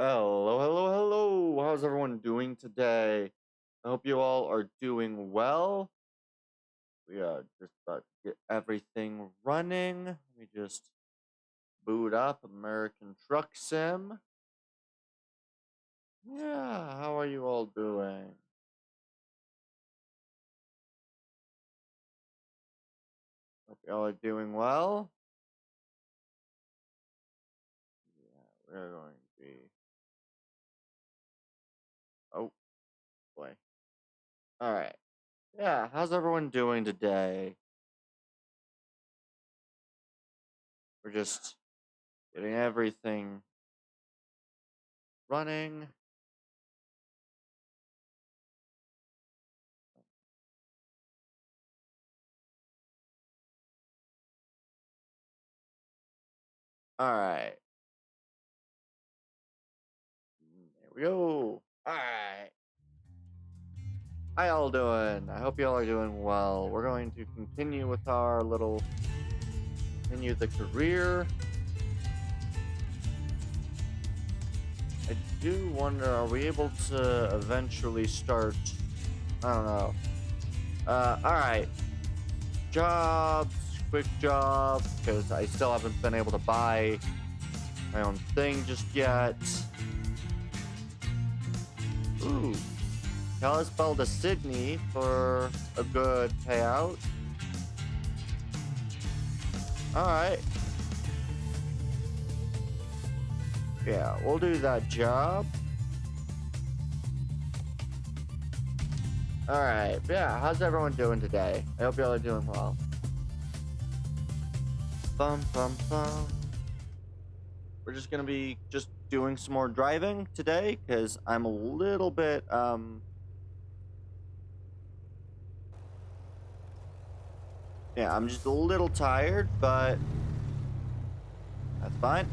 Hello, hello, hello. How's everyone doing today? I hope you all are doing well. We are just about to get everything running. Let me just boot up American Truck Sim. Yeah, how are you all doing? Hope you all are doing well. Yeah, we're going to be. Oh, boy. All right. Yeah, how's everyone doing today? We're just getting everything running. All right. There we go. All right. How y'all doing? I hope y'all are doing well. We're going to continue with our continue the career. I do wonder, are we able to eventually start? I don't know. Alright. Jobs, quick jobs, because I still haven't been able to buy my own thing just yet. Ooh. Kalispell to Sydney for a good payout. Alright. Yeah, we'll do that job. Alright, yeah, how's everyone doing today? I hope y'all are doing well. Bum, bum, bum. We're just gonna be just doing some more driving today, because I'm a little bit, yeah, I'm just a little tired, but that's fine.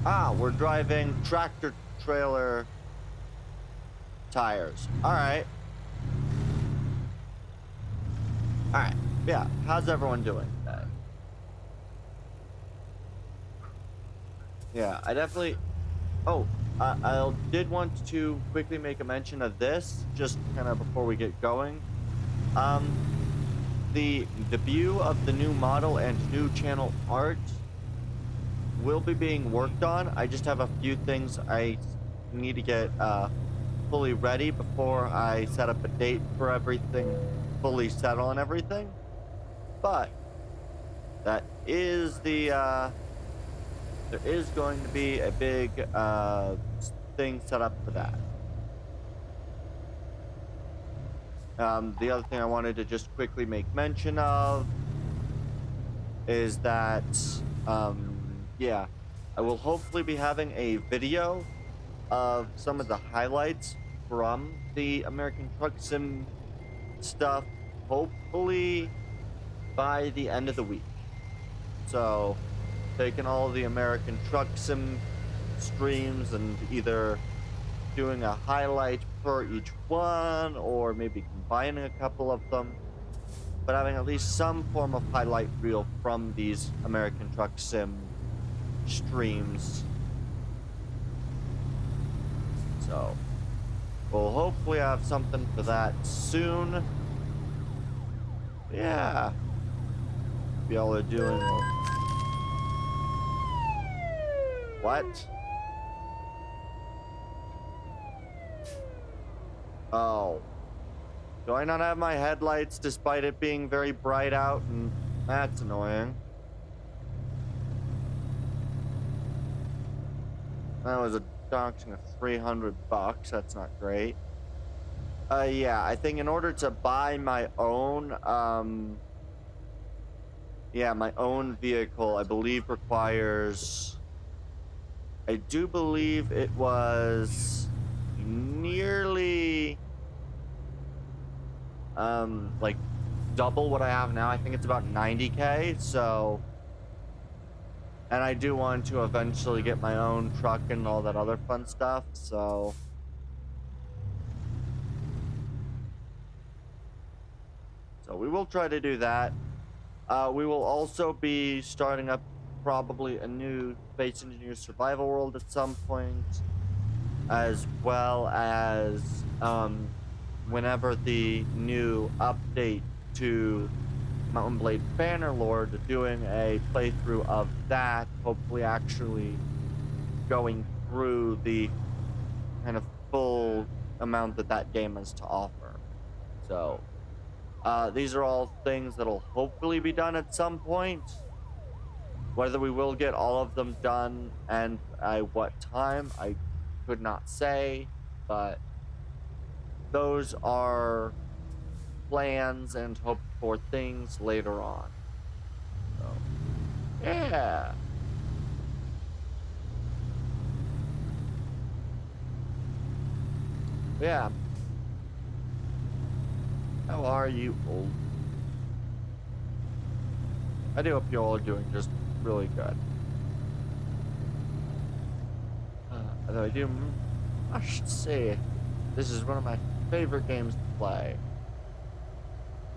Ah, we're driving tractor trailer tires. Alright. Alright, yeah, how's everyone doing today? Yeah, I definitely... Oh, I did want to quickly make a mention of this, just kind of before we get going. Um, the debut of the new model and new channel art will be being worked on. I just have a few things I need to get fully ready before I set up a date for everything, fully settle on everything. But that is there is going to be a big thing set up for that. The other thing I wanted to just quickly make mention of is that, yeah, I will hopefully be having a video of some of the highlights from the American Truck Sim stuff, hopefully by the end of the week. So, taking all the American Truck Sim streams and either doing a highlight for each one or maybe combining a couple of them, but having at least some form of highlight reel from these American Truck Sim streams. So, we'll hopefully have something for that soon. Yeah. Y'all are doing what? Oh. Do I not have my headlights despite it being very bright out? And that's annoying. That was a doxing of $300. That's not great. Yeah, I think in order to buy my own, yeah, my own vehicle, I believe requires, I do believe it was nearly, like double what I have now. I think it's about 90K. So, and I do want to eventually get my own truck and all that other fun stuff. So, we will try to do that. We will also be starting up probably a new Space Engineer Survival World at some point, as well as whenever the new update to Mountain Blade Bannerlord, doing a playthrough of that, hopefully actually going through the kind of full amount that that game has to offer. So these are all things that'll hopefully be done at some point. Whether we will get all of them done and at what time, I could not say, but those are plans and hoped for things later on. So, yeah. Yeah. How are you, old? I do hope you all are doing just really good. Although I do must say, this is one of my favorite games to play.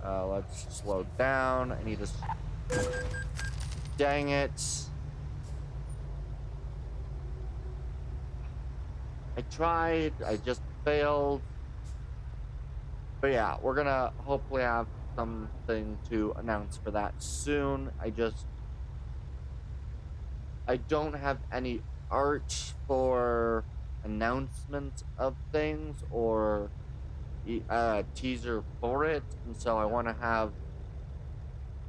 Let's slow down. I need to... Dang it. I tried. I just failed. But yeah, we're gonna hopefully have something to announce for that soon. I don't have any art for announcement of things or teaser for it, and so I want to have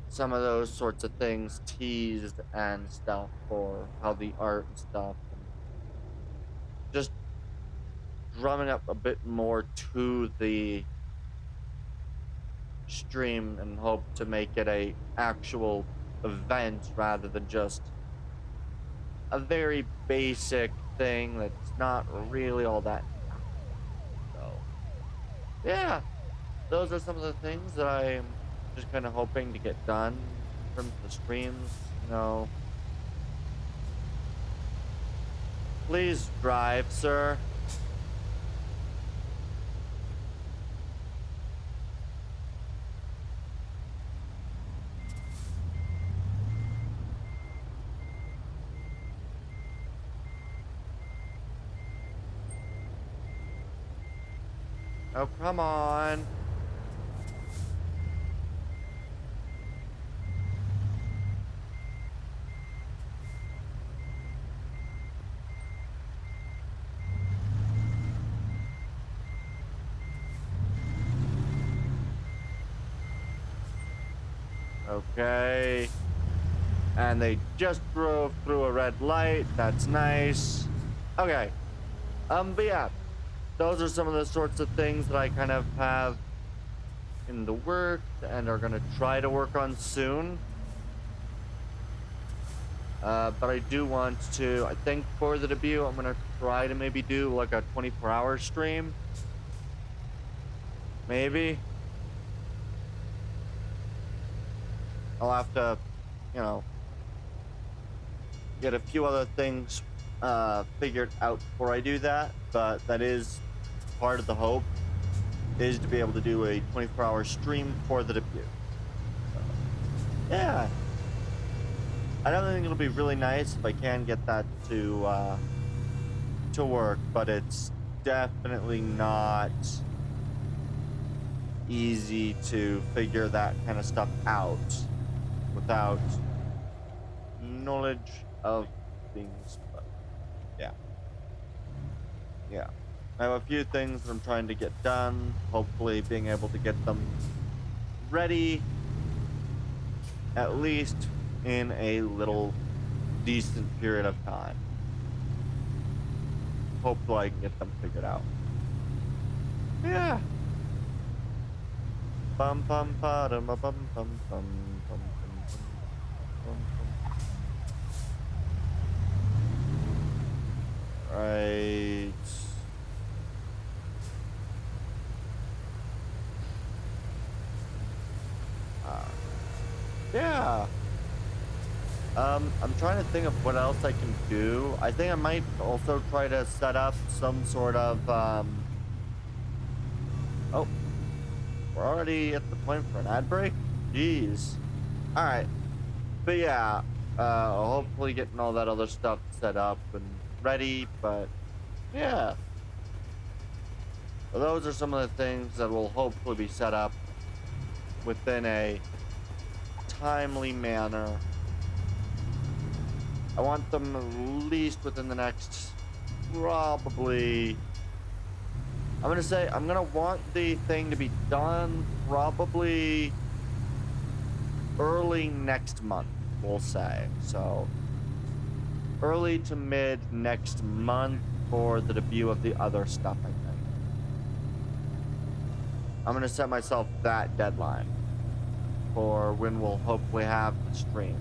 some of those sorts of things teased and stuff for how the art and stuff, and just drumming up a bit more to the stream and hope to make it a actual event rather than just a very basic thing that's not really all that impactful. So yeah, those are some of the things that I'm just kind of hoping to get done in terms of the streams, you know. Please drive, sir. Oh, come on. Okay. And they just drove through a red light. That's nice. Okay. But yeah, those are some of the sorts of things that I kind of have in the works and are gonna try to work on soon. But I do want to, I think for the debut, I'm gonna try to maybe do like a 24-hour stream. Maybe. I'll have to, you know, get a few other things figured out before I do that, but that is part of the hope, is to be able to do a 24-hour stream for the debut. So, yeah. I don't think it'll be really nice if I can get that to work, but it's definitely not easy to figure that kind of stuff out without knowledge of things. But yeah. Yeah. I have a few things that I'm trying to get done, hopefully being able to get them ready at least in a little decent period of time. Hopefully I can get them figured out. Yeah. Bum bum ba dum bum bum bum bum bum bum. Right. Yeah. I'm trying to think of what else I can do. I think I might also try to set up some sort of, oh, we're already at the point for an ad break? Jeez. Alright. But yeah, hopefully getting all that other stuff set up and ready, but yeah. So those are some of the things that will hopefully be set up within a timely manner. I want them at least within the next, probably, I'm gonna say, I'm gonna want the thing to be done probably early next month, we'll say. So early to mid next month for the debut of the other stuff, I think. I'm gonna set myself that deadline for when we'll hopefully have the stream.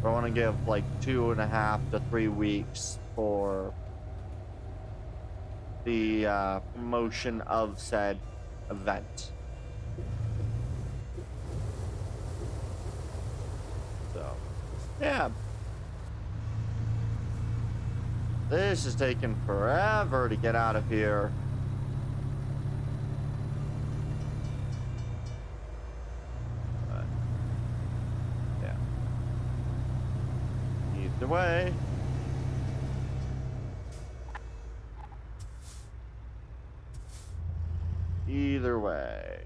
I want to give like 2.5 to 3 weeks for the promotion of said event. So, yeah. This is taking forever to get out of here. But, yeah. Either way. Either way.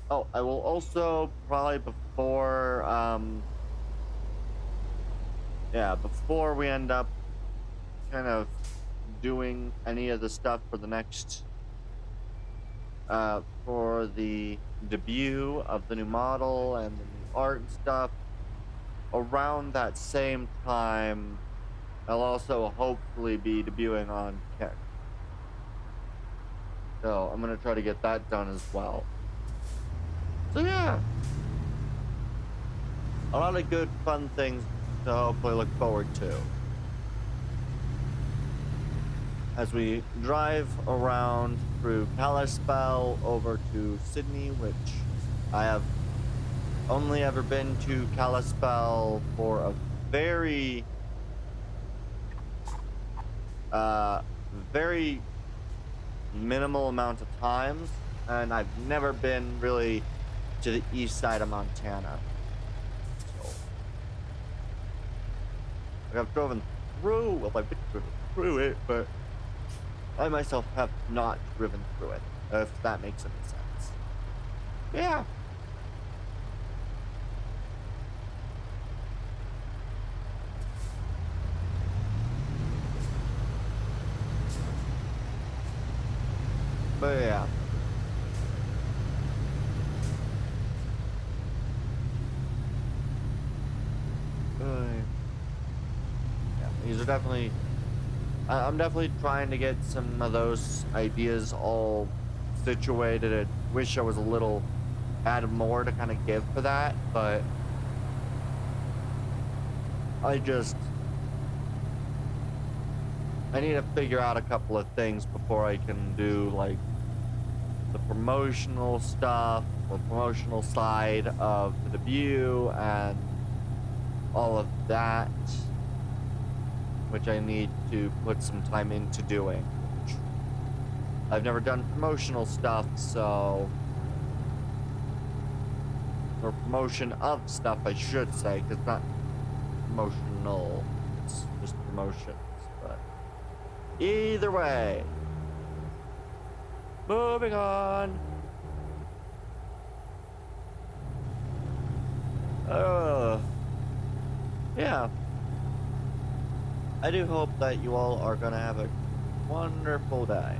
Oh, I will also probably before we end up kind of doing any of the stuff for the next, for the debut of the new model and the new art and stuff, around that same time, I'll also hopefully be debuting on Kick. So I'm gonna try to get that done as well. So yeah, a lot of good fun things to hopefully look forward to as we drive around through Kalispell over to Sydney, which I have only ever been to Kalispell for a very very minimal amount of times, and I've never been really to the east side of Montana. So, like, I've driven through, well, I've been driven through it, but I myself have not driven through it, if that makes any sense. Yeah. But yeah. Yeah, these are definitely, I'm definitely trying to get some of those ideas all situated. I wish I was a little, had more to kind of give for that, but I need to figure out a couple of things before I can do like the promotional stuff or promotional side of the debut and all of that, which I need to put some time into doing. I've never done promotional stuff, so, or promotion of stuff, I should say, because it's not promotional, it's just promotions. But either way, moving on. Yeah. I do hope that you all are gonna have a wonderful day.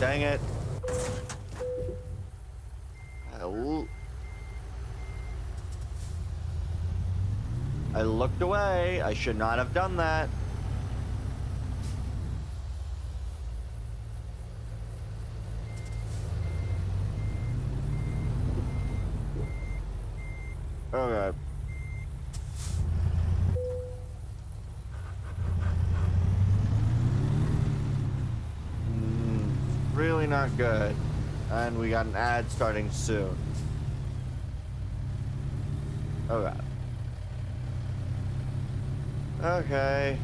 Dang it. I looked away. I should not have done that. Okay. Really not good. And we got an ad starting soon. Okay. Okay.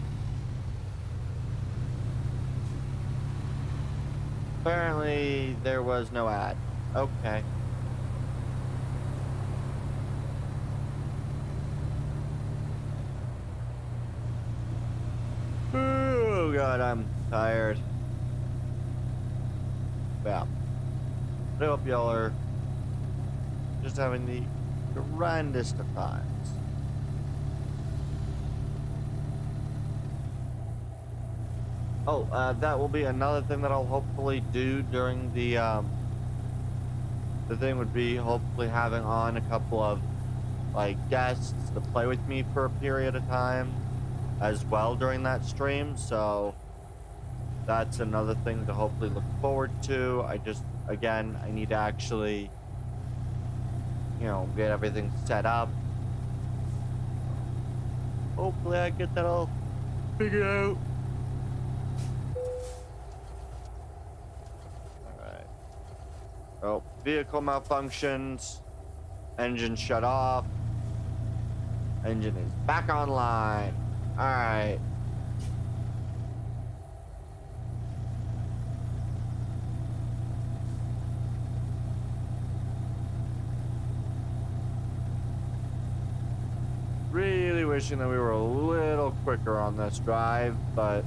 Apparently there was no ad. Okay. God, I'm tired. Yeah. I hope y'all are just having the grandest of times. Oh, that will be another thing that I'll hopefully do during the thing would be hopefully having on a couple of, like, guests to play with me for a period of time as well during that stream, so that's another thing to hopefully look forward to. Again, I need to actually, get everything set up. Hopefully I get that all figured out. Alright. Oh, vehicle malfunctions. Engine shut off. Engine is back online. Alright. Really wishing that we were a little quicker on this drive, but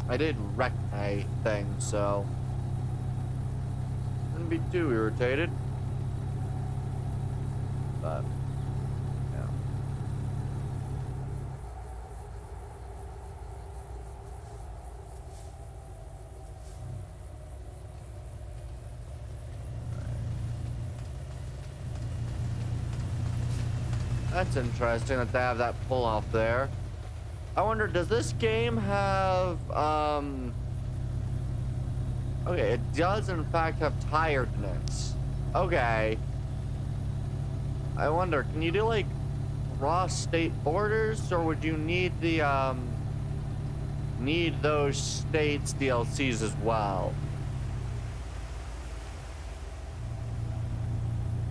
I did wreck my thing, so shouldn't be too irritated. But yeah. That's interesting that they have that pull off there. I wonder, does this game have okay, it does in fact have tiredness. Okay. I wonder, can you do like raw state borders, or would you need the need those states DLCs as well?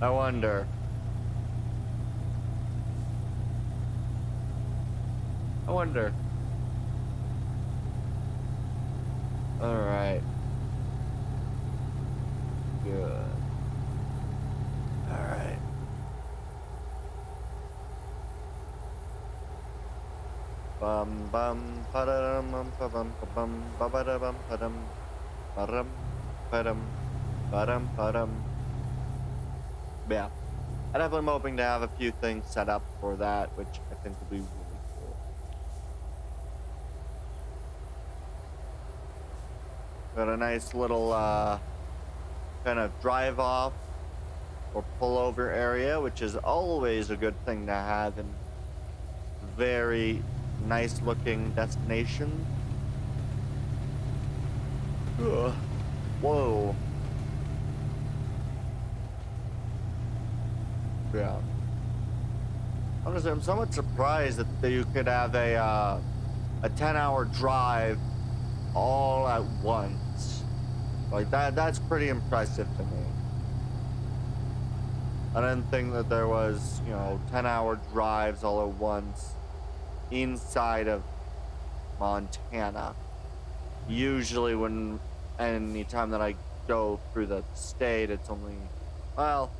I wonder. All right. Good. All right. Bum bum ba-da-dum bum ba-bum ba-bum ba-ba-da-bum ba-dum ba-dum ba-dum ba-dum ba-dum. Yeah. I definitely am hoping to have a few things set up for that, which I think will be really cool. Got a nice little kind of drive off or pull over area, which is always a good thing to have in very nice looking destination. Ugh. Whoa. Yeah. Honestly, I'm somewhat surprised that you could have a 10-hour drive all at once. Like that's pretty impressive to me. I didn't think that there was, 10-hour drives all at once inside of Montana. Usually any time that I go through the state, it's only, well,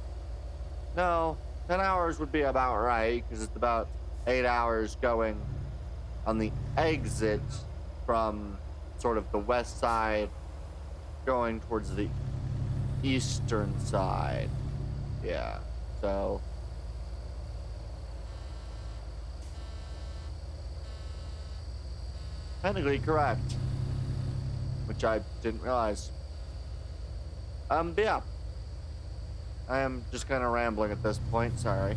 no, 10 hours would be about right, because it's about 8 hours going on the exit from sort of the west side going towards the eastern side. Yeah, so technically correct, which I didn't realize. But yeah, I am just kind of rambling at this point, sorry.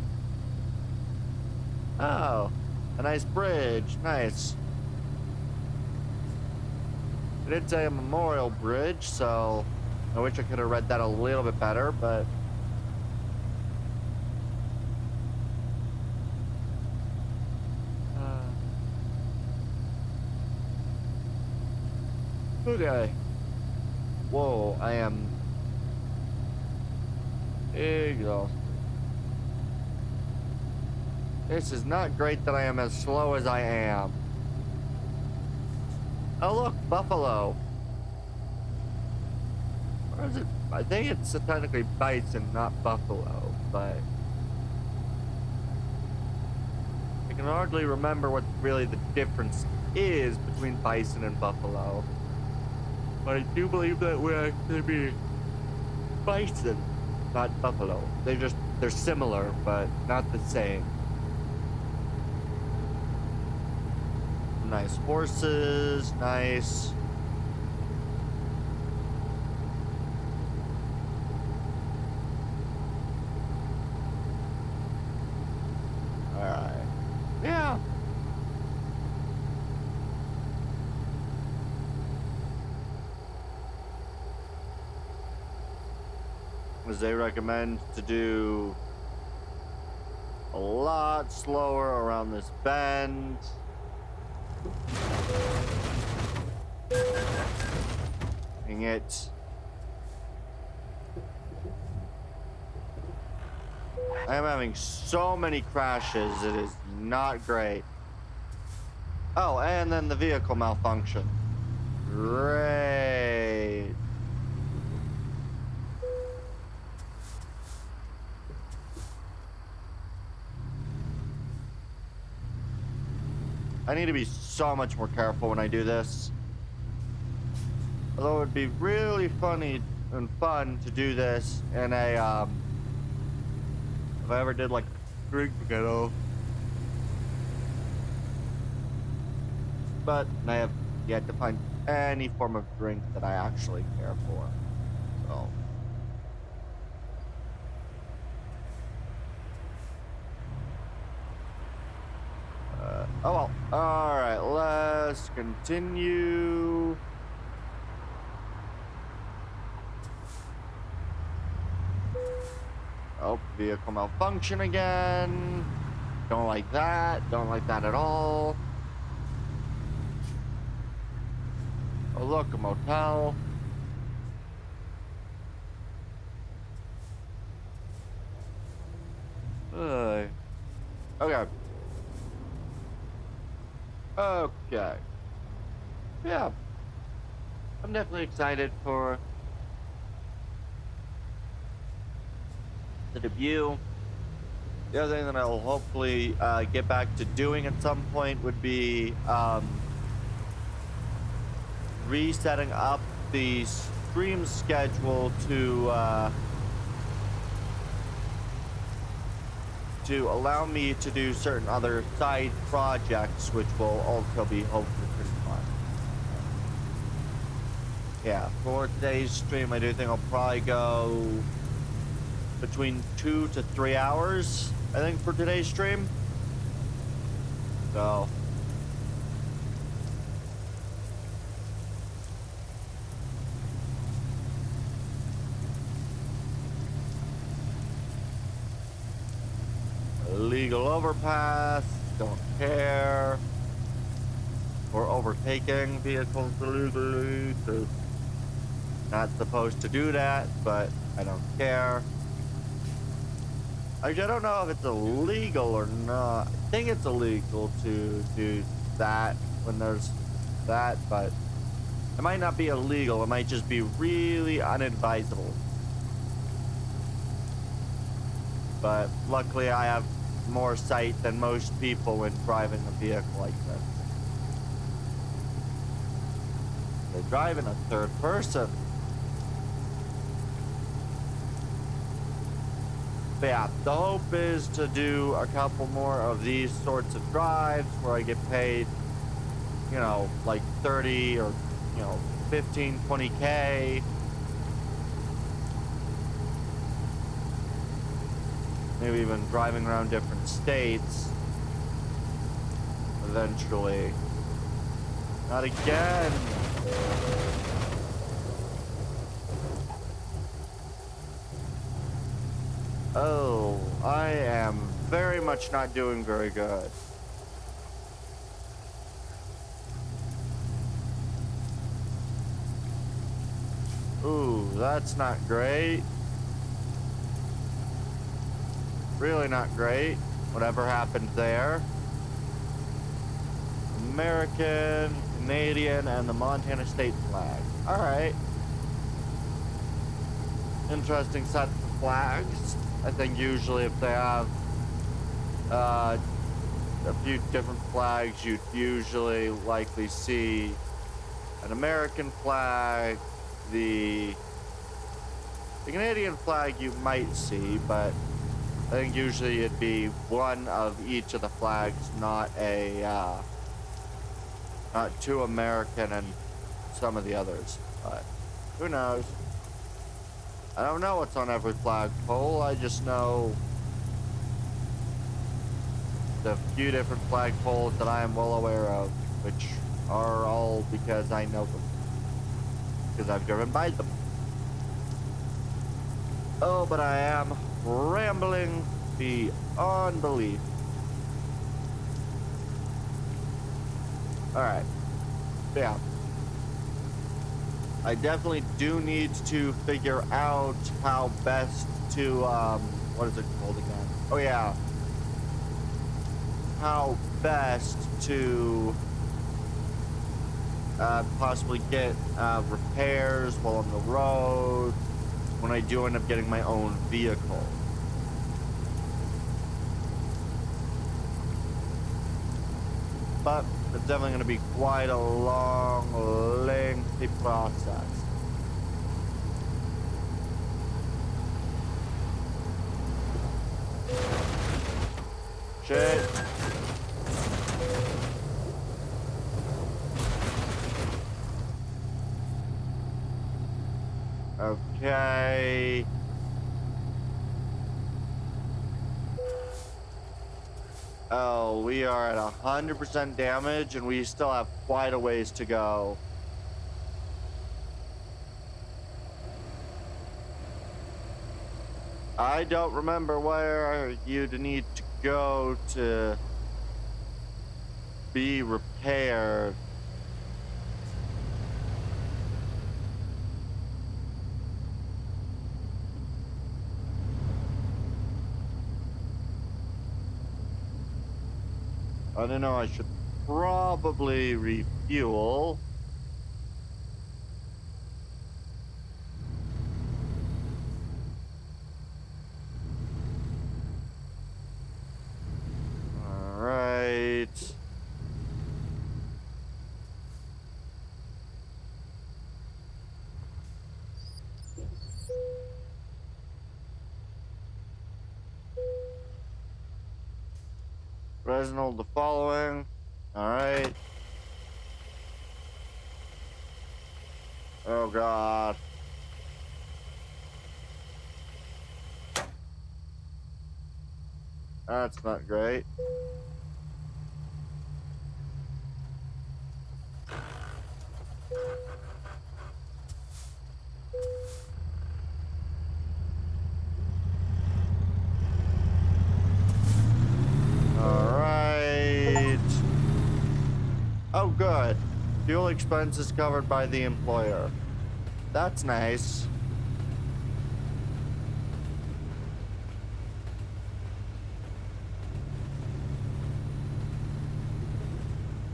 Oh, a nice bridge, nice. It did say a memorial bridge, so I wish I could have read that a little bit better, but okay. Whoa, I am exhausted. This is not great that I am as slow as I am. Oh look, buffalo. Or is it? I think it's technically bison, not buffalo, but I can hardly remember what really the difference is between bison and buffalo. But I do believe that we're actually be bison, not buffalo. They're similar, but not the same. Nice horses, nice. Alright. Yeah. As they recommend to do a lot slower around this bend. Dang it. I am having so many crashes, it is not great. Oh, and then the vehicle malfunction. Great. I need to be so much more careful when I do this. Although it would be really funny and fun to do this in a, if I ever did like drink, you know. But I have yet to find any form of drink that I actually care for. So. Oh well. Alright, let's continue. Oh, vehicle malfunction again. Don't like that. Don't like that at all. Oh, look, a motel. Okay. Okay. Yeah. I'm definitely excited for the debut. The other thing that I'll hopefully get back to doing at some point would be resetting up the stream schedule to allow me to do certain other side projects, which will also be hopefully pretty fun. Yeah, for today's stream, I do think I'll probably go between 2 to 3 hours, I think, for today's stream. So. Illegal overpass, don't care. Or overtaking vehicles illegally, so not supposed to do that, but I don't care. Actually, I don't know if it's illegal or not. I think it's illegal to do that when there's that, but it might not be illegal. It might just be really unadvisable. But luckily, I have more sight than most people when driving a vehicle like this. They're driving a third person. But yeah, the hope is to do a couple more of these sorts of drives where I get paid, you know, like 30 or, you know, 15, 20K. Maybe even driving around different states. Eventually. Not again. Oh, I am very much not doing very good. Ooh, that's not great. Really not great. Whatever happened there. American, Canadian, and the Montana state flag. Alright. Interesting set of flags. I think usually if they have a few different flags. You'd usually likely see an American flag, the Canadian flag you might see, but I think usually it'd be one of each of the flags, not two American and some of the others. But who knows? I don't know what's on every flagpole. I just know the few different flagpoles that I am well aware of, which are all because I know them, because I've driven by them. Oh, but I am rambling beyond belief. Alright. Yeah. I definitely do need to figure out how best to, what is it called again? Oh, yeah. How best to possibly get repairs while on the road when I do end up getting my own vehicle. But it's definitely going to be quite a long, lengthy process. Shit. Okay. Oh, we are at 100% damage, and we still have quite a ways to go. I don't remember where you'd need to go to be repaired. I don't know, I should probably refuel. All right. Reginald, the following. All right. Oh, God. That's not great. Oh, good. Fuel expenses covered by the employer. That's nice.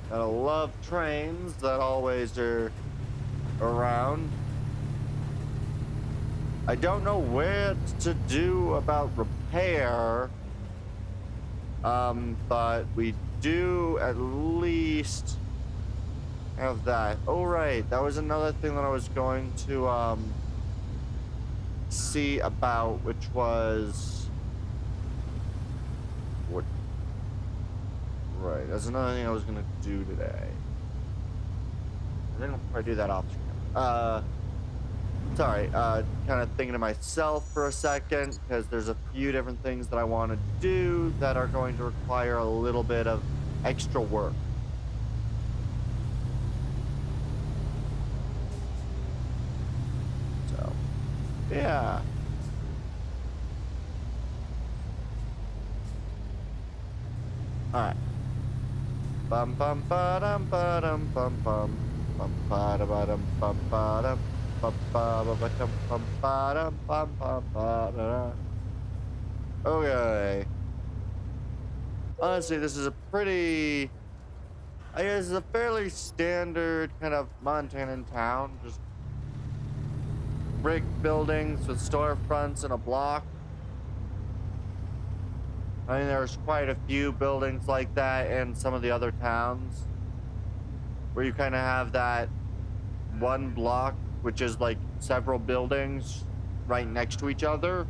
Gotta love trains that always are around. I don't know what to do about repair. But we do at least have that. Oh, right. That was another thing that I was going to, see about, which was... What? Right. That's another thing I was gonna do today. I think I'll probably do that off screen. Sorry, kind of thinking to myself for a second, because there's a few different things that I want to do that are going to require a little bit of extra work. So, yeah. Alright. Bum bum ba dum ba dum bum bum bum ba da ba dum bum ba dum. Okay. Honestly, this is a pretty... I guess it's a fairly standard kind of Montanan town. Just brick buildings with storefronts and a block. I mean, there's quite a few buildings like that in some of the other towns where you kind of have that one block, which is like several buildings right next to each other.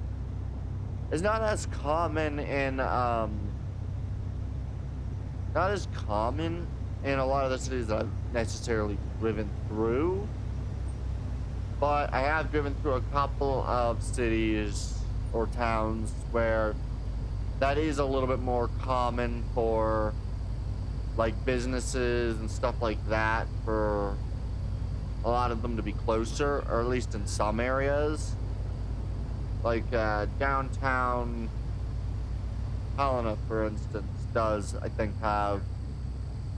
It's not as common in not as common in a lot of the cities that I've necessarily driven through, but I have driven through a couple of cities or towns where that is a little bit more common for like businesses and stuff like that, for a lot of them to be closer, or at least in some areas. Like downtown Helena, for instance, does, I think, have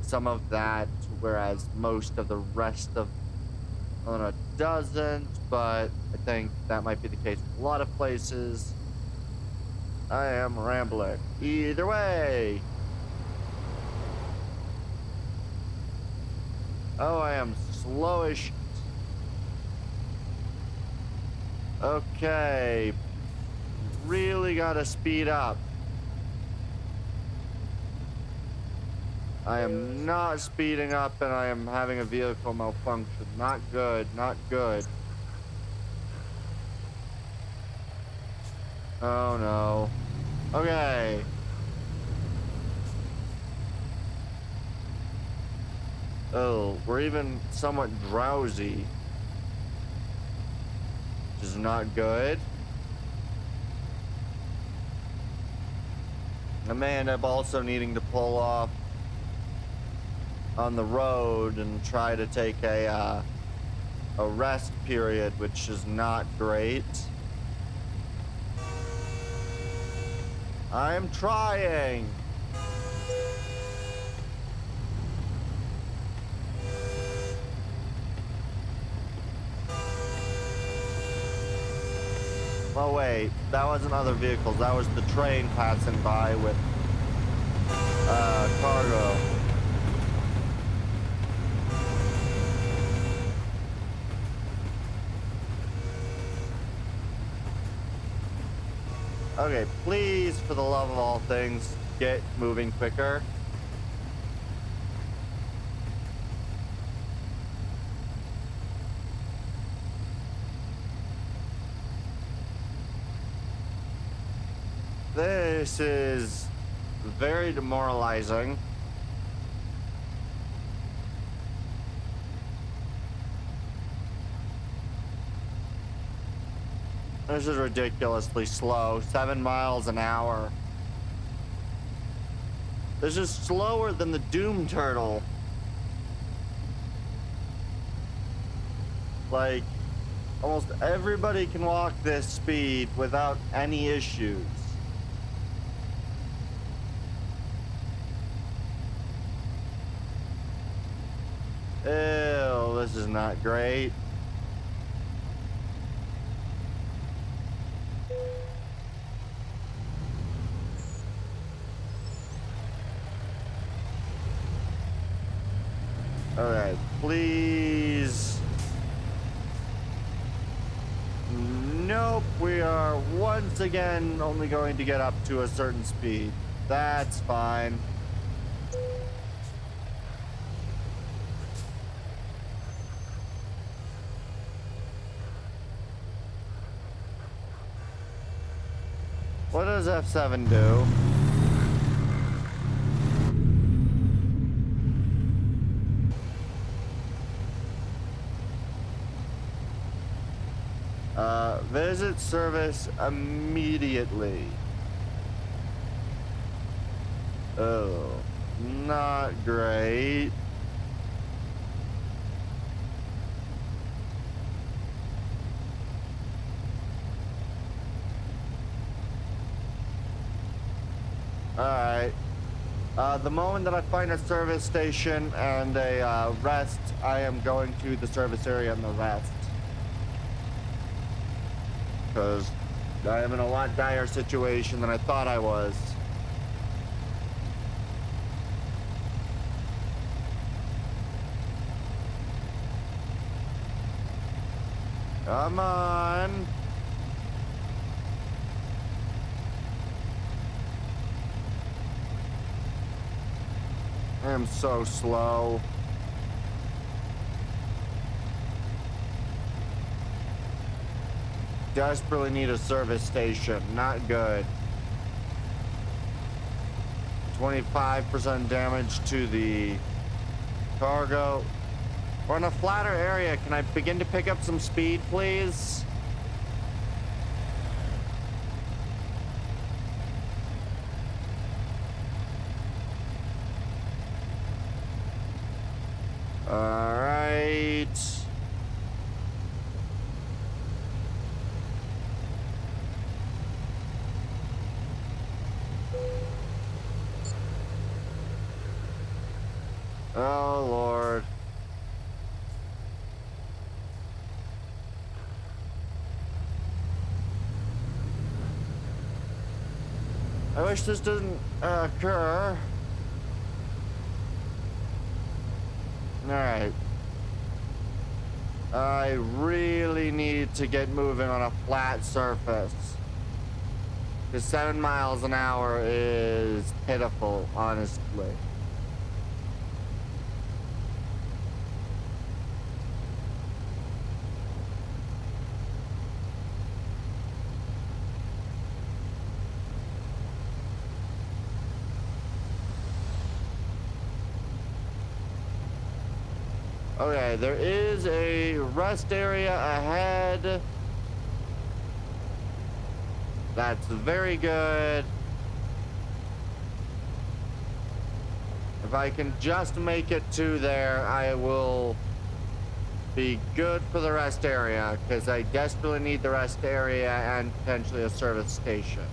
some of that, whereas most of the rest of Helena doesn't, but I think that might be the case with a lot of places. I am rambling. Either way. Oh, I am slow as shit. Okay. Really gotta speed up. I am not speeding up and I am having a vehicle malfunction. Not good, not good. Oh no. Okay. Oh, we're even somewhat drowsy, which is not good. I may end up also needing to pull off on the road and try to take a rest period, which is not great. I'm trying. Oh wait, that wasn't other vehicles. That was the train passing by with cargo. Okay, please, for the love of all things, get moving quicker. This is very demoralizing. This is ridiculously slow. 7 miles an hour. This is slower than the Doom Turtle. Like, almost everybody can walk this speed without any issues. Ew, this is not great. Alright, please. Nope, we are once again only going to get up to a certain speed. That's fine. What does F7 do? Visit service immediately. Oh, not great. Alright. The moment that I find a service station and a rest, I am going to the service area and the rest. Because I am in a lot dire situation than I thought I was. Come on. I am so slow. Desperately need a service station. Not good. 25% damage to the cargo. We're in a flatter area. Can I begin to pick up some speed, please? All right. Oh, Lord. I wish this doesn't occur. All right. I really need to get moving on a flat surface. Because 7 miles an hour is pitiful, honestly. Okay, there is a rest area ahead. That's very good. If I can just make it to there, I will be good for the rest area, because I desperately need the rest area and potentially a service station.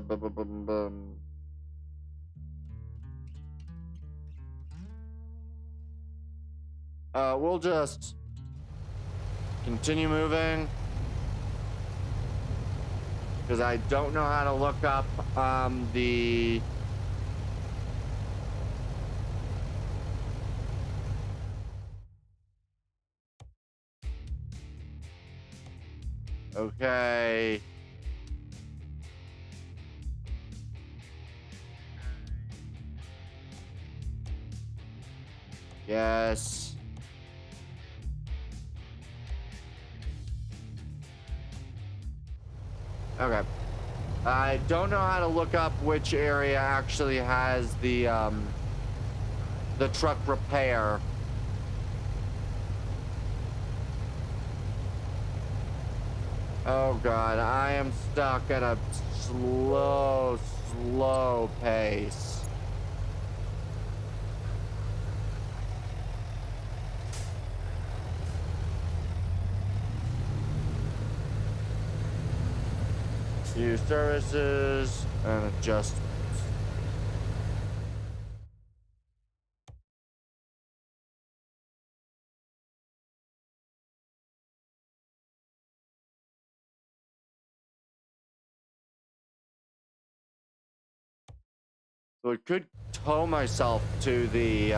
Bum, bum, bum. We'll just continue moving, because I don't know how to look up the okay. Yes. Okay. I don't know how to look up which area actually has the truck repair. Oh God, I am stuck at a slow pace. Few services and adjustments. So I could tow myself to the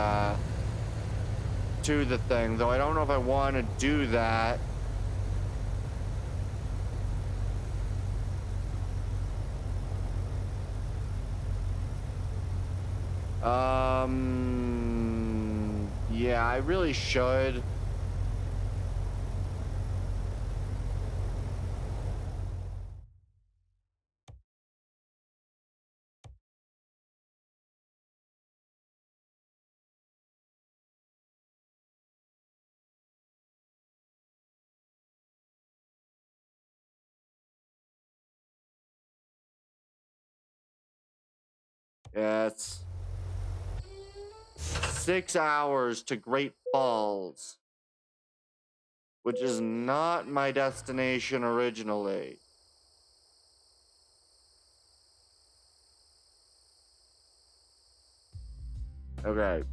thing, though I don't know if I want to do that. Yeah, I really should. Yeah, it's 6 hours to Great Falls, which is not my destination originally. Okay.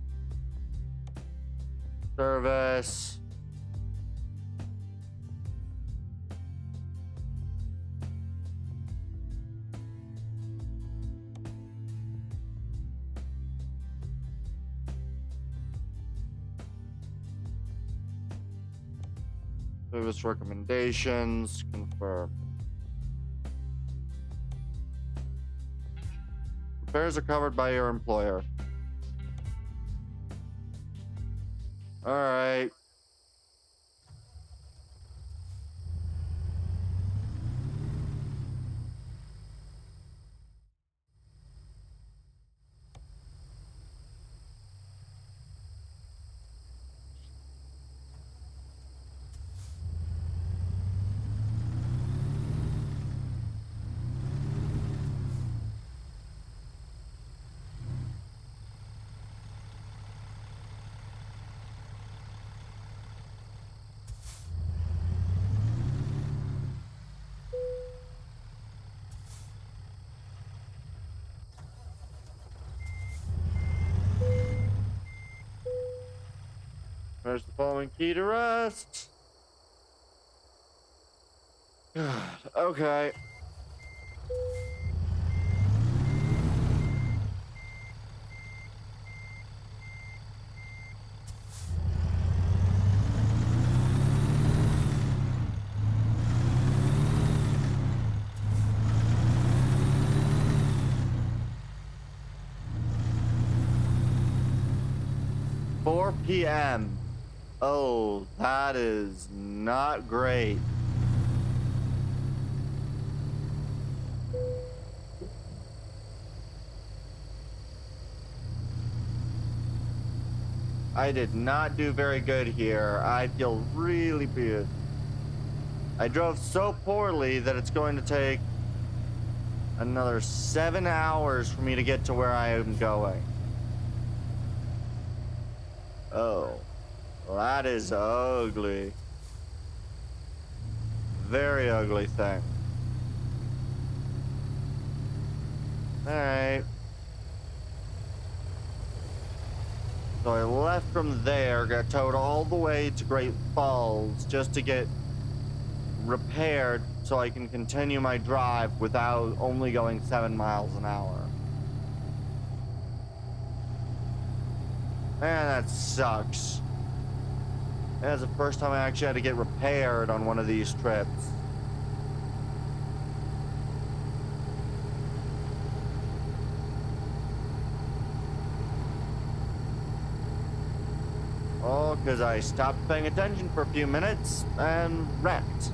Service. Service recommendations, confirm. Repairs are covered by your employer. Alright. There's the following key to rest. Okay. PM. Oh, that is not great. I did not do very good here. I feel really bad. I drove so poorly that it's going to take another 7 hours for me to get to where I am going. Oh, well, that is ugly. Very ugly thing. Alright. So I left from there, got towed all the way to Great Falls just to get repaired so I can continue my drive without only going 7 miles an hour. Man, that sucks. That's the first time I actually had to get repaired on one of these trips. Oh, because I stopped paying attention for a few minutes and wrecked.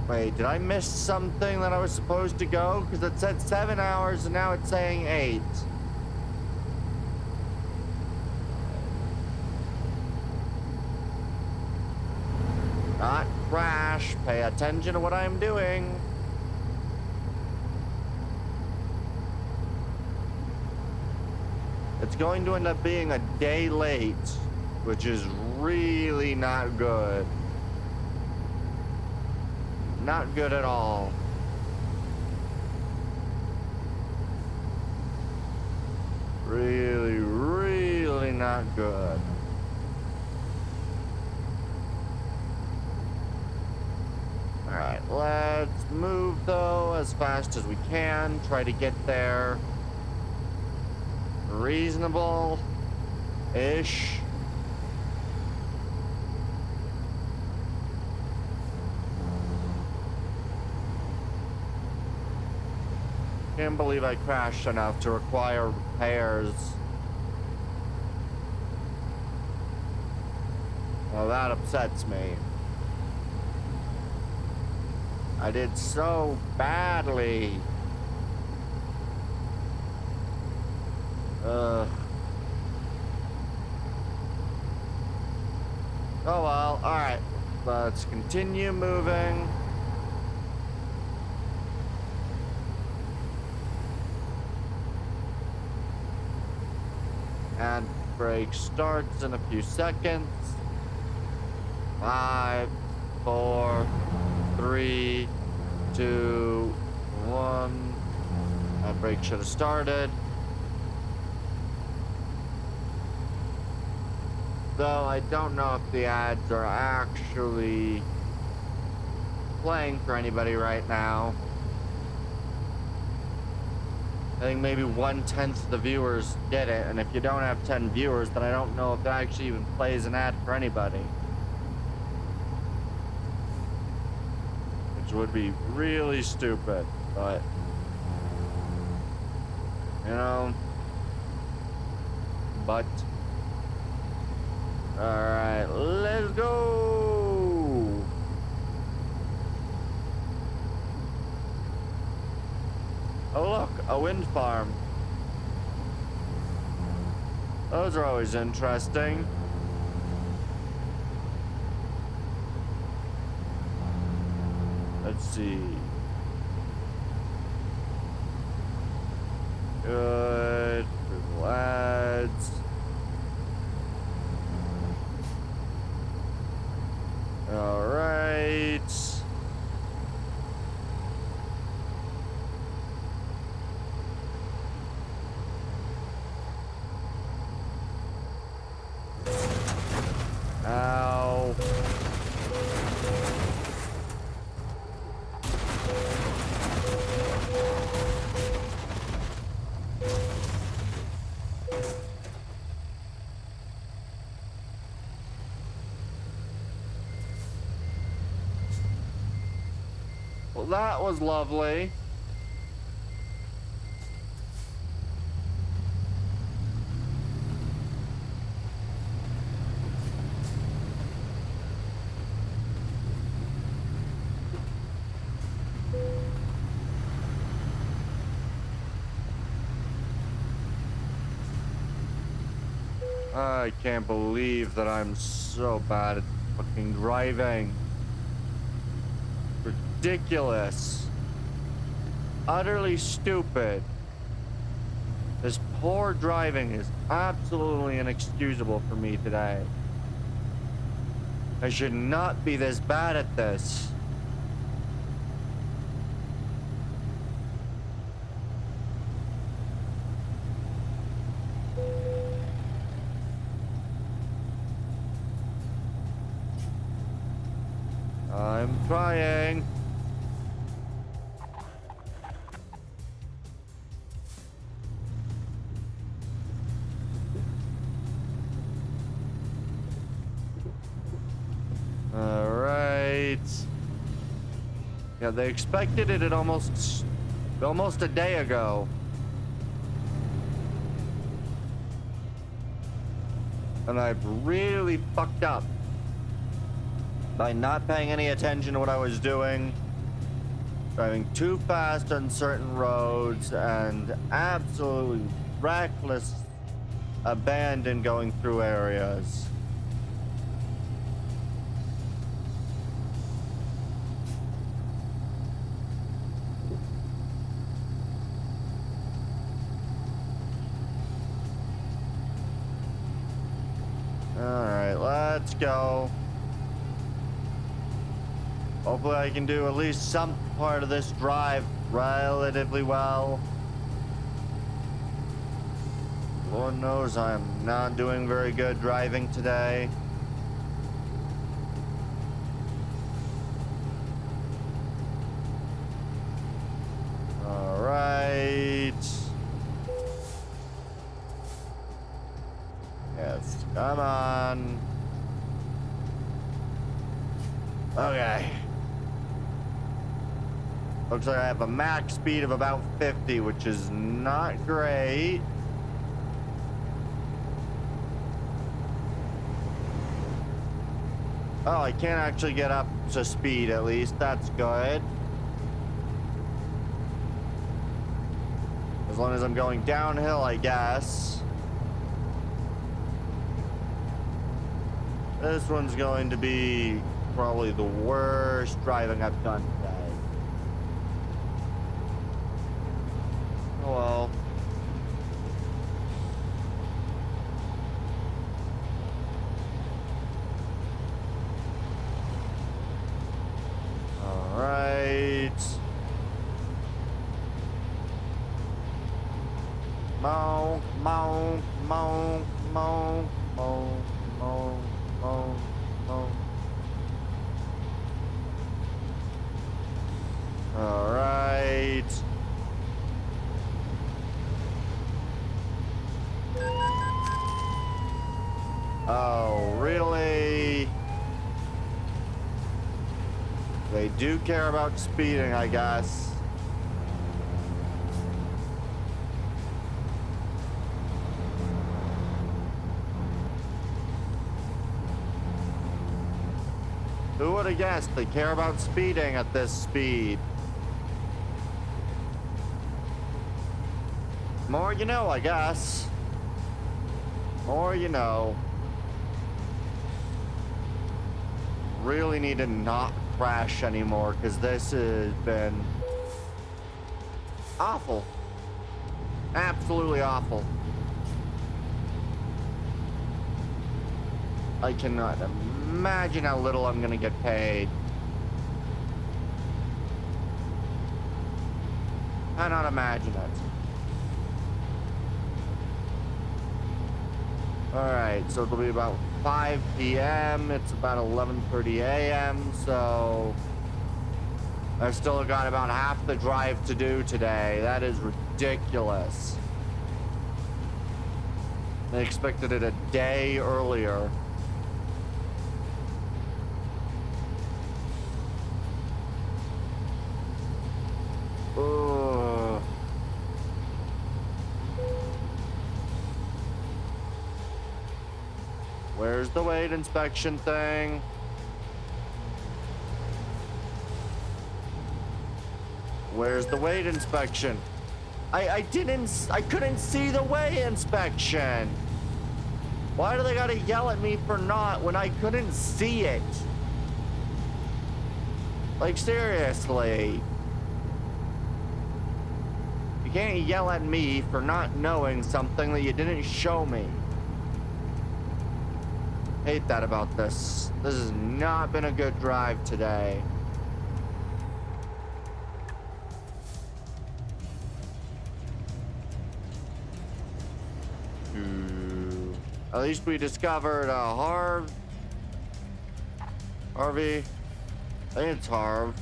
Wait, did I miss something that I was supposed to go? Because it said 7 hours and now it's saying 8. Not crash. Pay attention to what I'm doing. It's going to end up being a day late, which is really not good. Not good at all. Really, really not good. Alright, let's move though as fast as we can. Try to get there. Reasonable-ish. Can't believe I crashed enough to require repairs. Well, that upsets me. I did so badly. Ugh. Oh well, alright. Let's continue moving. And brake starts in a few seconds. 5, 4, 3, 2, 1. And brake should have started. Though I don't know if the ads are actually playing for anybody right now. I think maybe 1/10 of the viewers get it, and if you don't have 10 viewers, then I don't know if that actually even plays an ad for anybody. Which would be really stupid, but you know. But alright, let's go. Oh look, a wind farm. Those are always interesting. Let's see. Good for the lads. All right. Ow. Well, that was lovely. I can't believe that I'm so bad at fucking driving. Ridiculous. Utterly stupid. This poor driving is absolutely inexcusable for me today. I should not be this bad at this. I'm trying. All right. Yeah, they expected it at almost a day ago. And I've really fucked up by not paying any attention to what I was doing, driving too fast on certain roads, and absolutely reckless abandon going through areas. All right, let's go. Hopefully I can do at least some part of this drive relatively well. Lord knows I'm not doing very good driving today. All right. Yes, come on. Okay. Looks like I have a max speed of about 50, which is not great. Oh, I can't actually get up to speed at least. That's good. As long as I'm going downhill, I guess. This one's going to be probably the worst driving I've done today. Oh well. All right. Mo, mo, mo, mo, mo, mo, mo, mo. All right. Oh, really? They do care about speeding, I guess. Who would have guessed they care about speeding at this speed? More you know, I guess. More you know. Really need to not crash anymore because this has been awful. Absolutely awful. I cannot imagine how little I'm gonna get paid. Cannot imagine it. Alright, so it'll be about 5 p.m. It's about 11:30 a.m. So I've still got about half the drive to do today. That is ridiculous. I expected it a day earlier. Ugh. Where's the weight inspection thing? Where's the weight inspection? I couldn't see the weight inspection. Why do they gotta yell at me for not when I couldn't see it? Like, seriously. You can't yell at me for not knowing something that you didn't show me. Hate that about this. This has not been a good drive today. At least we discovered Harvey. I think it's Harv.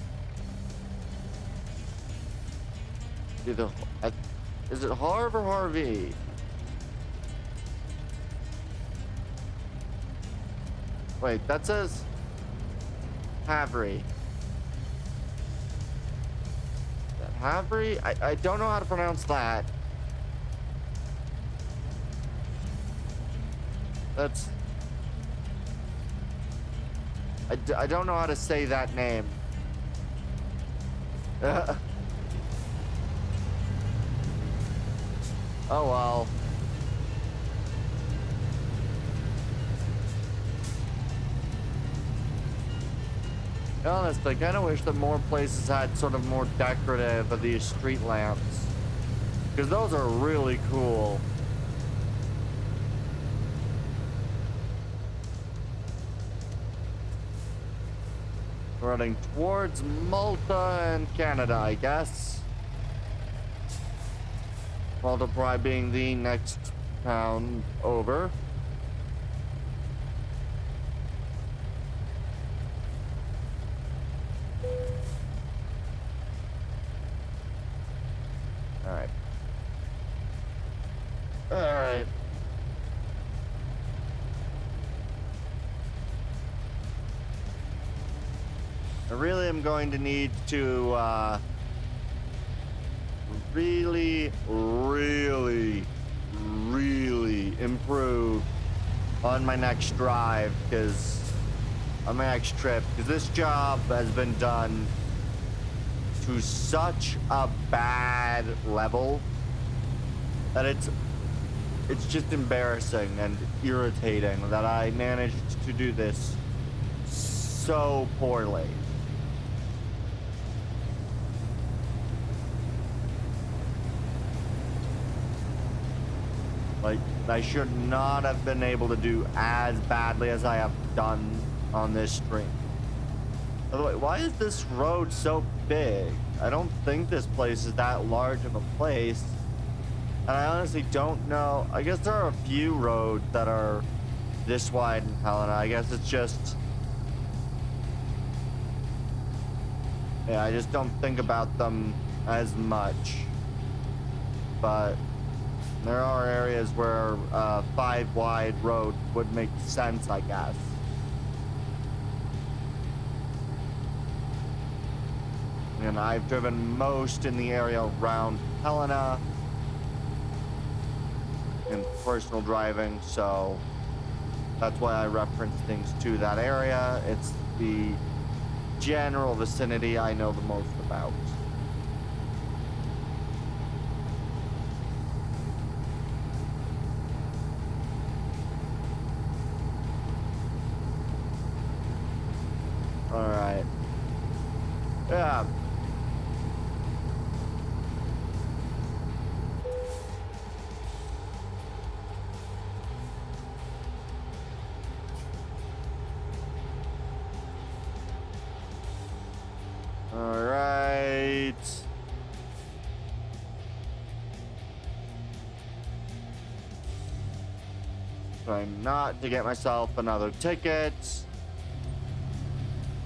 Either, is it Harv or Harvey? Wait, that says Havry. That Havry? I don't know how to pronounce that. That's... I don't know how to say that name. Oh well. To be honest, I kind of wish that more places had sort of more decorative of these street lamps. Because those are really cool. Running towards Malta and Canada, I guess. Malta probably being the next town over. Alright. Alright. I really am going to need to really improve on my next drive, because on my next trip, because this job has been done to such a bad level that it's just embarrassing and irritating that I managed to do this so poorly. Like, I should not have been able to do as badly as I have done on this stream. By the way, why is this road so big? I don't think this place is that large of a place. And I honestly don't know. I guess there are a few roads that are this wide in Helena. I guess it's just... Yeah, I just don't think about them as much. But there are areas where a 5-wide road would make sense, I guess. And I've driven most in the area around Helena in personal driving, so that's why I reference things to that area. It's the general vicinity I know the most about. All right. Yeah. All right. Trying not to get myself another ticket.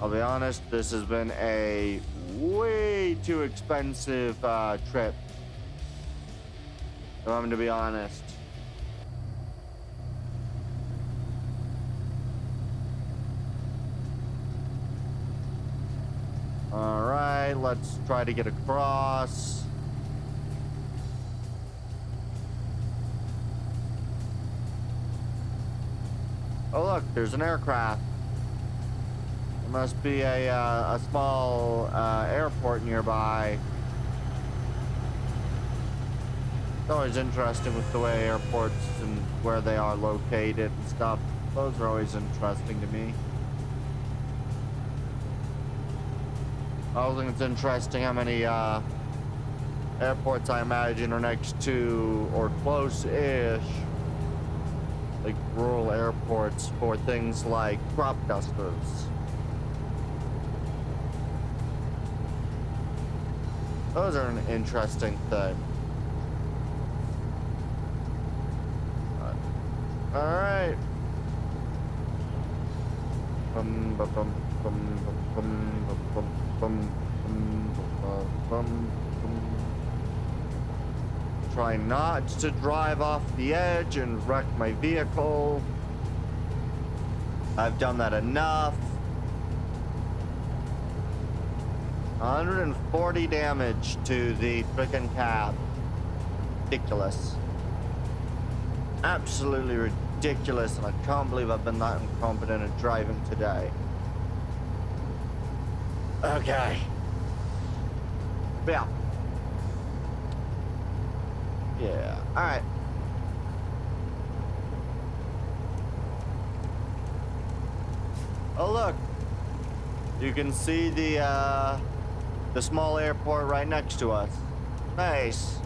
I'll be honest, this has been a way too expensive trip. If I'm to be honest. All right, let's try to get across. Oh look, there's an aircraft. There must be a small airport nearby. It's always interesting with the way airports and where they are located and stuff. Those are always interesting to me. I also think it's interesting how many airports I imagine are next to or close-ish, like rural airports for things like crop dusters. Those are an interesting thing. All right. Try not to drive off the edge and wreck my vehicle. I've done that enough. 140 damage to the frickin' cab. Ridiculous. Absolutely ridiculous, and I can't believe I've been that incompetent at driving today. Okay. Yeah. Yeah. All right. Oh look, you can see the small airport right next to us. Nice.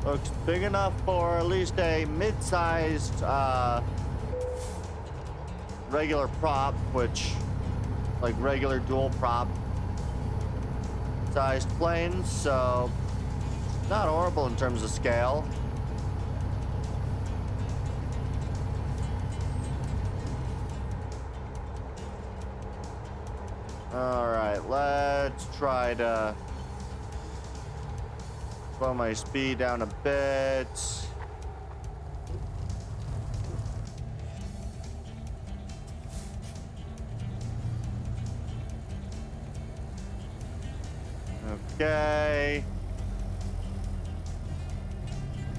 Looks big enough for at least a mid-sized regular prop, which like regular dual prop sized planes, so not horrible in terms of scale. All right, let's try to slow my speed down a bit. Okay.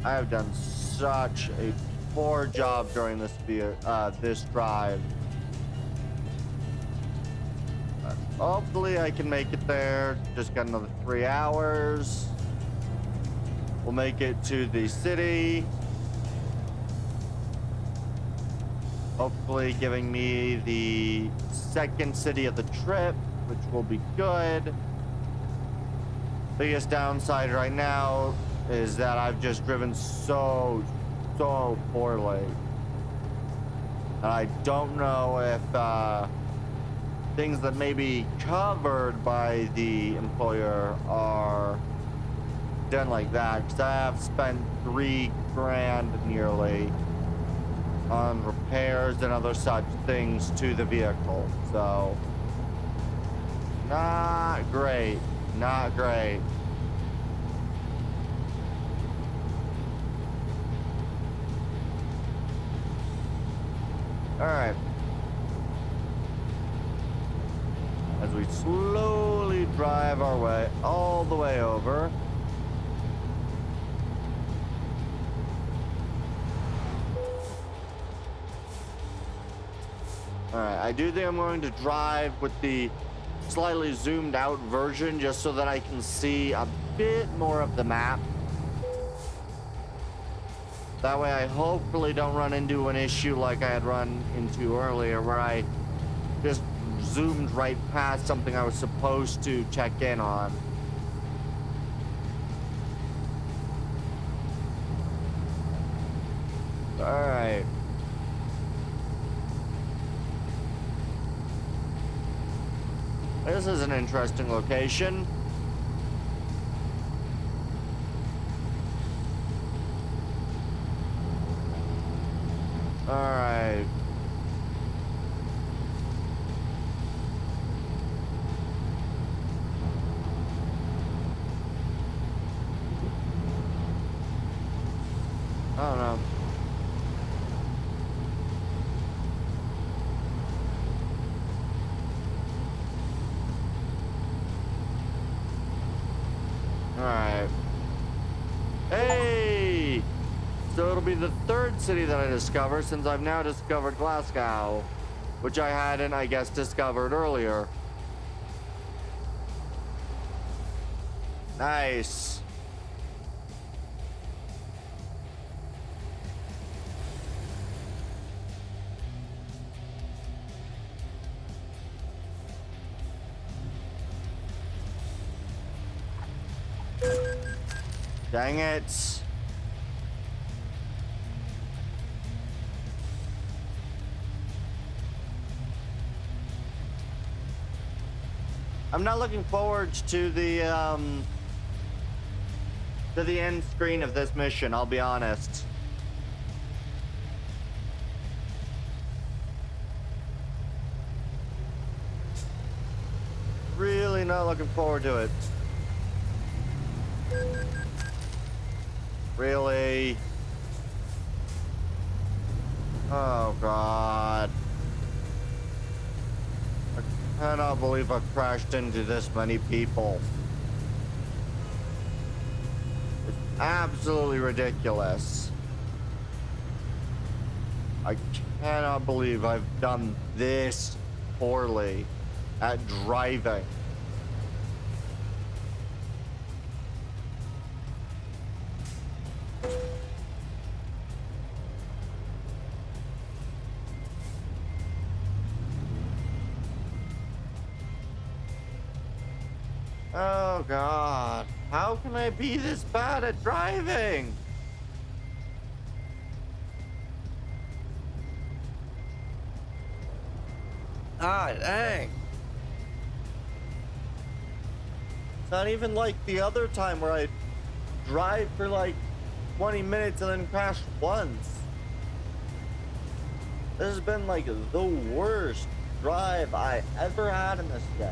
I have done such a poor job during this drive. But hopefully I can make it there. Just got another 3 hours. We'll make it to the city. Hopefully giving me the second city of the trip, which will be good. Biggest downside right now is that I've just driven so poorly. And I don't know if things that may be covered by the employer are done like that, because I have spent $3 grand nearly on repairs repairs and other such things to the vehicle. So, not great. Not great. All right. As we slowly drive our way all the way over. All right, I do think I'm going to drive with the slightly zoomed out version just so that I can see a bit more of the map. That way I hopefully don't run into an issue like I had run into earlier where I just zoomed right past something I was supposed to check in on. All right. This is an interesting location. All right. I don't know. All right. Hey! So it'll be the third city that I discover since I've now discovered Glasgow, which I hadn't, I guess, discovered earlier. Nice. Dang it. I'm not looking forward to the end screen of this mission, I'll be honest. Really not looking forward to it. Really? Oh God. I cannot believe I've crashed into this many people. It's absolutely ridiculous. I cannot believe I've done this poorly at driving. Oh God, how can I be this bad at driving? Ah, dang. It's not even like the other time where I drive for like 20 minutes and then crash once. This has been like the worst drive I ever had in this game.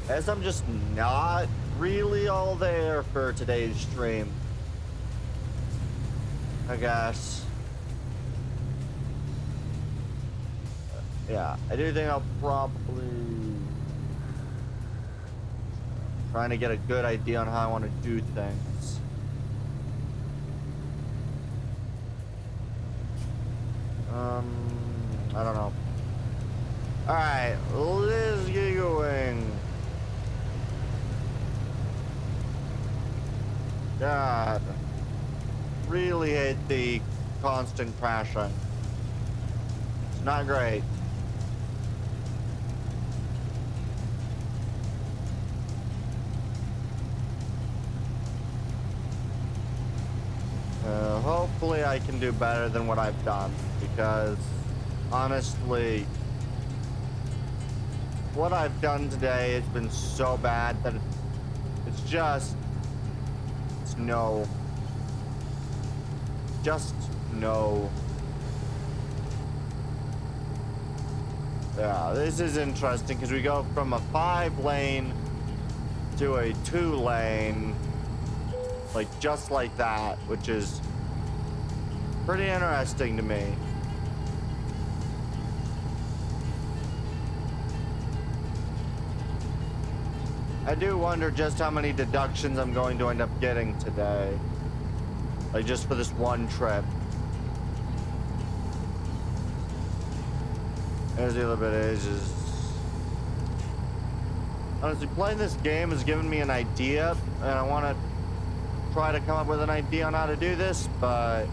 As I'm just not really all there for today's stream, I guess. Yeah, I do think I'll probably trying to get a good idea on how I want to do things. I don't know. All right, let's get going. God, really hate the constant crashing. It's not great. Hopefully I can do better than what I've done, because honestly, what I've done today has been so bad that it's just no. Just no. Yeah, this is interesting because we go from a 5-lane to a 2-lane, like just like that, which is pretty interesting to me. I do wonder just how many deductions I'm going to end up getting today. Like just for this one trip. As the other bit is honestly playing this game has given me an idea, and I want to try to come up with an idea on how to do this, but at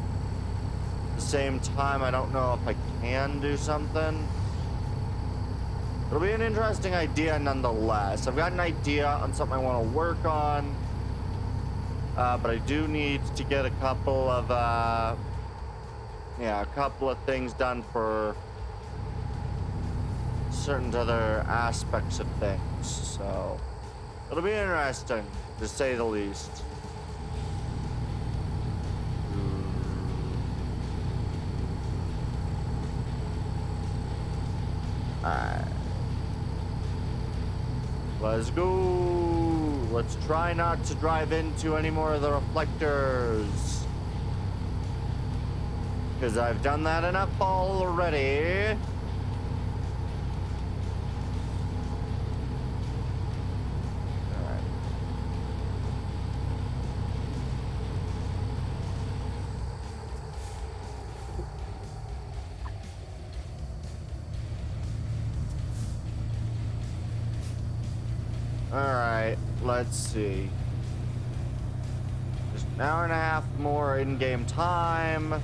the same time I don't know if I can do something. It'll be an interesting idea nonetheless. I've got an idea on something I want to work on, but I do need to get a couple of things done for certain other aspects of things. So it'll be interesting, to say the least. Alright. Let's go. Let's try not to drive into any more of the reflectors, because I've done that enough already. Alright, let's see. Just an hour and a half more in-game time.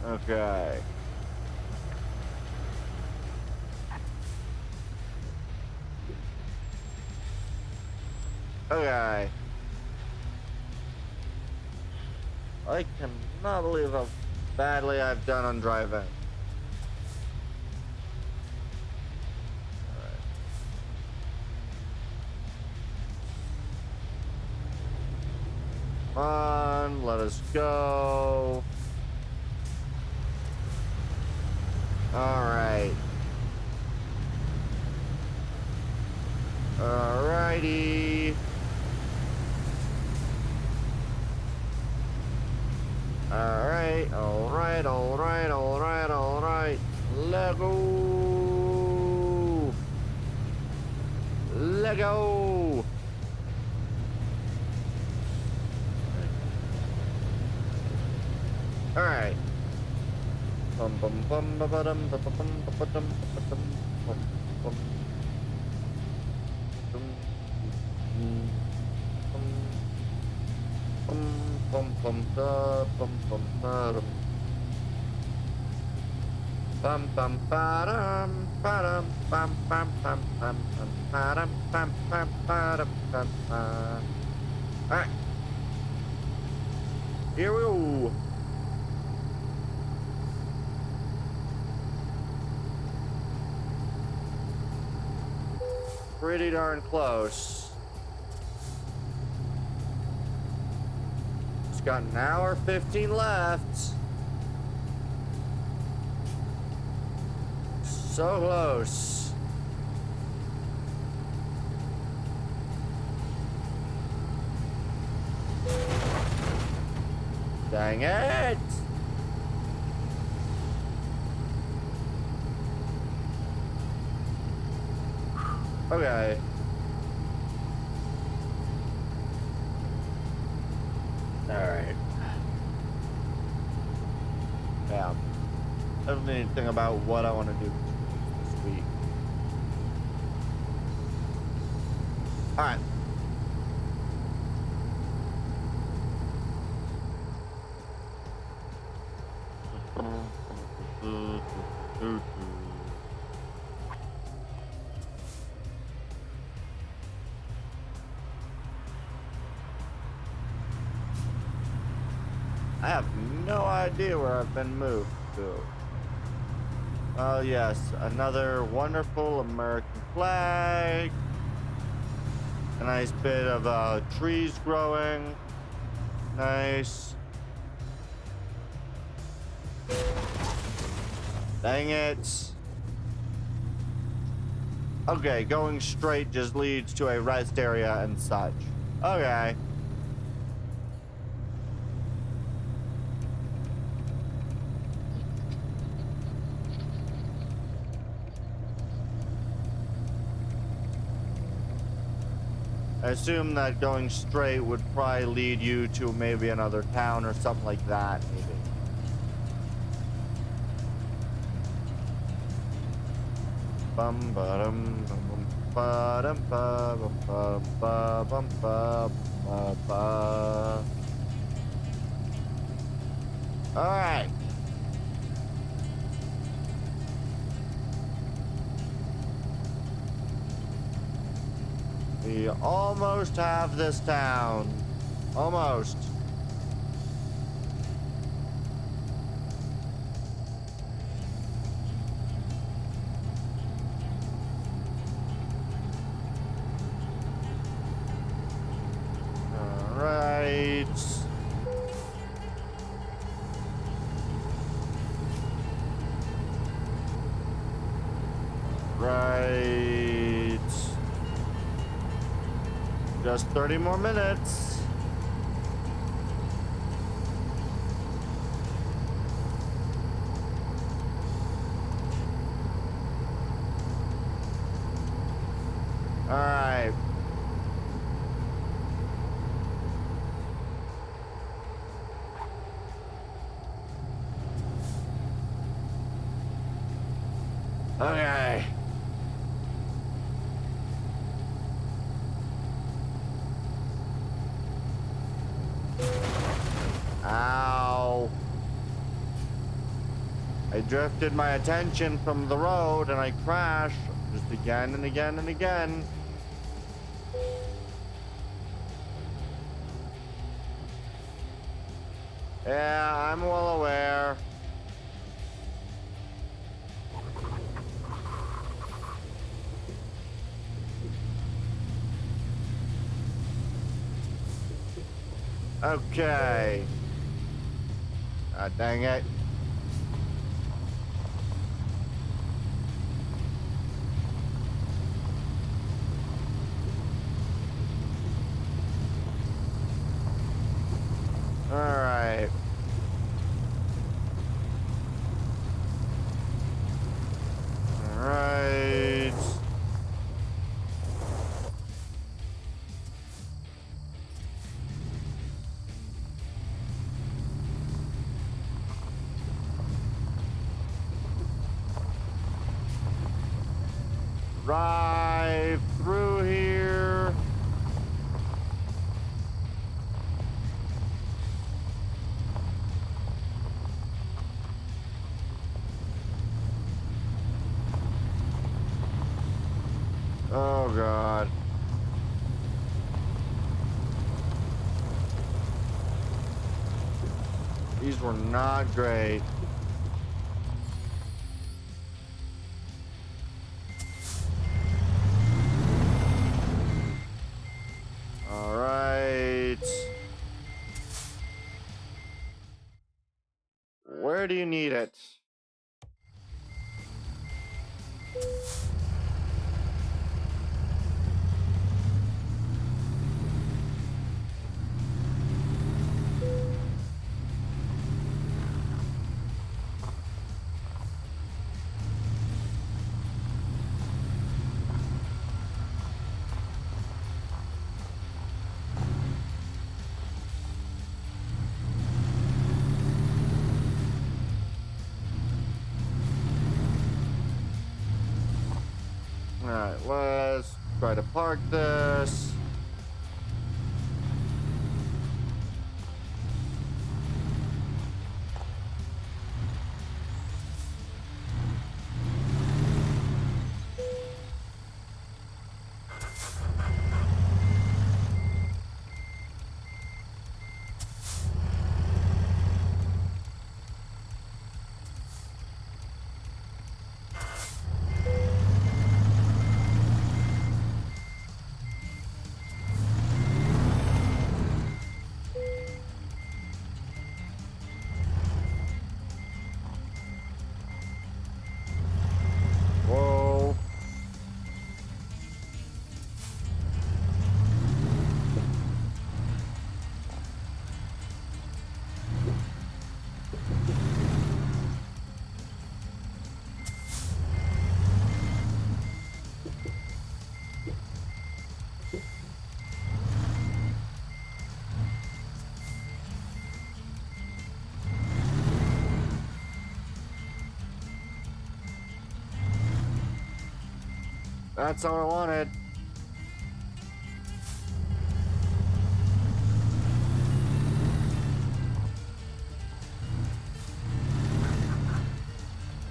Okay. Okay. I cannot believe how badly I've done on driving. Come on, let us go. Alright. Alrighty. Alright, alright, alright, alright, alright. Let go. Let go. Alright. Bum bum bum ba ba dum ba ba bum ba ba dum ba dum bum bum dum bum bum bum da bum bum ba dum bum bum ba dum bum bum bum bum ba dum bum bum ba dum bum. All right, here we go. Pretty darn close. It's got an hour 15 left. So close. Dang it! Okay. Alright. Yeah. I don't know anything about what I want to do this week. Alright. I have no idea where I've been moved to. Oh yes, another wonderful American flag. A nice bit of trees growing. Nice. Dang it. Okay, going straight just leads to a rest area and such. Okay. I assume that going straight would probably lead you to maybe another town or something like that, maybe. Bum ba-dum bum ba-dum ba bum ba bum ba ba ba. All right. We almost have this town. Almost. All right. Right. Just 30 more minutes. All right. Okay. Ow. I drifted my attention from the road and I crashed just again and again and again. Yeah, I'm well aware. Okay. Ah, dang it. All right. All right. Drive through here. Oh God. These were not great. All right. Where do you need it? All right, let's try to park this. That's all I wanted.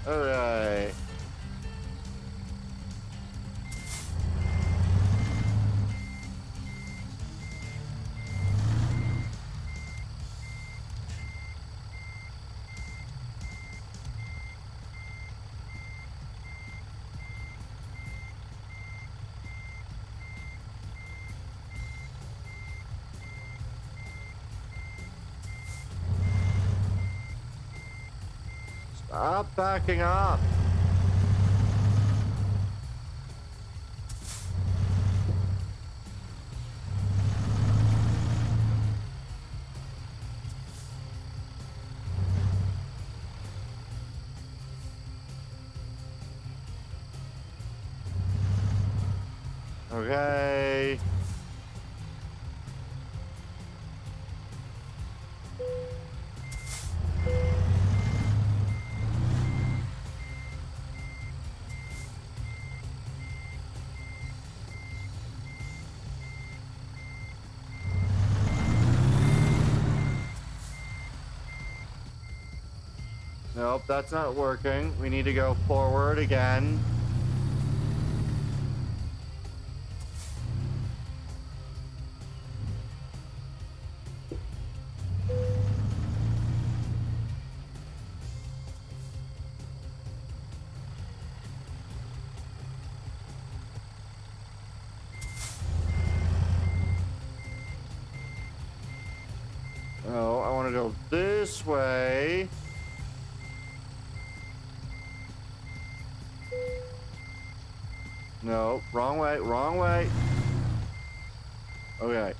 Alright. Stop backing up. Okay. Nope, that's not working. We need to go forward again. Oh, I want to go this way. No, wrong way, wrong way. Okay.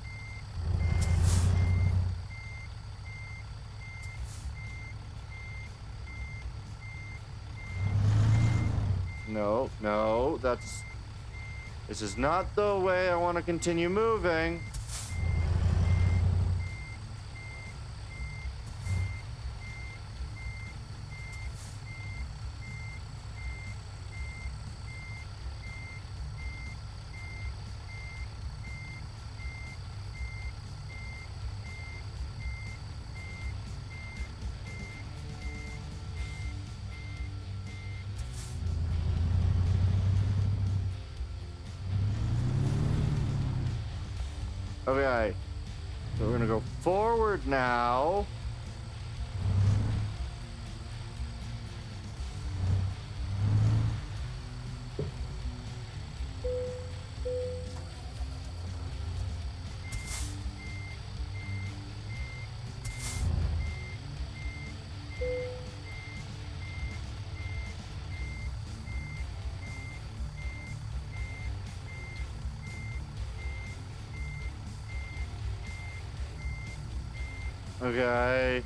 No, no, this is not the way I want to continue moving. Okay, so we're gonna go forward now. Okay.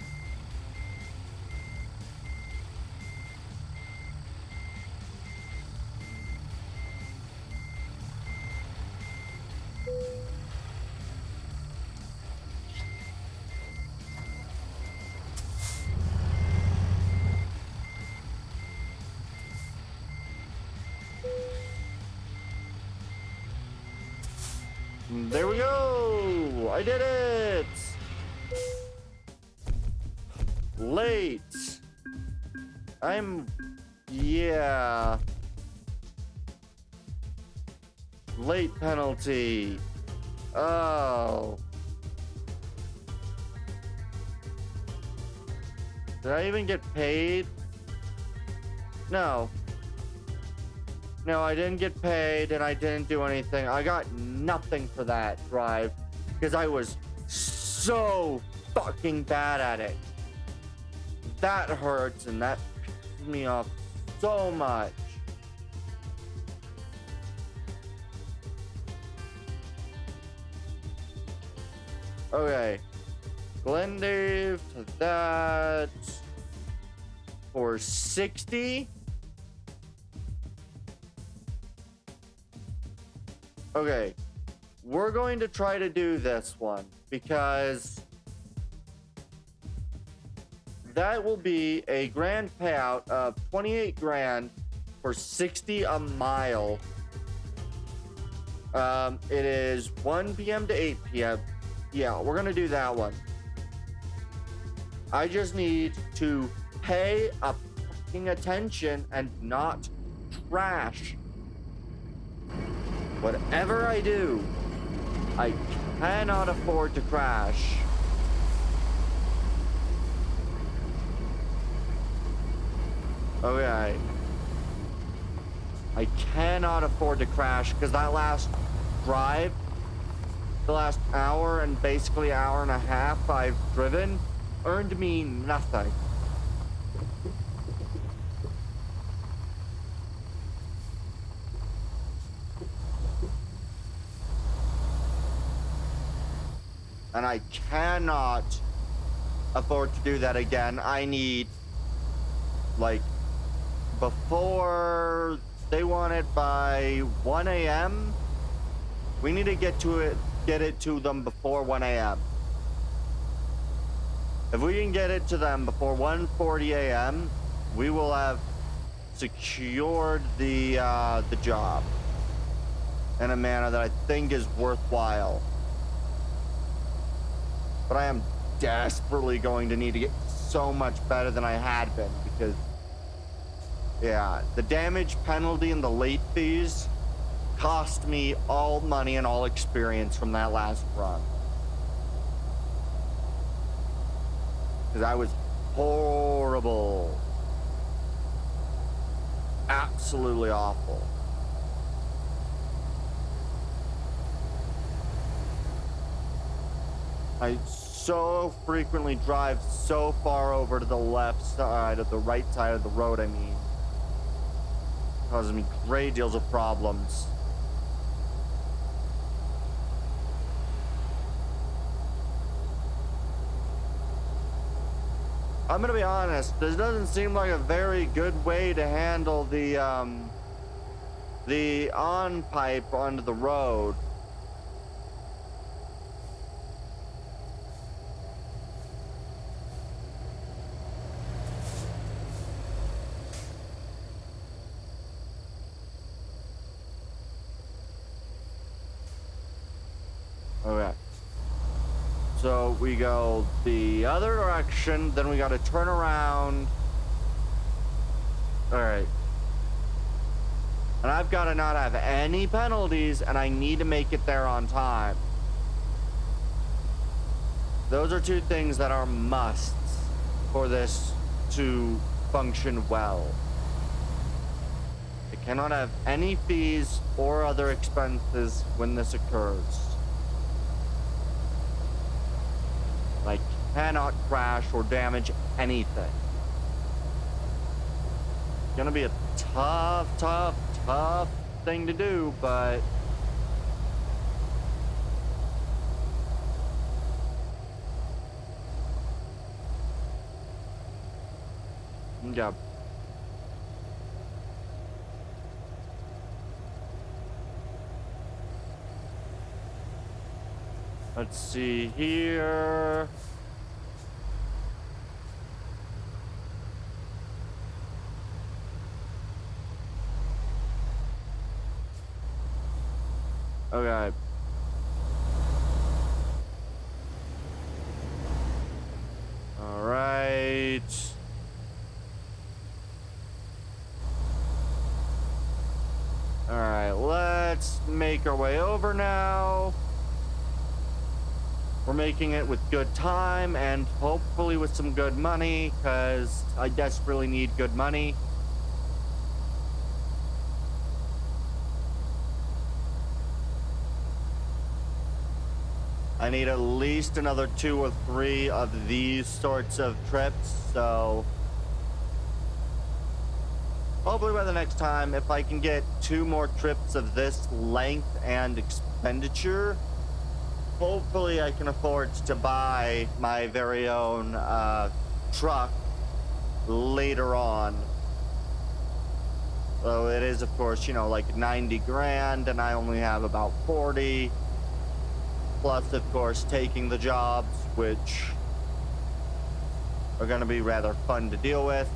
There we go! I did it! Late. Yeah. Late penalty. Oh. Did I even get paid? No. No, I didn't get paid and I didn't do anything. I got nothing for that drive because I was so fucking bad at it. That hurts and that pisses me off so much. Okay. Glendave to that for 60. Okay. We're going to try to do this one because that will be a grand payout of 28 grand for 60 a mile. It is 1 p.m. to 8 p.m. Yeah, we're gonna do that one. I just need to pay a fucking attention and not trash. Whatever I do, I cannot afford to crash. Okay. I cannot afford to crash because that last drive, the last hour and basically hour and a half I've driven, earned me nothing. And I cannot afford to do that again. I need, like, before they want it by 1 a.m. We need to get it to them before 1 a.m. If we can get it to them before 1:40 a.m., we will have secured the job in a manner that I think is worthwhile. But I am desperately going to need to get so much better than I had been because, yeah, the damage penalty and the late fees cost me all money and all experience from that last run. Because I was horrible. Absolutely awful. I so frequently drive so far over to the left side of the right side of the road, I mean. Causes me great deals of problems. I'm gonna be honest, this doesn't seem like a very good way to handle the on-pipe onto the road. Okay. So we go the other direction, then we gotta turn around. Alright. And I've gotta not have any penalties, and I need to make it there on time. Those are two things that are musts for this to function well. I cannot have any fees or other expenses when this occurs. I cannot crash or damage anything. It's gonna be a tough thing to do, but yeah. Let's see here. Okay. All right. All right, let's make our way over now. We're making it with good time and hopefully with some good money, because I desperately need good money. I need at least another 2 or 3 of these sorts of trips, so hopefully by the next time, if I can get 2 more trips of this length and expenditure, hopefully I can afford to buy my very own truck later on. So it is, of course, you know, like 90 grand, and I only have about 40. Plus, of course, taking the jobs, which are going to be rather fun to deal with.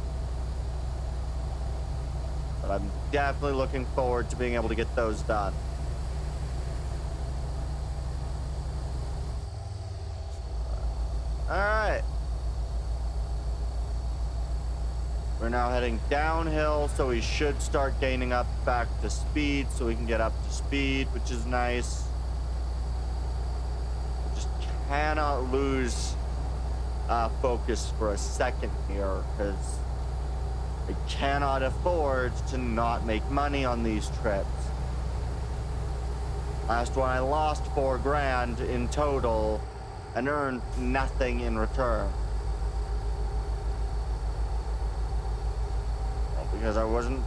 But I'm definitely looking forward to being able to get those done. We're now heading downhill, so we should start gaining up back to speed, so we can get up to speed, which is nice. We just cannot lose focus for a second here, because I cannot afford to not make money on these trips. Last one I lost $4,000 in total and earned nothing in return. Because I wasn't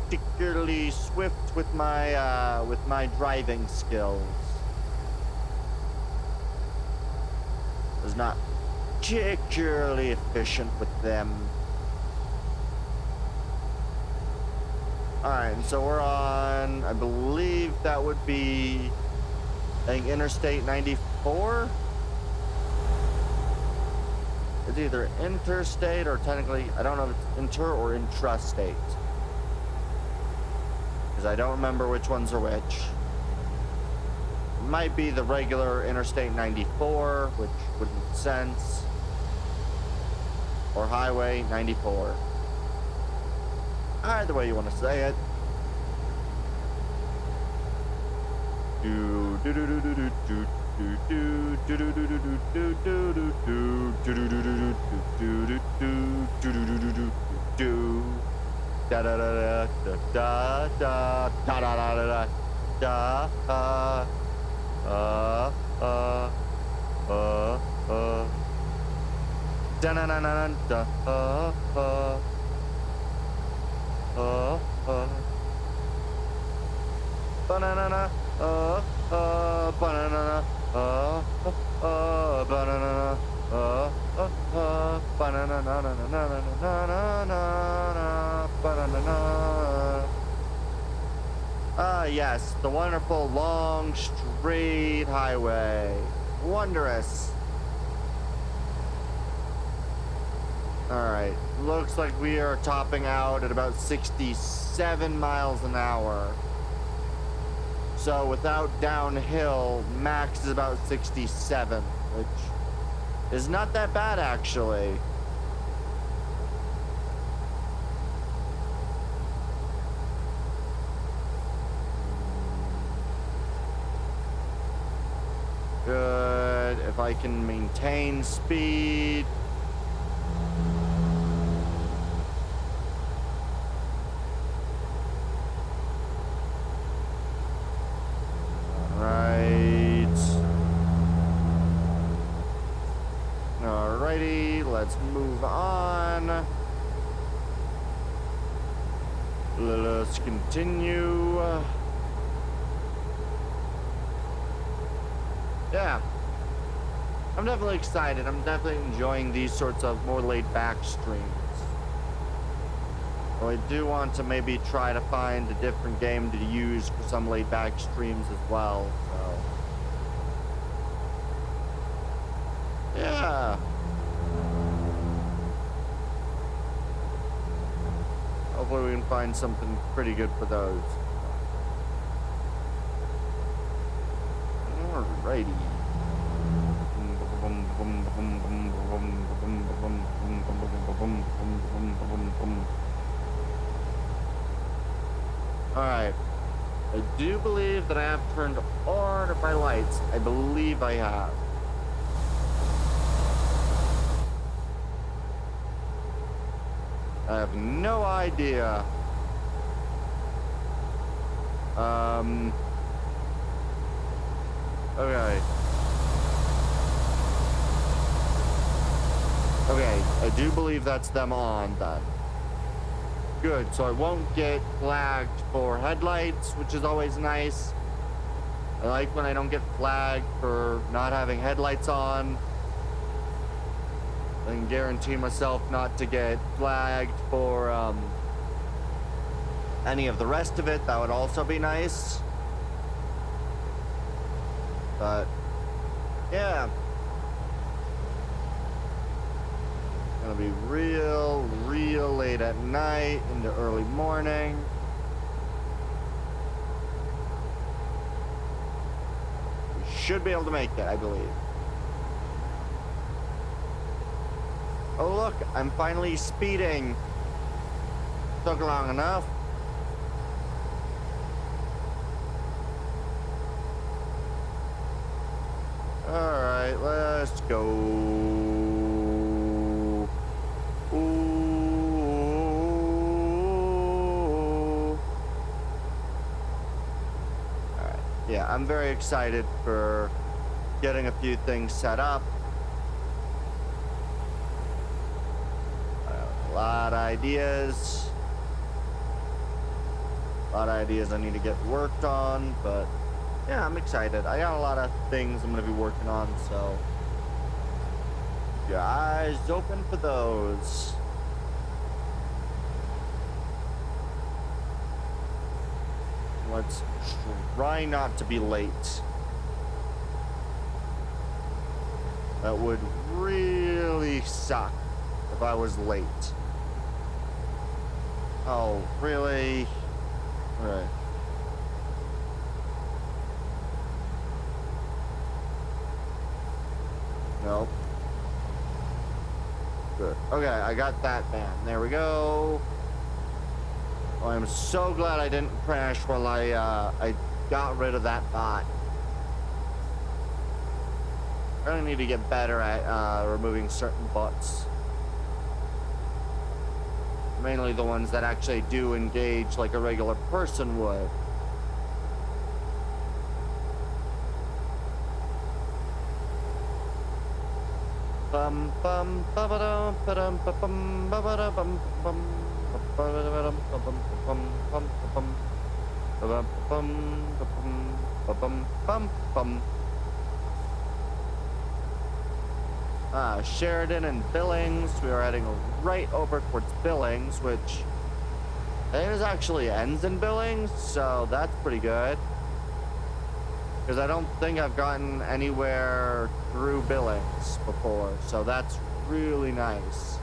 particularly swift with my driving skills. I was not particularly efficient with them. Alright, so we're on, I believe that would be, I think, Interstate 94? It's either interstate or technically, I don't know if it's inter or intrastate. Because I don't remember which ones are which. It might be the regular Interstate 94, which would make sense. Or Highway 94. Either way you want to say it. Banana, banana, banana, banana. Ah, yes, the wonderful long straight highway. Wondrous. Alright, looks like we are topping out at about 67 miles an hour. So without downhill, max is about 67, which is not that bad actually. Good, if I can maintain speed. Let's move on. Let's continue. Yeah. I'm definitely excited. I'm definitely enjoying these sorts of more laid-back streams. Well, I do want to maybe try to find a different game to use for some laid-back streams as well, so. Yeah. Hopefully we can find something pretty good for those. Alrighty. Alright. I do believe that I have turned on my lights. I believe I have. I have no idea. Okay. Okay, I do believe that's them on then. Good, so I won't get flagged for headlights, which is always nice. I like when I don't get flagged for not having headlights on. I can guarantee myself not to get flagged for any of the rest of it. That would also be nice. But yeah, gonna be real late at night into early morning. We should be able to make it, I believe. Oh look, I'm finally speeding. Took long enough. Alright, let's go. Ooh. Alright, yeah, I'm very excited for getting a few things set up. A lot of ideas. A lot of ideas I need to get worked on, but yeah, I'm excited. I got a lot of things I'm going to be working on, so keep your eyes open for those. Let's try not to be late. That would really suck if I was late. Oh, really? All right. Nope. Good. Okay, I got that ban. There we go. Oh, I'm so glad I didn't crash while I got rid of that bot. I really need to get better at removing certain bots. Mainly the ones that actually do engage like a regular person would. Bum bum ba ba dum ba dum ba bum ba ba da bum bum ba ba da bum bum bum bum bum bum bum bum bum bum. Sheridan and Billings. We are heading right over towards Billings, which I think is actually ends in Billings, so that's pretty good. Because I don't think I've gotten anywhere through Billings before, so that's really nice.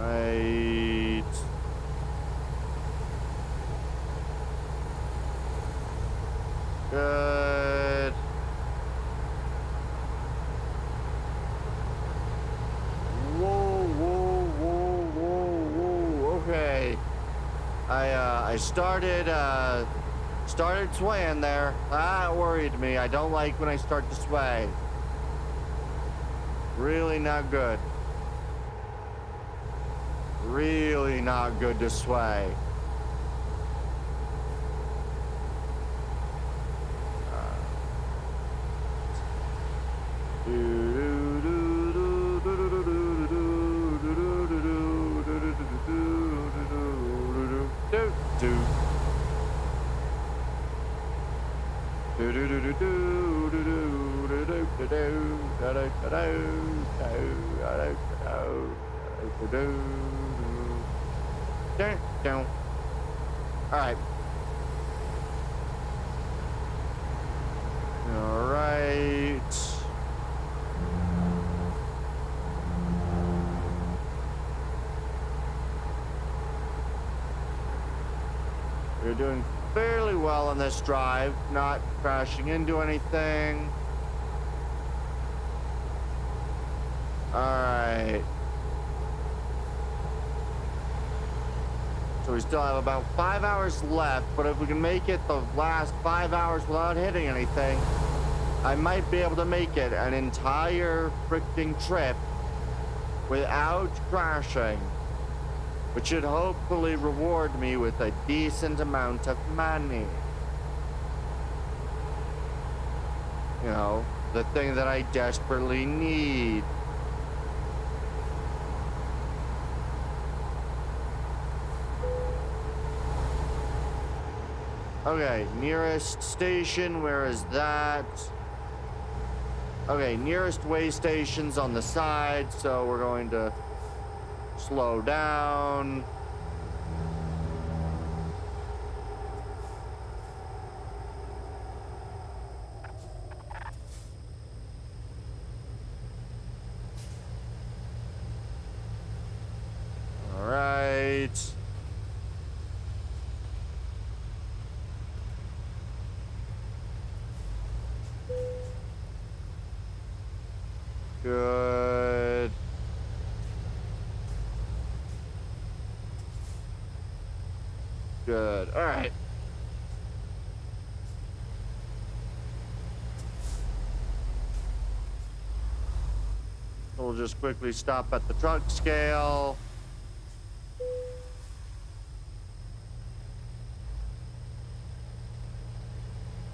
Right. Good. Whoa, whoa, whoa, whoa, whoa. Okay. I started swaying there. That worried me. I don't like when I start to sway. Really not good. Really not good to sway. All right. All right. We're doing fairly well on this drive, not crashing into anything. All right. So we still have about 5 hours left, but if we can make it the last 5 hours without hitting anything, I might be able to make it an entire freaking trip without crashing, which should hopefully reward me with a decent amount of money. You know, the thing that I desperately need. Okay, nearest station, where is that? Okay, nearest way station's on the side, so we're going to slow down. All right. Good. All right. We'll just quickly stop at the truck scale.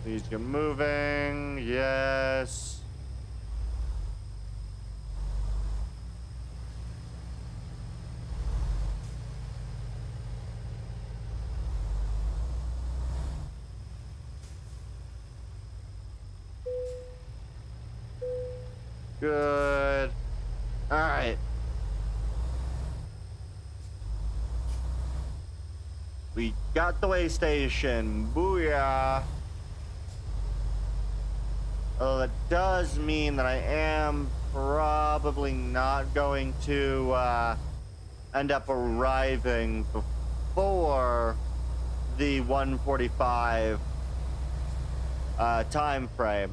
Please get moving. Yes. Good. All right. We got the way station. Booyah. Oh, that does mean that I am probably not going to end up arriving before the 1:45 time frame,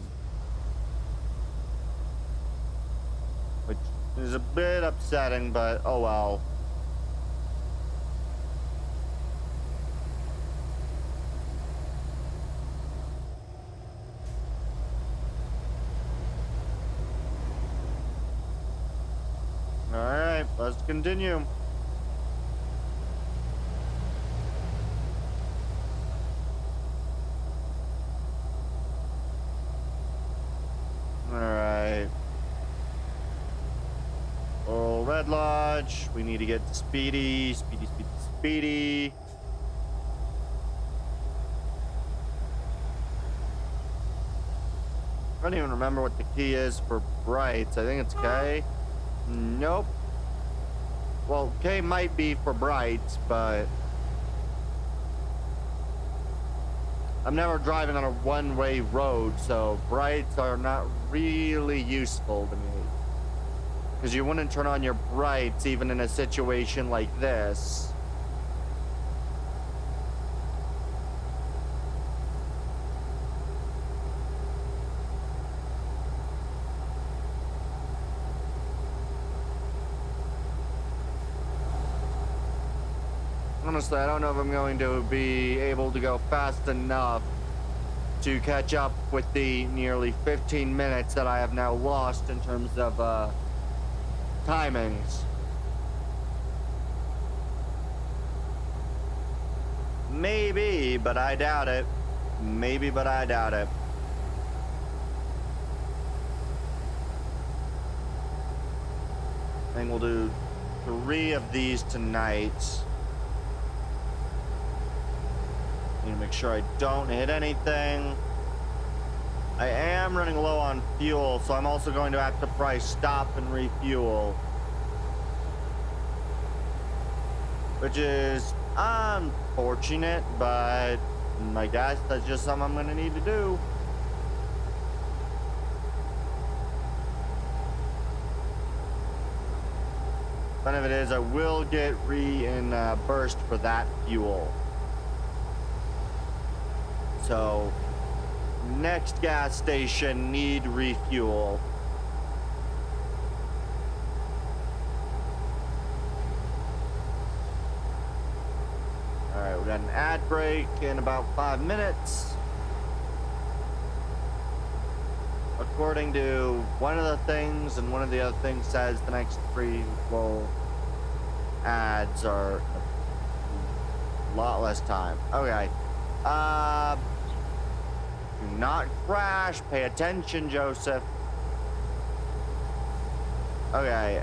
which is a bit upsetting, but oh well. All right, let's continue. All right. Oral Red Lodge. We need to get to Speedy. Speedy. I don't even remember what the key is for Brights. I think it's K. Nope. Well, K might be for Brights, but I'm never driving on a one-way road, so Brights are not really useful to me. Because you wouldn't turn on your Brights even in a situation like this. Honestly, I don't know if I'm going to be able to go fast enough to catch up with the nearly 15 minutes that I have now lost in terms of timings. Maybe, but I doubt it. Maybe, but I doubt it. I think we'll do 3 of these tonight. Need to make sure I don't hit anything. I am running low on fuel, so I'm also going to have to probably stop and refuel. Which is unfortunate, but I guess that's just something I'm going to need to do. Benefit is I will get reimbursed for that fuel. So, next gas station, need refuel. Alright, we got an ad break in about 5 minutes. According to one of the things, and one of the other things says the next 3 full ads are a lot less time. Okay. Do not crash. Pay attention, Joseph. Okay,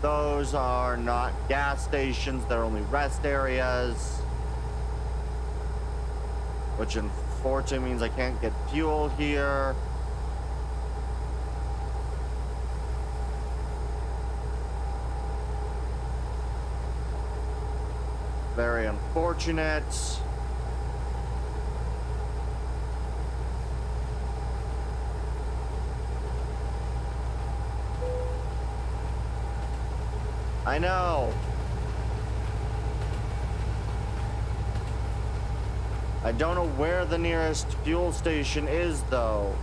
those are not gas stations. They're only rest areas. Which unfortunately means I can't get fuel here. Very unfortunate. I know. I don't know where the nearest fuel station is, though.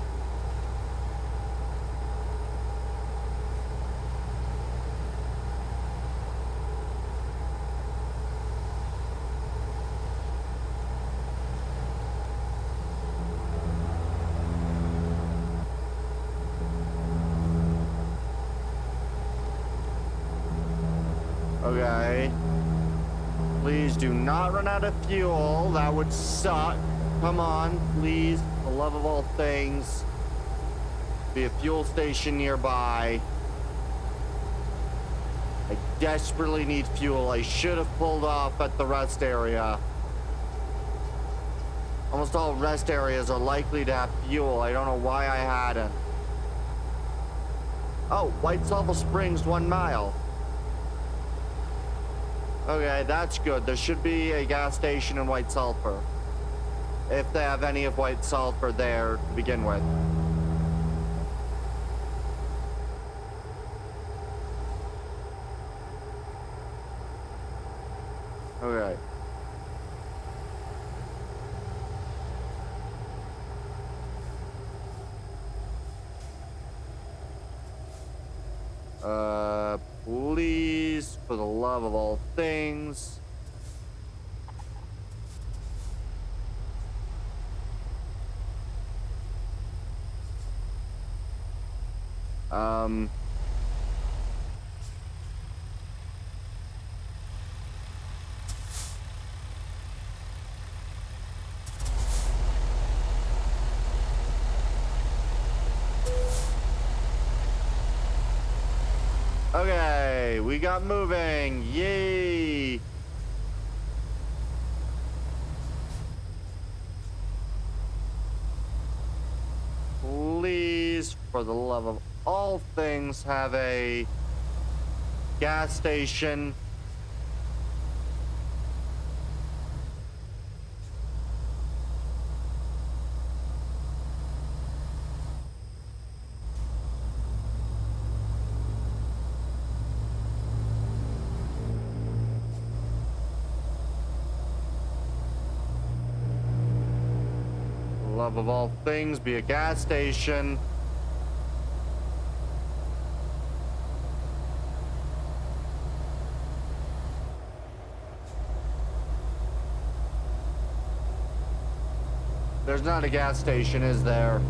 Okay. Please do not run out of fuel. That would suck. Come on, please. For the love of all things. Be a fuel station nearby. I desperately need fuel. I should have pulled off at the rest area. Almost all rest areas are likely to have fuel. I don't know why I hadn't. Oh, White Sulphur Springs, 1 mile. Okay, that's good. There should be a gas station in White Sulphur. If they have any of White Sulphur there to begin with. Okay. Please, for the love of all things. Okay, we got moving. Yay! Please, for the love of all things, have a gas station. Love of all things, be a gas station. There's not a gas station, is there?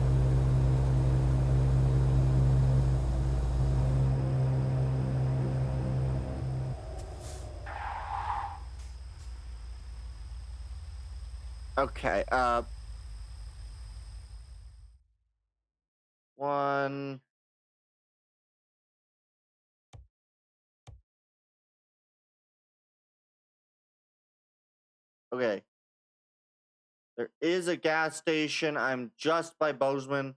Okay, one. Okay. There is a gas station. I'm just by Bozeman.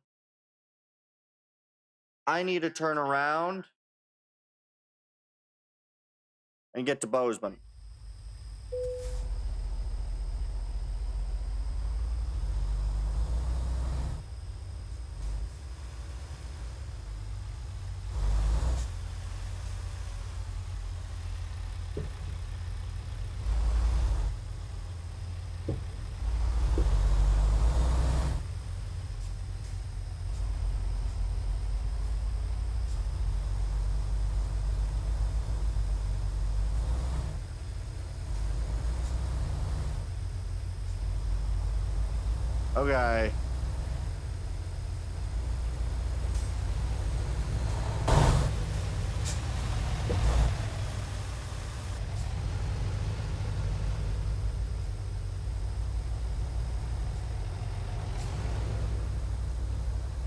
I need to turn around and get to Bozeman. Okay.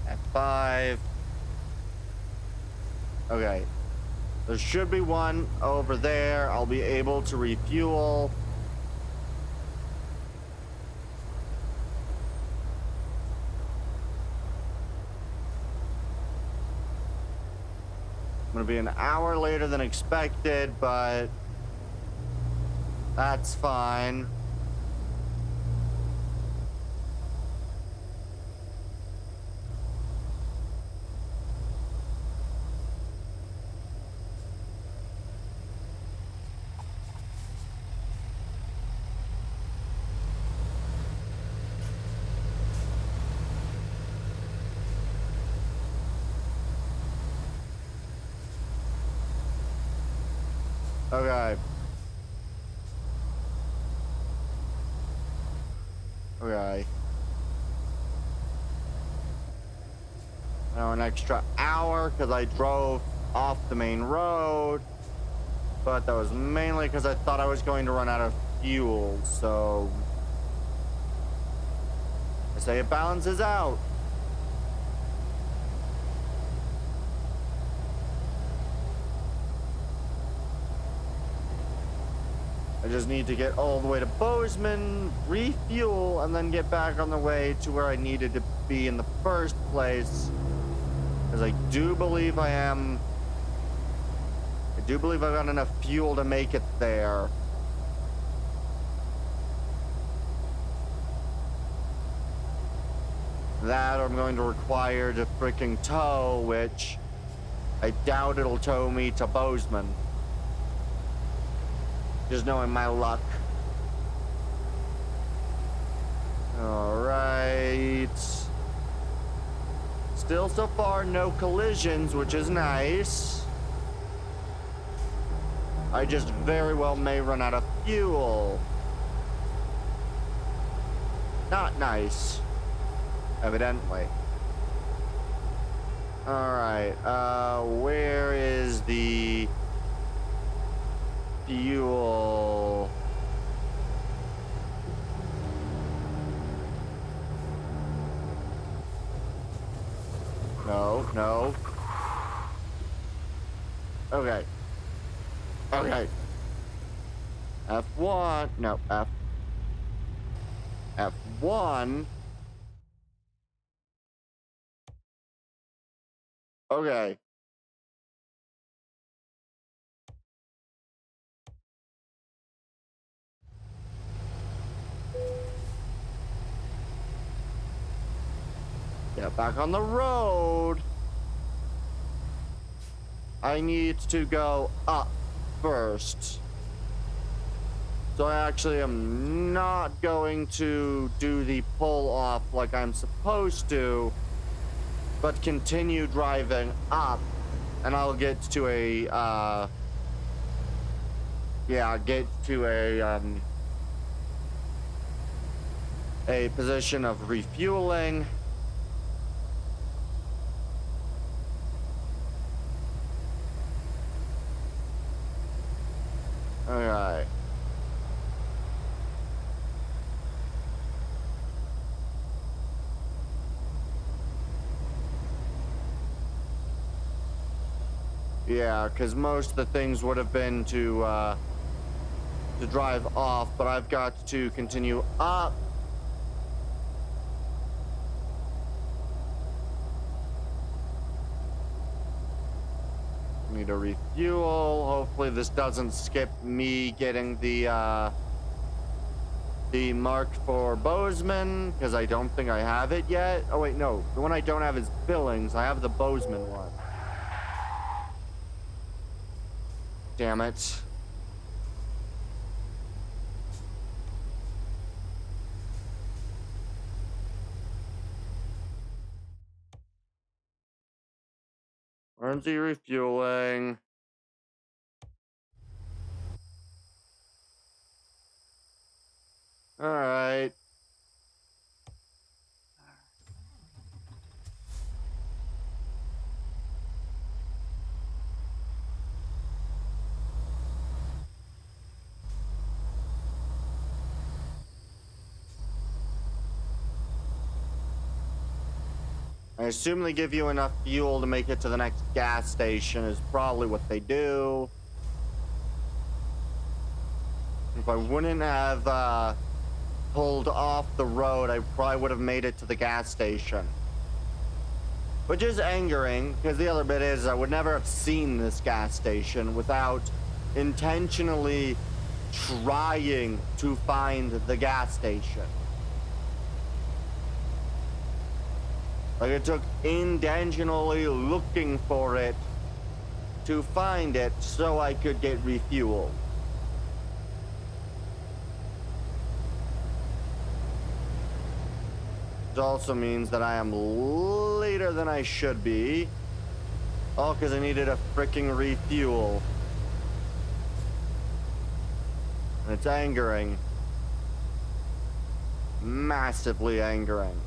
At 5. Okay. There should be one over there. I'll be able to refuel. I'm gonna be an hour later than expected, but that's fine. Okay. Okay. Now an extra hour because I drove off the main road. But that was mainly because I thought I was going to run out of fuel, so I say it balances out. I just need to get all the way to Bozeman, refuel, and then get back on the way to where I needed to be in the first place. Because I do believe I've got enough fuel to make it there. That I'm going to require to freaking tow, which I doubt it'll tow me to Bozeman. Just knowing my luck. Alright. Still so far no collisions, which is nice. I just very well may run out of fuel. Not nice. Evidently. Alright, where is the fuel? No. Okay. F1. No, F1. Okay. Get back on the road. I need to go up first. So I actually am not going to do the pull off like I'm supposed to, but continue driving up, and I'll get to a, a position of refueling. Alright. Yeah, because most of the things would have been to drive off, but I've got to continue up. Need to refuel. Hopefully this doesn't skip me getting the mark for Bozeman, because I don't think I have it yet. Oh wait, no. The one I don't have is Billings. I have the Bozeman one. Damn it. Emergency refueling. All right. I assume they give you enough fuel to make it to the next gas station is probably what they do. If I wouldn't have pulled off the road, I probably would have made it to the gas station. Which is angering, because the other bit is I would never have seen this gas station without intentionally trying to find the gas station. Like, it took intentionally looking for it to find it so I could get refueled. Which also means that I am later than I should be. All because I needed a freaking refuel. And it's angering. Massively angering.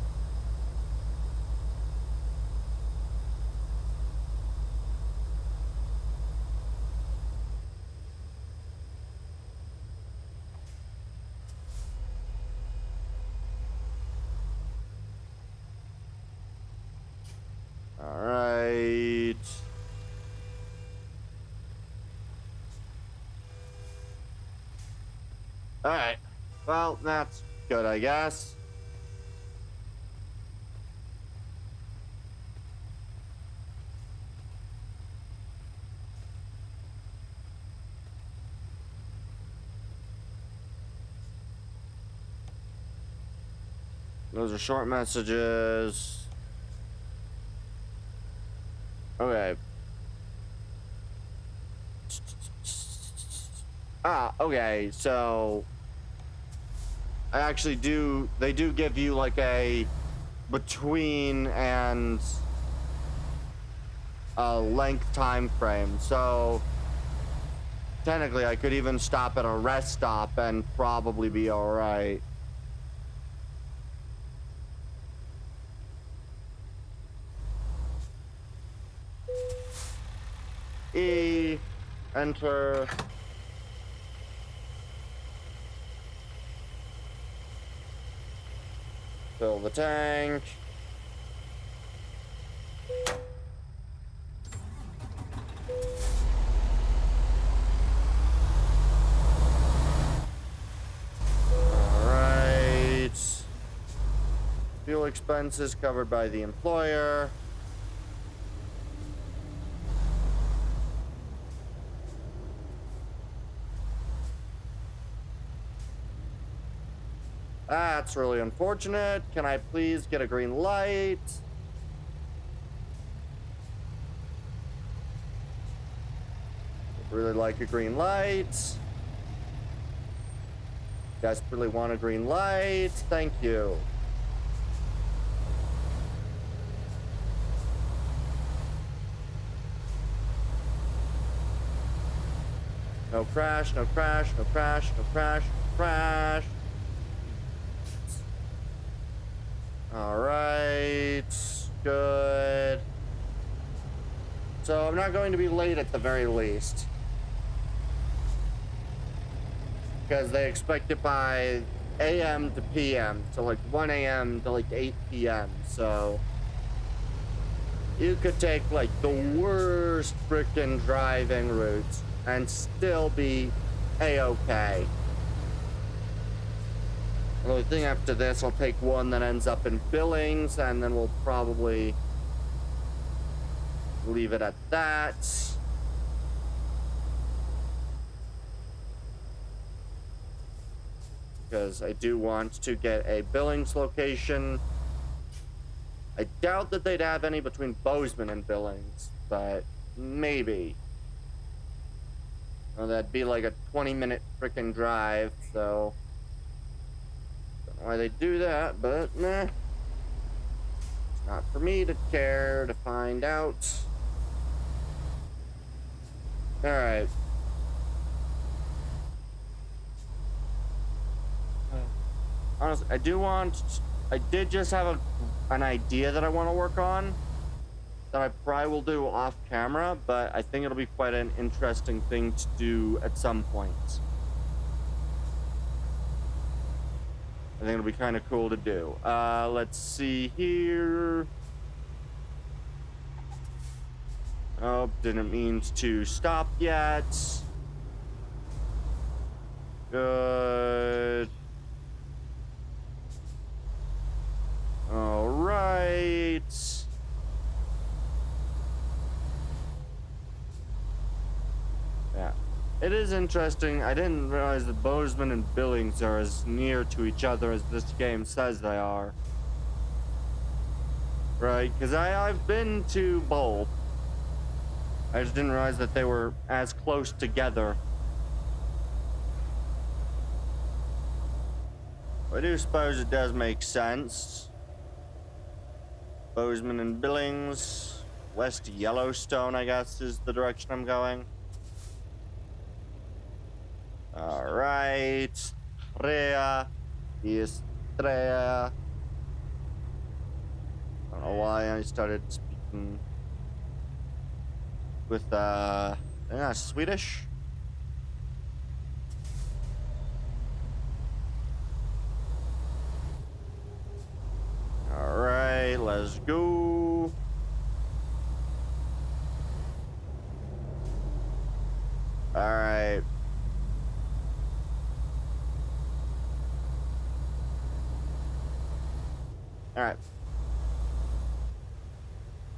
Alright. Well, that's good, I guess. Those are short messages. Okay. Okay, so I actually they do give you like a between and a length time frame. So technically I could even stop at a rest stop and probably be all right. Enter. Fill the tank. Alright. Fuel expenses covered by the employer. That's really unfortunate. Can I please get a green light? Really like a green light. You guys really want a green light? Thank you. No crash, no crash, no crash, no crash, no crash. Alright, good. So I'm not going to be late at the very least. Because they expect it by AM to PM. So like 1 AM to like 8 PM. So you could take like the worst frickin' driving routes and still be A-okay. The only thing after this, I'll take one that ends up in Billings, and then we'll probably leave it at that. Because I do want to get a Billings location. I doubt that they'd have any between Bozeman and Billings, but maybe. Well, that'd be like a 20-minute frickin' drive, so don't know why they do that, but nah. It's not for me to care to find out. Alright. Honestly, I did just have an idea that I want to work on that I probably will do off camera, but I think it'll be quite an interesting thing to do at some point. I think it'll be kind of cool to do. Let's see here. Oh, didn't mean to stop yet. Good. All right. Yeah. It is interesting. I didn't realize that Bozeman and Billings are as near to each other as this game says they are. Right, because I've been to both. I just didn't realize that they were as close together. I do suppose it does make sense. Bozeman and Billings. West Yellowstone, I guess, is the direction I'm going. Alright. Estrella. Estrella. I don't know why I started speaking with, Swedish. Alright, let's go. Alright. All right.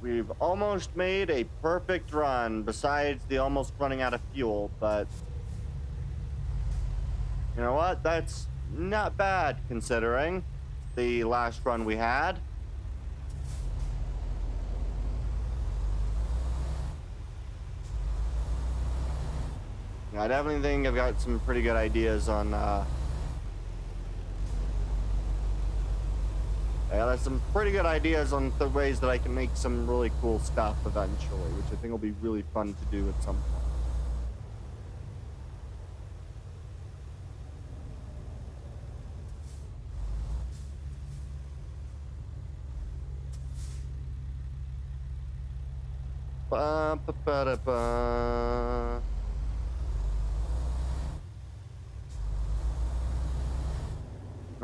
We've almost made a perfect run, besides the almost running out of fuel, but you know what? That's not bad considering the last run we had. I definitely think I've got some pretty good ideas on, I got some pretty good ideas on the ways that I can make some really cool stuff eventually, which I think will be really fun to do at some point. Ba, ba, ba, da, ba.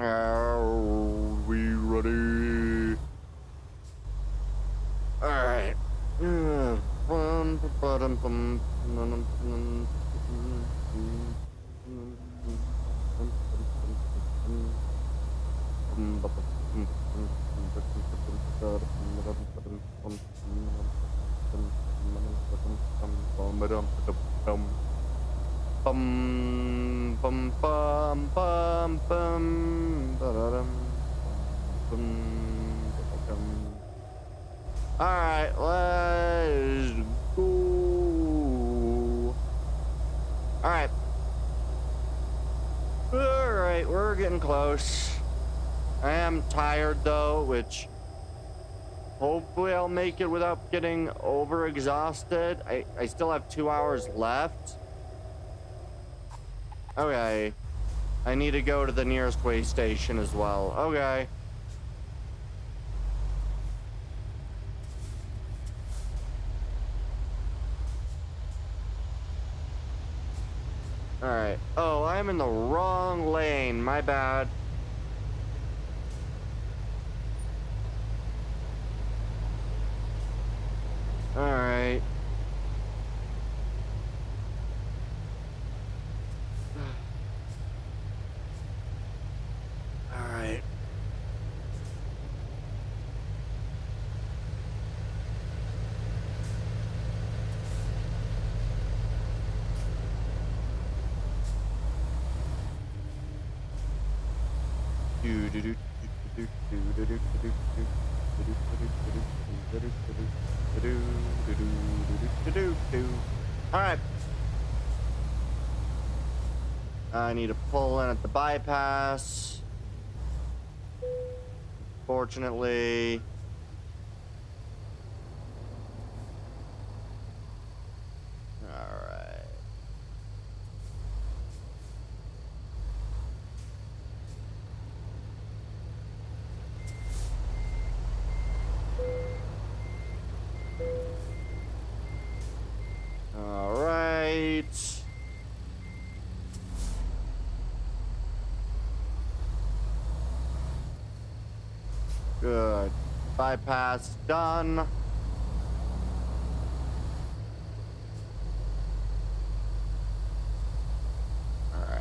Are we ready? All right. Bum bum bum bum bum ba-da-dum, bum, ba-da-dum. All right, let's go. All right. All right, we're getting close. I am tired though, which hopefully I'll make it without getting overexhausted. I still have 2 hours left. Okay. I need to go to the nearest way station as well. Okay. All right. Oh, I'm in the wrong lane. My bad. All right. All right. All right. I need to pull in at the bypass. Fortunately. All right. All right. Good. Bypass done. All right.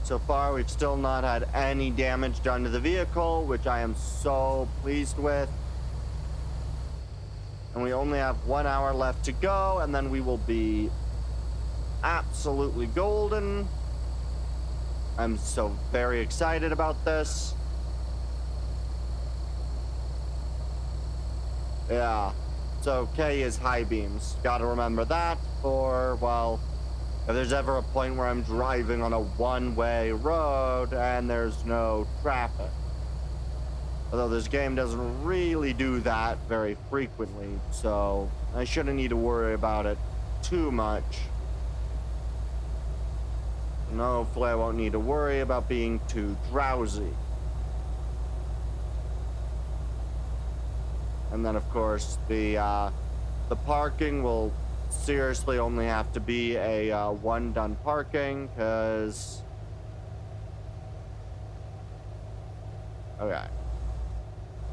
So far, we've still not had any damage done to the vehicle, which I am so pleased with. And we only have 1 hour left to go, and then we will be absolutely golden. I'm so very excited about this. Yeah. So K is high beams. Gotta remember that for, well, if there's ever a point where I'm driving on a one-way road and there's no traffic. Although this game doesn't really do that very frequently, so I shouldn't need to worry about it too much. And hopefully I won't need to worry about being too drowsy. And then, of course, the parking will seriously only have to be a one-done parking, because... Okay.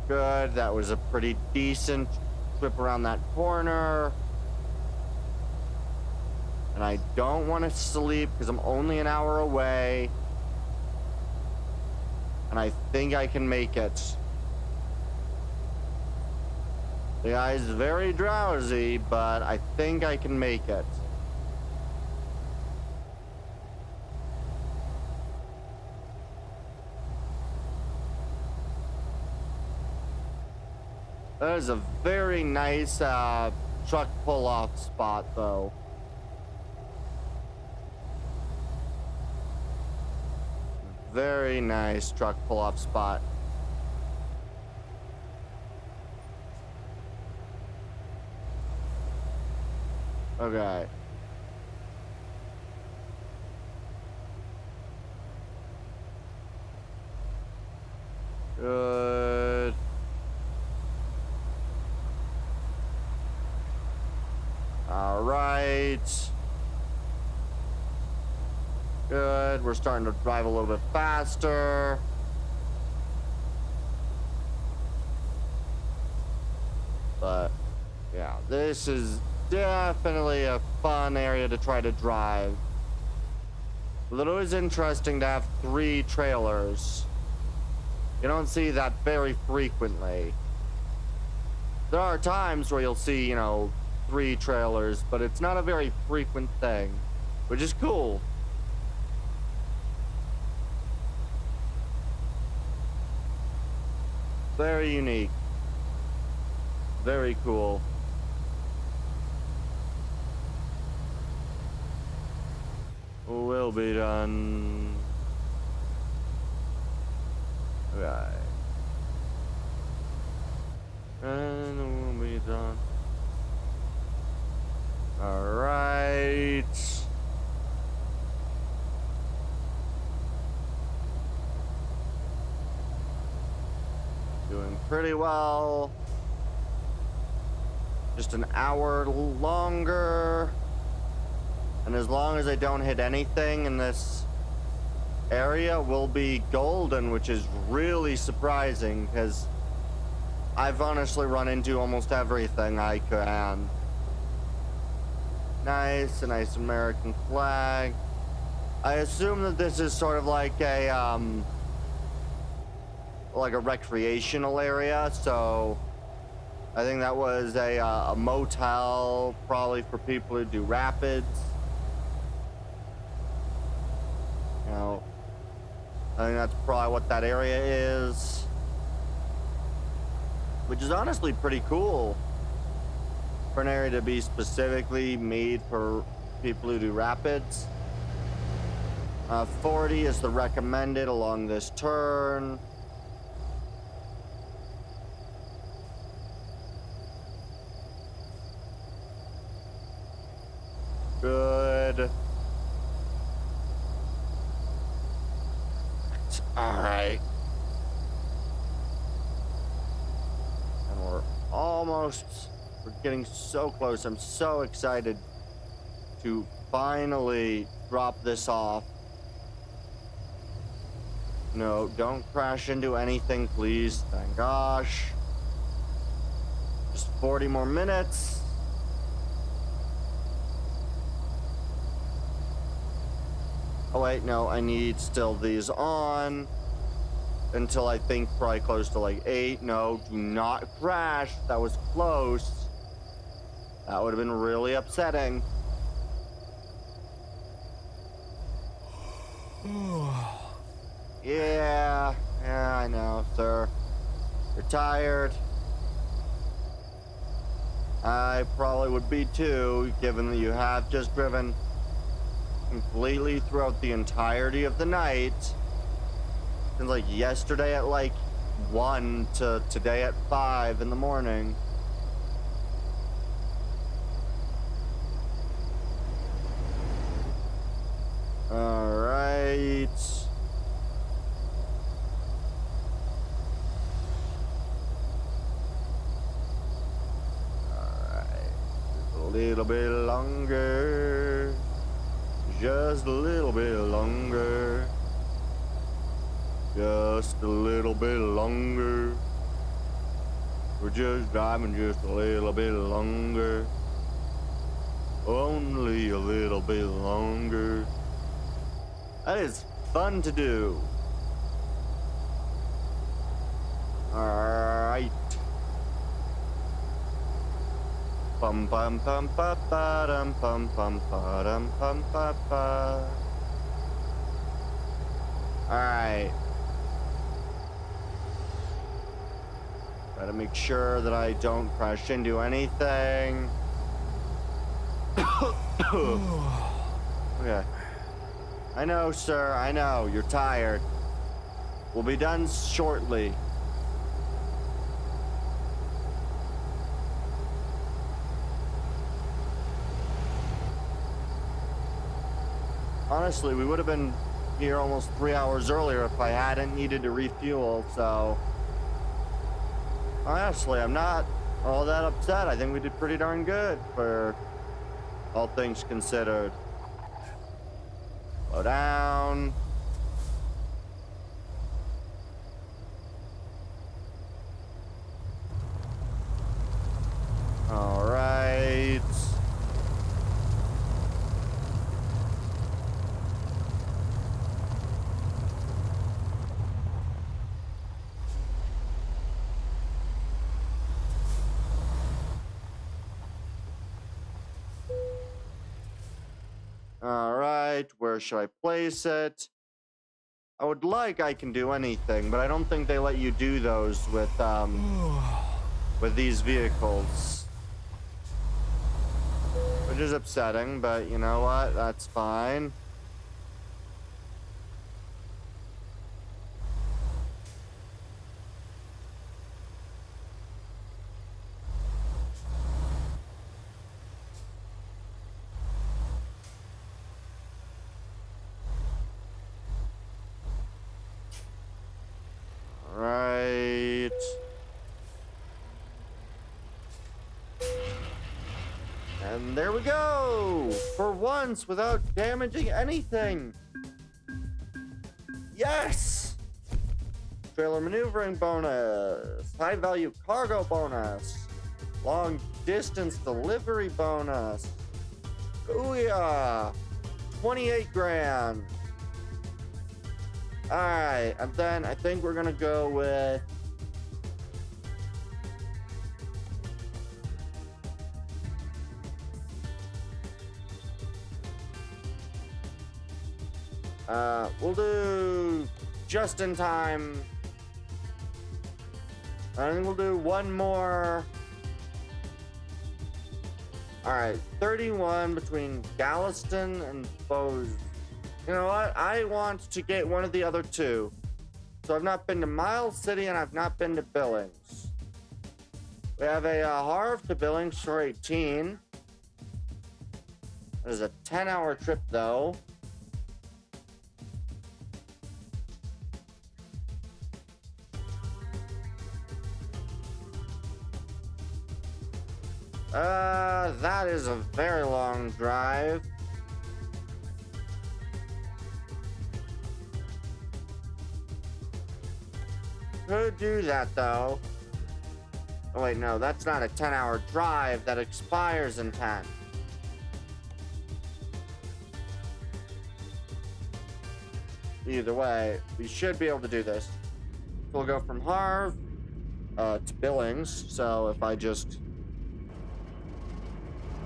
Good, that was a pretty decent trip around that corner. And I don't want to sleep because I'm only an hour away. and I think I can make it. The guy's very drowsy, but I think I can make it. That is a very nice truck pull-off spot, though. Very nice truck pull-off spot. Okay. Good. All right. Good. We're starting to drive a little bit faster. But yeah, this is definitely a fun area to try to drive. But it is interesting to have 3 trailers. You don't see that very frequently. There are times where you'll see, you know, 3 trailers, but it's not a very frequent thing, which is cool. Very unique. Very cool. Will be done. Right. And we'll be done. All right. Doing pretty well. Just an hour longer. And as long as I don't hit anything in this area, we'll be golden, which is really surprising because I've honestly run into almost everything I can. Nice, a nice American flag. I assume that this is sort of like a recreational area, so I think that was a motel, probably for people who do rapids. You know, I think that's probably what that area is, which is honestly pretty cool for an area to be specifically made for people who do rapids. 40 is the recommended along this turn. Good. All right. And we're getting so close. I'm so excited to finally drop this off. No, don't crash into anything, please. Thank gosh. Just 40 more minutes. Oh wait, no, I need still these on until I think probably close to like 8. No, do not crash. That was close. That would have been really upsetting. Yeah, I know, sir. You're tired. I probably would be too, given that you have just driven completely throughout the entirety of the night. Since like yesterday at like 1 to today at 5 in the morning. All right. A little bit longer. Just a little bit longer. Just a little bit longer. We're just driving just a little bit longer. Only a little bit longer. That is fun to do. Alright. Bum bum bum ba ba dum bum bum ba dum bum ba ba. Alright. Gotta make sure that I don't crash into anything. Okay. I know, sir. I know. You're tired. We'll be done shortly. Honestly, we would have been here almost 3 hours earlier if I hadn't needed to refuel, so... Honestly, I'm not all that upset. I think we did pretty darn good for all things considered. Slow down. All right. All right, where should I place it? I would like I can do anything, but I don't think they let you do those with these vehicles. Which is upsetting, but you know what? That's fine. Right. And there we go! For once, without damaging anything! Yes! Trailer maneuvering bonus, high value cargo bonus, long distance delivery bonus. Booyah! 28 grand. Alright, and then I think we're gonna go with we'll do just in time. I think we'll do one more. Alright, 31 between Galveston and Bose. You know what? I want to get one of the other two. So I've not been to Miles City and I've not been to Billings. We have a Harv to Billings for 18. It is a 10-hour trip though. That is a very long drive. Could do that though. Oh wait, no, that's not a 10-hour drive. That expires in 10. Either way, we should be able to do this. We'll go from Harv to Billings. So if I just...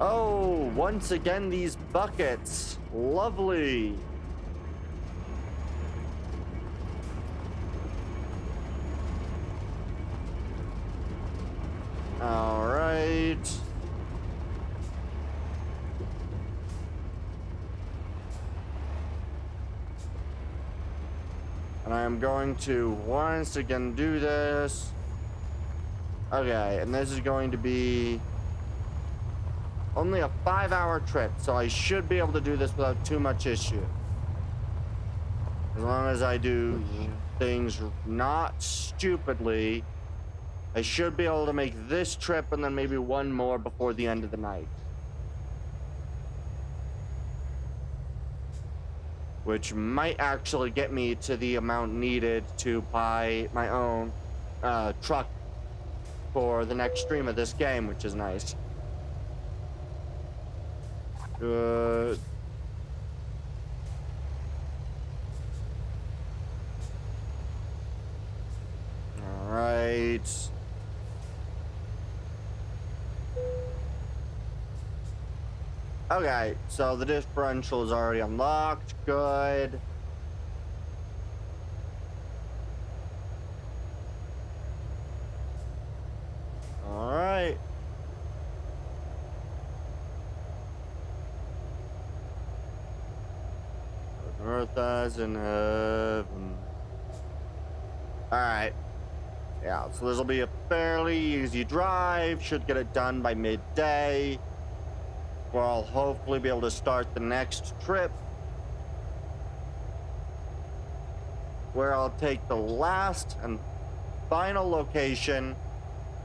Oh, once again, these buckets. Lovely. All right. And I am going to once again do this. Okay, and this is going to be only a 5-hour trip, so I should be able to do this without too much issue. As long as I do things not stupidly, I should be able to make this trip and then maybe one more before the end of the night. Which might actually get me to the amount needed to buy my own truck for the next stream of this game, which is nice. Good. All right. Okay, so the differential is already unlocked. Good. All right. Earth as in heaven. All right. Yeah, so this will be a fairly easy drive. Should get it done by midday, where I'll hopefully be able to start the next trip, where I'll take the last and final location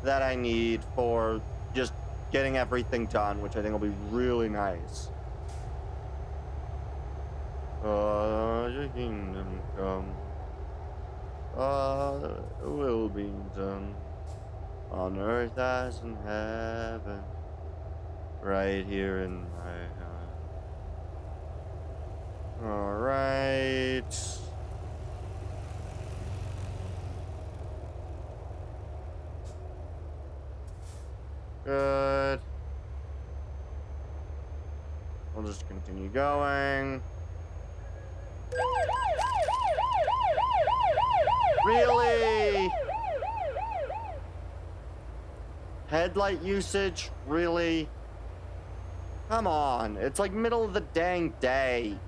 that I need for just getting everything done, which I think will be really nice. Your kingdom come, will be done on earth as in heaven, right here in my heart. All right. Good. We'll just continue going. Really? Headlight usage? Really? Come on. It's like middle of the dang day.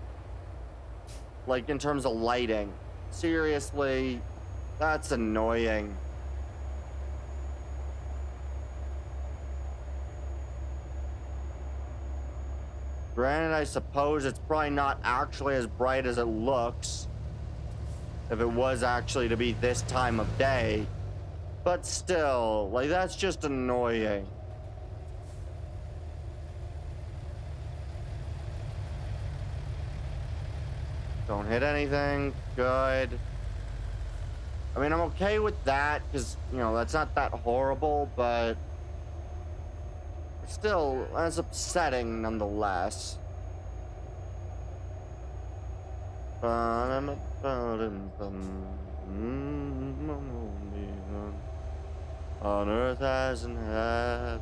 Like in terms of lighting. Seriously? That's annoying. Granted, I suppose it's probably not actually as bright as it looks. If it was actually to be this time of day. But still, like, that's just annoying. Don't hit anything. Good. I mean, I'm okay with that because, you know, that's not that horrible, but still, that's upsetting nonetheless. On earth as in heaven,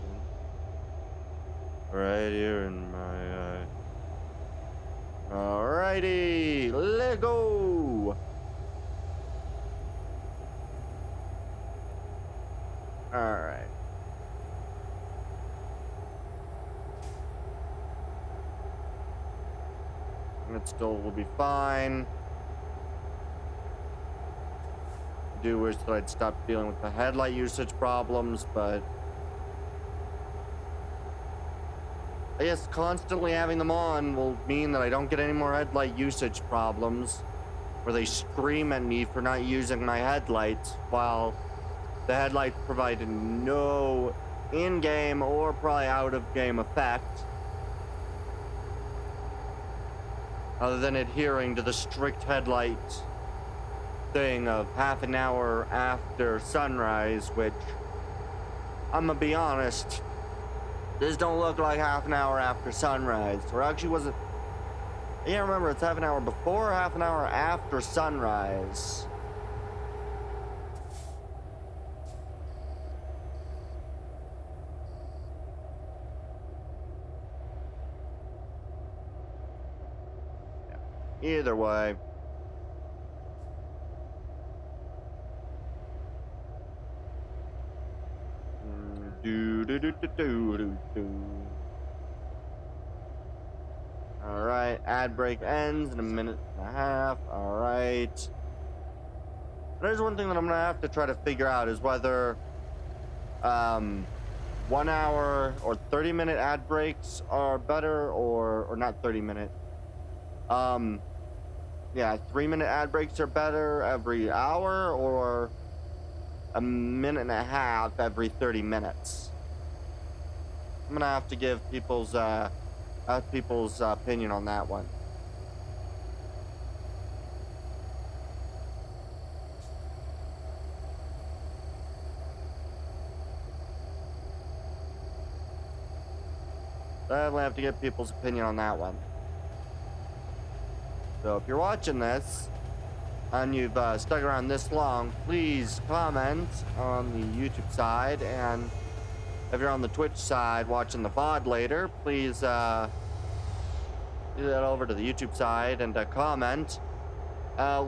right here in my eye. Alrighty, let's go. Alright. It still will be fine. I do wish that I'd stop dealing with the headlight usage problems, but I guess constantly having them on will mean that I don't get any more headlight usage problems where they scream at me for not using my headlights while the headlights provide no in-game or probably out-of-game effect other than adhering to the strict headlight thing of half an hour after sunrise, which, I'm gonna be honest, this don't look like half an hour after sunrise. Or actually, was it? I can't remember, it's half an hour before or half an hour after sunrise. Yeah. Either way. All right, ad break ends in a minute and a half. All right. There's one thing that I'm gonna have to try to figure out is whether 1 hour or 30-minute ad breaks are better, or not 30-minute. Yeah, 3-minute ad breaks are better every hour, or a minute and a half every 30 minutes. I'm gonna have to give people's opinion on that one. Definitely have to get people's opinion on that one. So if you're watching this and you've stuck around this long, please comment on the YouTube side, and if you're on the Twitch side watching the VOD later, please head over to the YouTube side and comment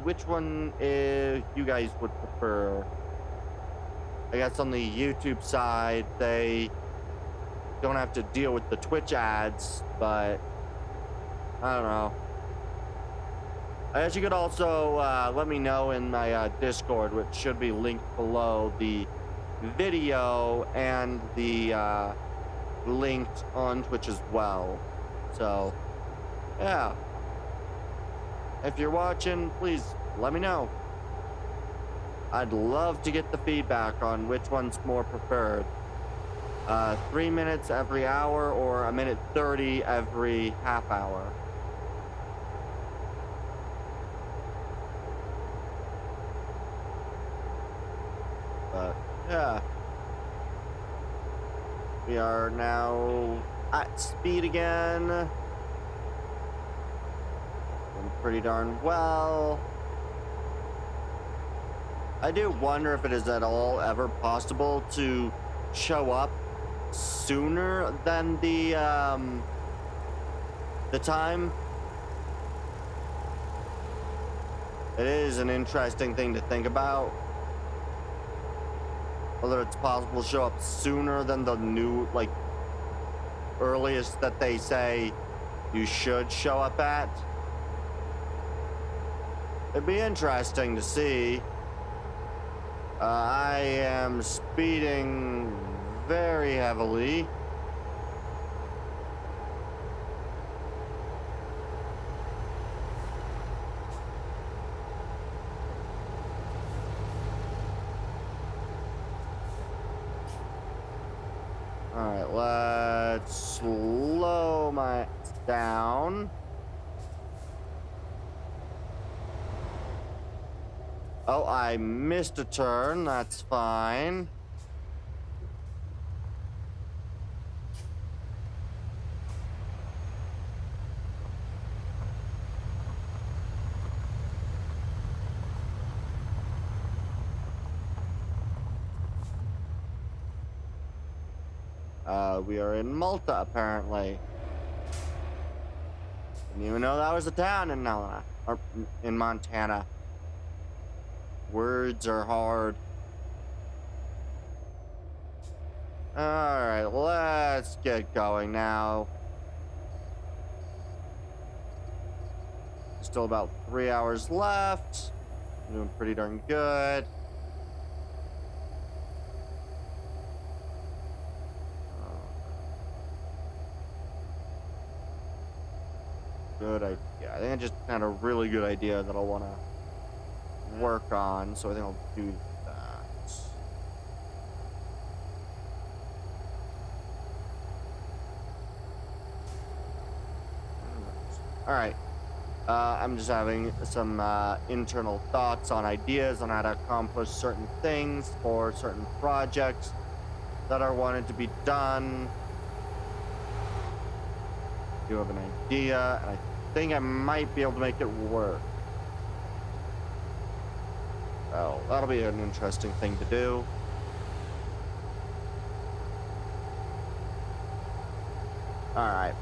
which one you guys would prefer. I guess on the YouTube side, they don't have to deal with the Twitch ads, but I don't know. I guess you could also let me know in my Discord, which should be linked below the video and the linked on Twitch as well. So, yeah. If you're watching, please let me know. I'd love to get the feedback on which one's more preferred. 3 minutes every hour or 1:30 every half hour. But yeah, we are now at speed again. Doing pretty darn well. I do wonder if it is at all ever possible to show up sooner than the time. It is an interesting thing to think about. Whether it's possible to show up sooner than the new, like, earliest that they say you should show up at. It'd be interesting to see. I am speeding very heavily. Alright, let's slow my down. Oh, I missed a turn. That's fine. We are in Malta, apparently. Didn't even know that was a town in or in Montana. Words are hard. Alright, let's get going now. Still about 3 hours left. Doing pretty darn good. Good idea. I think I just had a really good idea that I'll want to work on, so I think I'll do that. All right. I'm just having some internal thoughts on ideas on how to accomplish certain things for certain projects that are wanted to be done. I do have an idea, and I think I might be able to make it work. Oh, that'll be an interesting thing to do. Alright.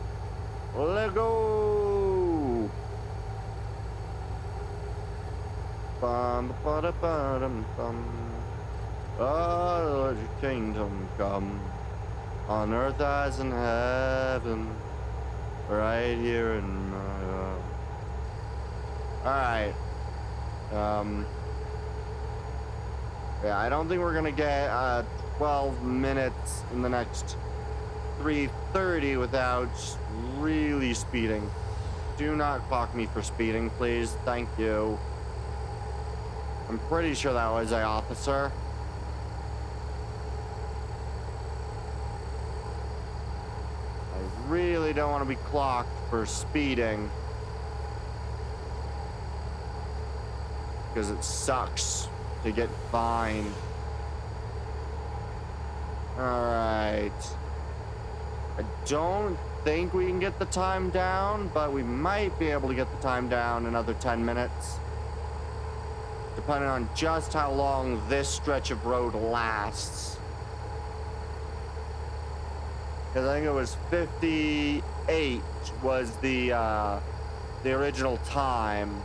Let's go! Bum, ba, da, ba, dum, bum. Oh, let your kingdom come, on earth as in heaven, right here in my arms. Alright. Yeah, I don't think we're gonna get 12 minutes in the next 3:30 without really speeding. Do not clock me for speeding, please. Thank you. I'm pretty sure that was an officer. I really don't want to be clocked for speeding, because it sucks to get fined. Alright. I don't think we can get the time down, but we might be able to get the time down another 10 minutes. Depending on just how long this stretch of road lasts. Because I think it was 58 was the original time.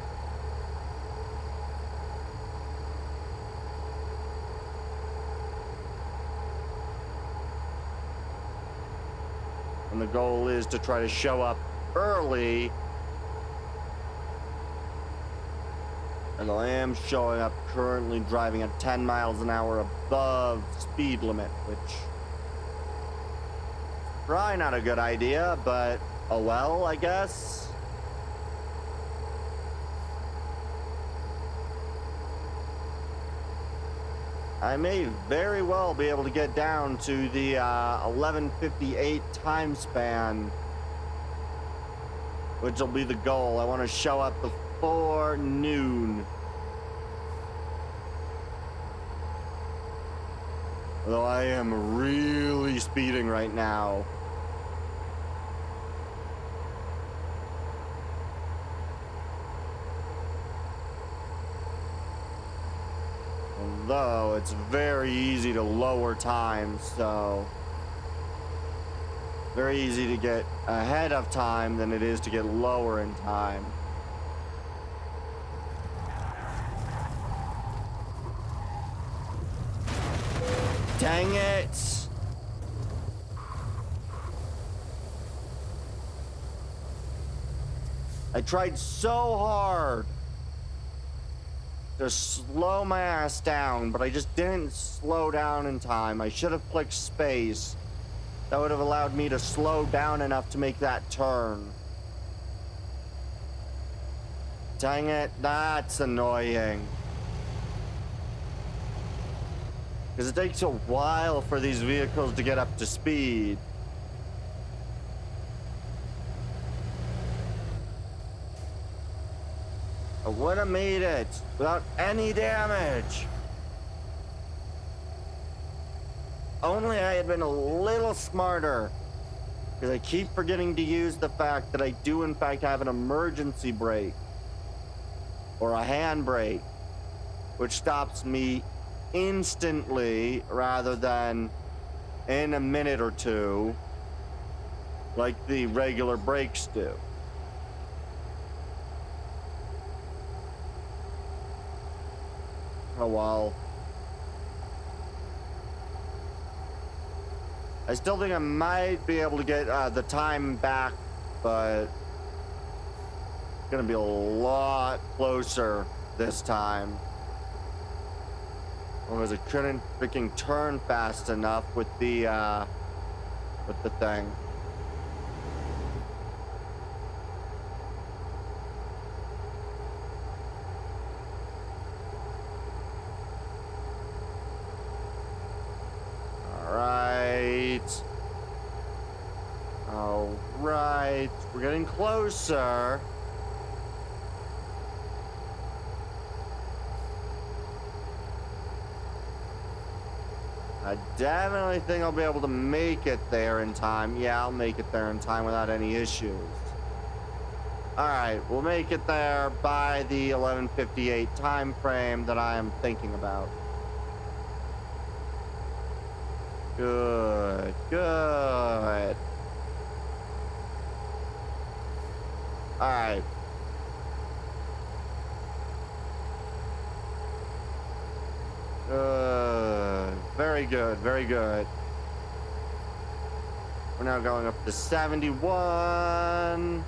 And the goal is to try to show up early. And I am showing up currently driving at 10 miles an hour above speed limit, which probably not a good idea, but oh well, I guess. I may very well be able to get down to the 11:58 time span, which will be the goal. I want to show up before noon. Although I am really speeding right now. Although it's very easy to lower time, so very easy to get ahead of time than it is to get lower in time. Dang it! I tried so hard to slow my ass down, but I just didn't slow down in time. I should have clicked space. That would have allowed me to slow down enough to make that turn. Dang it, that's annoying. Because it takes a while for these vehicles to get up to speed. I would have made it without any damage. Only I had been a little smarter. Because I keep forgetting to use the fact that I do in fact have an emergency brake. Or a handbrake. Which stops me instantly rather than in a minute or two. Like the regular brakes do. Oh well. I still think I might be able to get the time back, but it's gonna be a lot closer this time. Because I couldn't freaking turn fast enough with the thing. All right, we're getting closer. I definitely think I'll be able to make it there in time. Yeah, I'll make it there in time without any issues. All right, we'll make it there by the 11:58 time frame that I am thinking about. Good, good. All right. Good. Very good, very good. We're now going up to 71.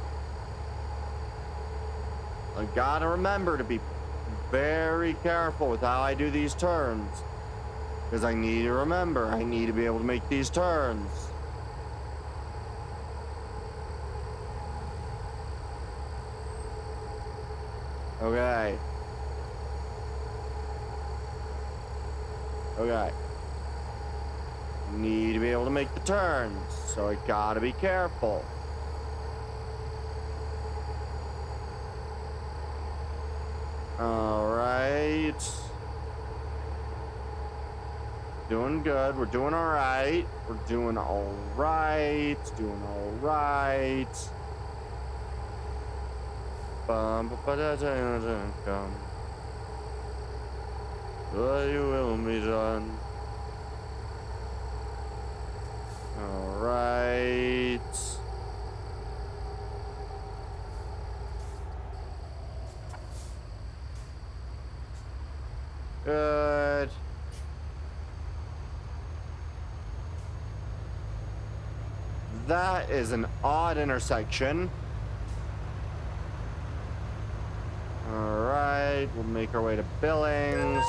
I gotta remember to be very careful with how I do these turns. Because I need to remember, I need to be able to make these turns. Okay. Okay. Need to be able to make the turns, so I gotta be careful. All right. Doing good. We're doing all right. We're doing all right. Doing all right. Bum ba da da da come. You will be done. All right. Good. That is an odd intersection. All right, we'll make our way to Billings.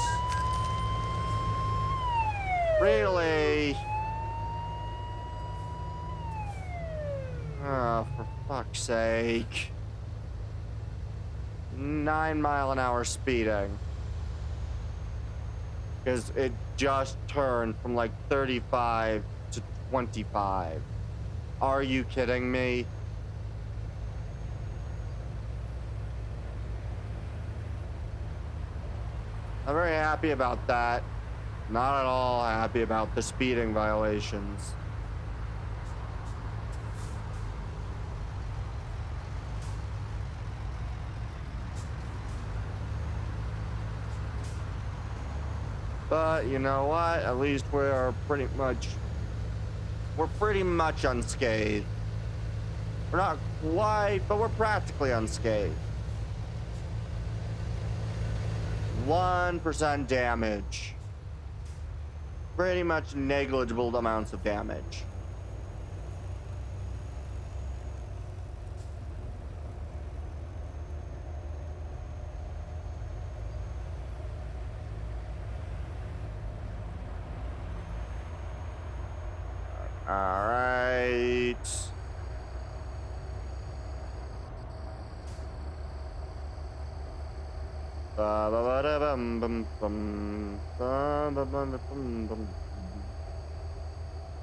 Really? Oh, for fuck's sake. 9-mile-an-hour speeding. Because it just turned from like 35 to 25. Are you kidding me? I'm very happy about that. Not at all happy about the speeding violations. But you know what? At least we're pretty much unscathed. We're not quite, but we're practically unscathed. 1% damage. Pretty much negligible amounts of damage. All right.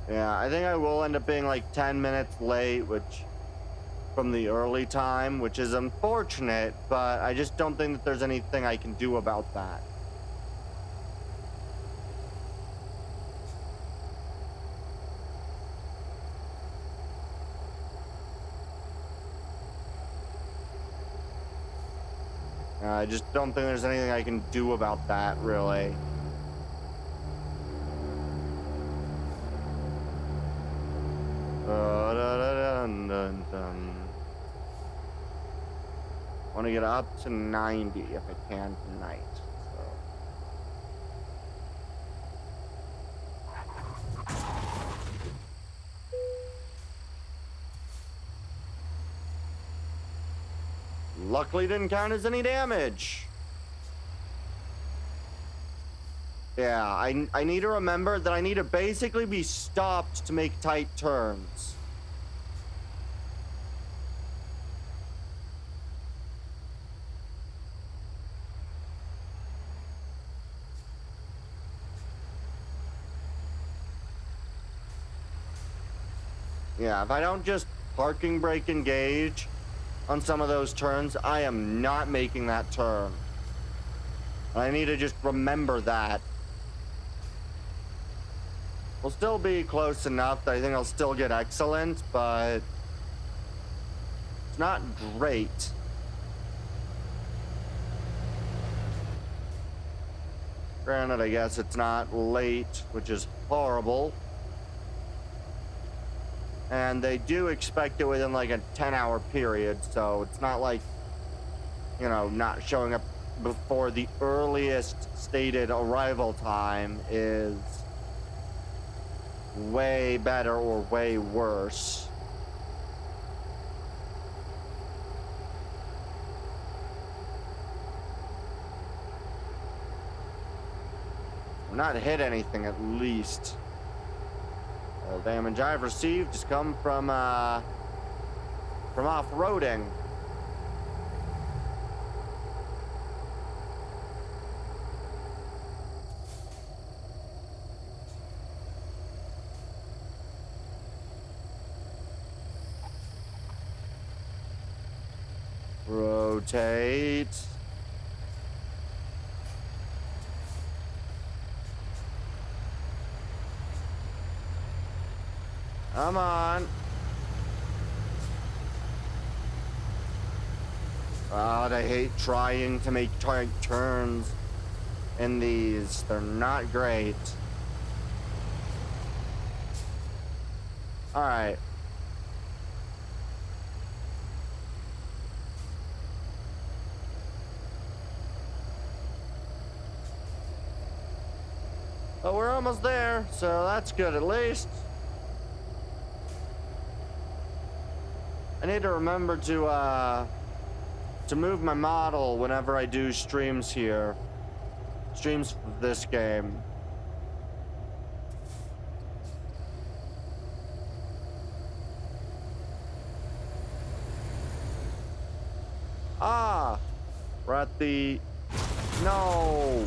Yeah, I think I will end up being like 10 minutes late, which from the early time, which is unfortunate, but I just don't think that there's anything I can do about that. I just don't think there's anything I can do about that, really. Want to get up to 90 if I can tonight. Luckily didn't count as any damage. Yeah, I need to remember that I need to basically be stopped to make tight turns. Yeah, if I don't just parking brake engage on some of those turns, I am not making that turn. I need to just remember that. We'll still be close enough that I think I'll still get excellent, but it's not great. Granted, I guess it's not late, which is horrible. And they do expect it within like a 10-hour period, so it's not like, you know, not showing up before the earliest stated arrival time is way better or way worse. We're not hit anything, at least. All damage I've received has come from off-roading. Rotate. Come on. God, I hate trying to make tight turns in these. They're not great. All right. But we're almost there, so that's good at least. I need to remember to move my model whenever I do streams here. Streams for this game. Ah! We're at the... No!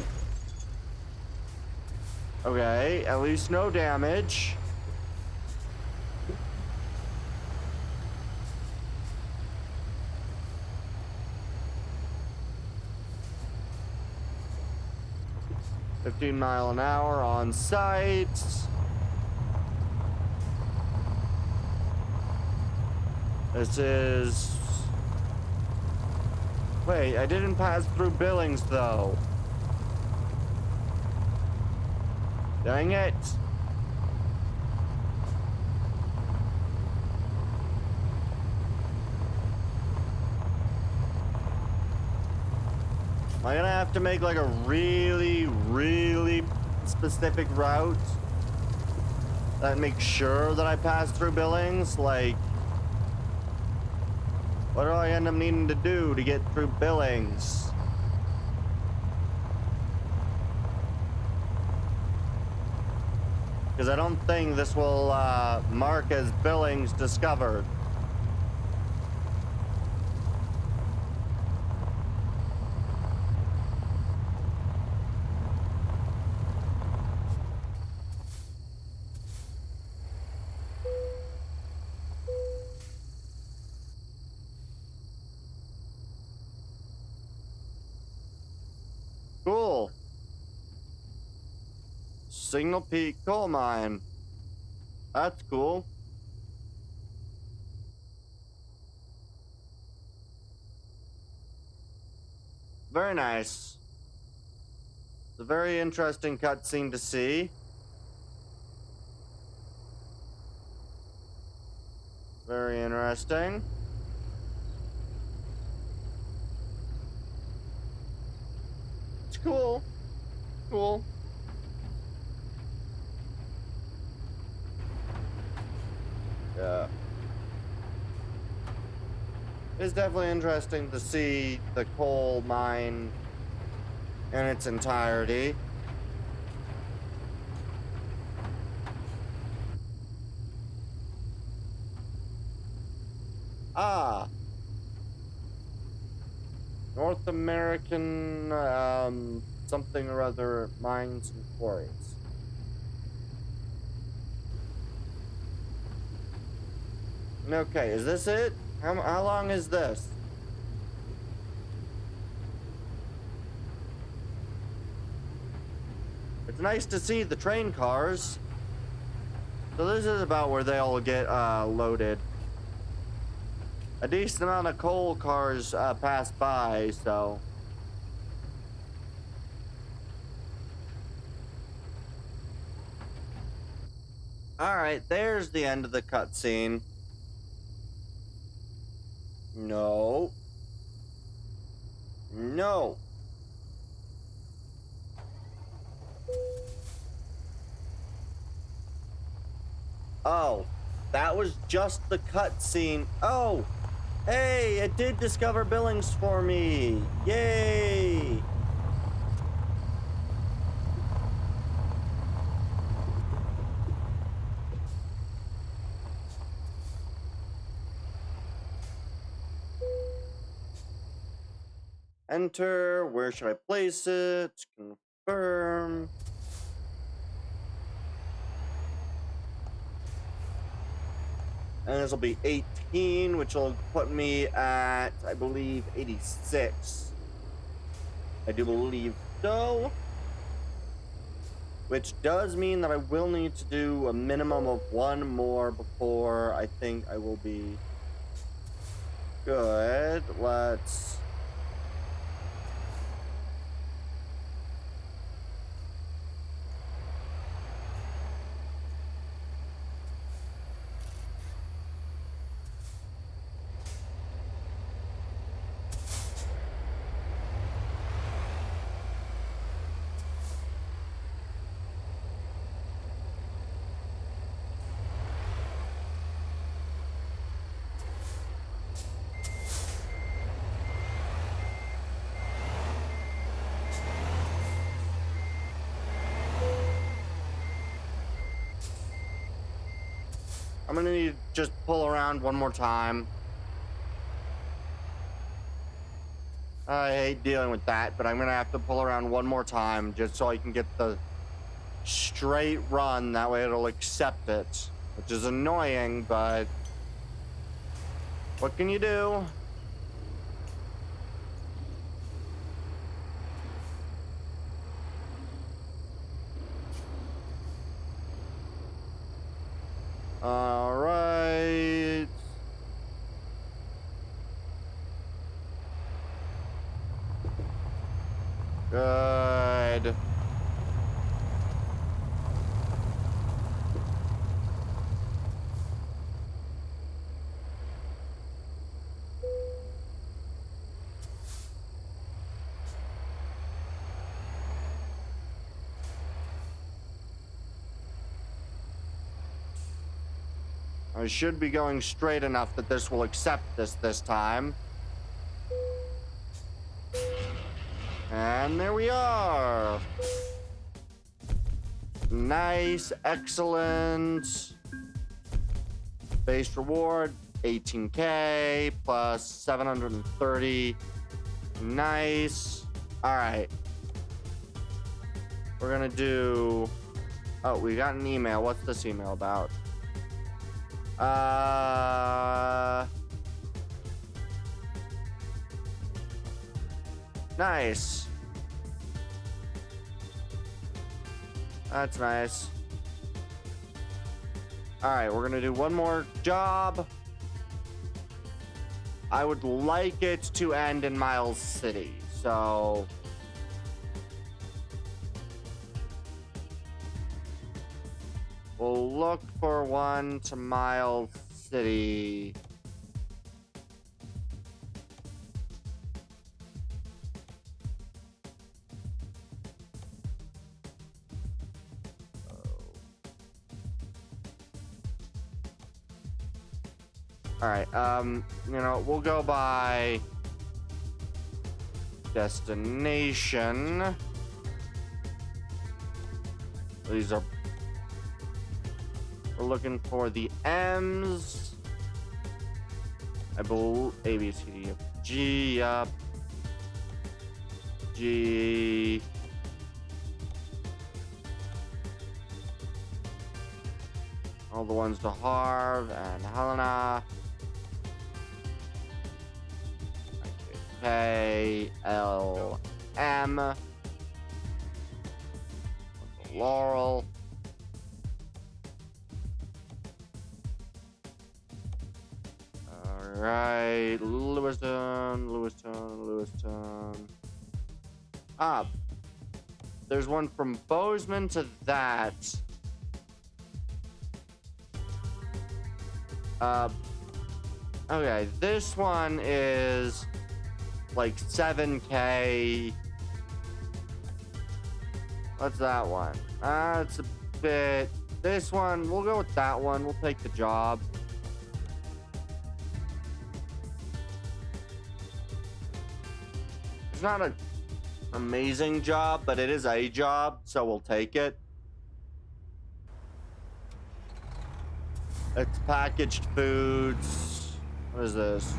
Okay, at least no damage. $15 mph on site. This is... Wait, I didn't pass through Billings, though. Dang it. Am I gonna have to make like a really, really specific route that makes sure that I pass through Billings? Like, what do I end up needing to do to get through Billings? Because I don't think this will mark as Billings discovered. Cool. Signal Peak coal mine. That's cool. Very nice. It's a very interesting cutscene to see. Very interesting. It's cool. Cool. Yeah. It's definitely interesting to see the coal mine in its entirety. Ah. North American, something or other mines and quarries. Okay, is this it? How long is this? It's nice to see the train cars. So this is about where they all get loaded. A decent amount of coal cars pass by, so... Alright, there's the end of the cutscene. No. No. Oh, that was just the cutscene. Oh, hey, it did discover Billings for me. Yay. Enter. Where should I place it? Confirm. And this will be 18, which will put me at, I believe, 86. I do believe so. Which does mean that I will need to do a minimum of one more before I think I will be good. Let's... I'm gonna need to just pull around one more time. I hate dealing with that, but I'm gonna have to pull around one more time just so I can get the straight run. That way it'll accept it, which is annoying, but what can you do? All right. Good. I should be going straight enough that this will accept this time. And there we are. Nice, excellent. Base reward, 18K plus 730. Nice. All right. We're gonna do... Oh, we got an email. What's this email about? Nice. That's nice. All right, we're gonna do one more job. I would like it to end in Miles City, so... We'll look for one to Miles City. All right, you know, we'll go by destination. These are... We're looking for the M's. I believe A, B, C, D, F, G, up. G. All the ones to Harv and Helena. K, L, M. Laurel. Alright, Lewiston. Ah, there's one from Bozeman to that. Okay, this one is like 7K. What's that one? It's a bit... This one, we'll go with that one. We'll take the job. It's not an amazing job, but it is a job, so we'll take it. It's packaged foods. What is this?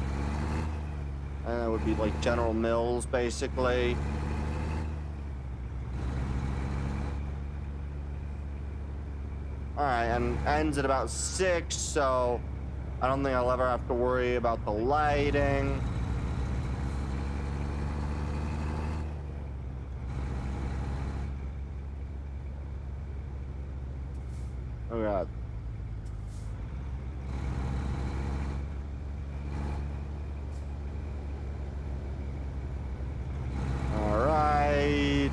And that would be like General Mills, basically. Alright, and ends at about 6, so I don't think I'll ever have to worry about the lighting. Oh god. All right.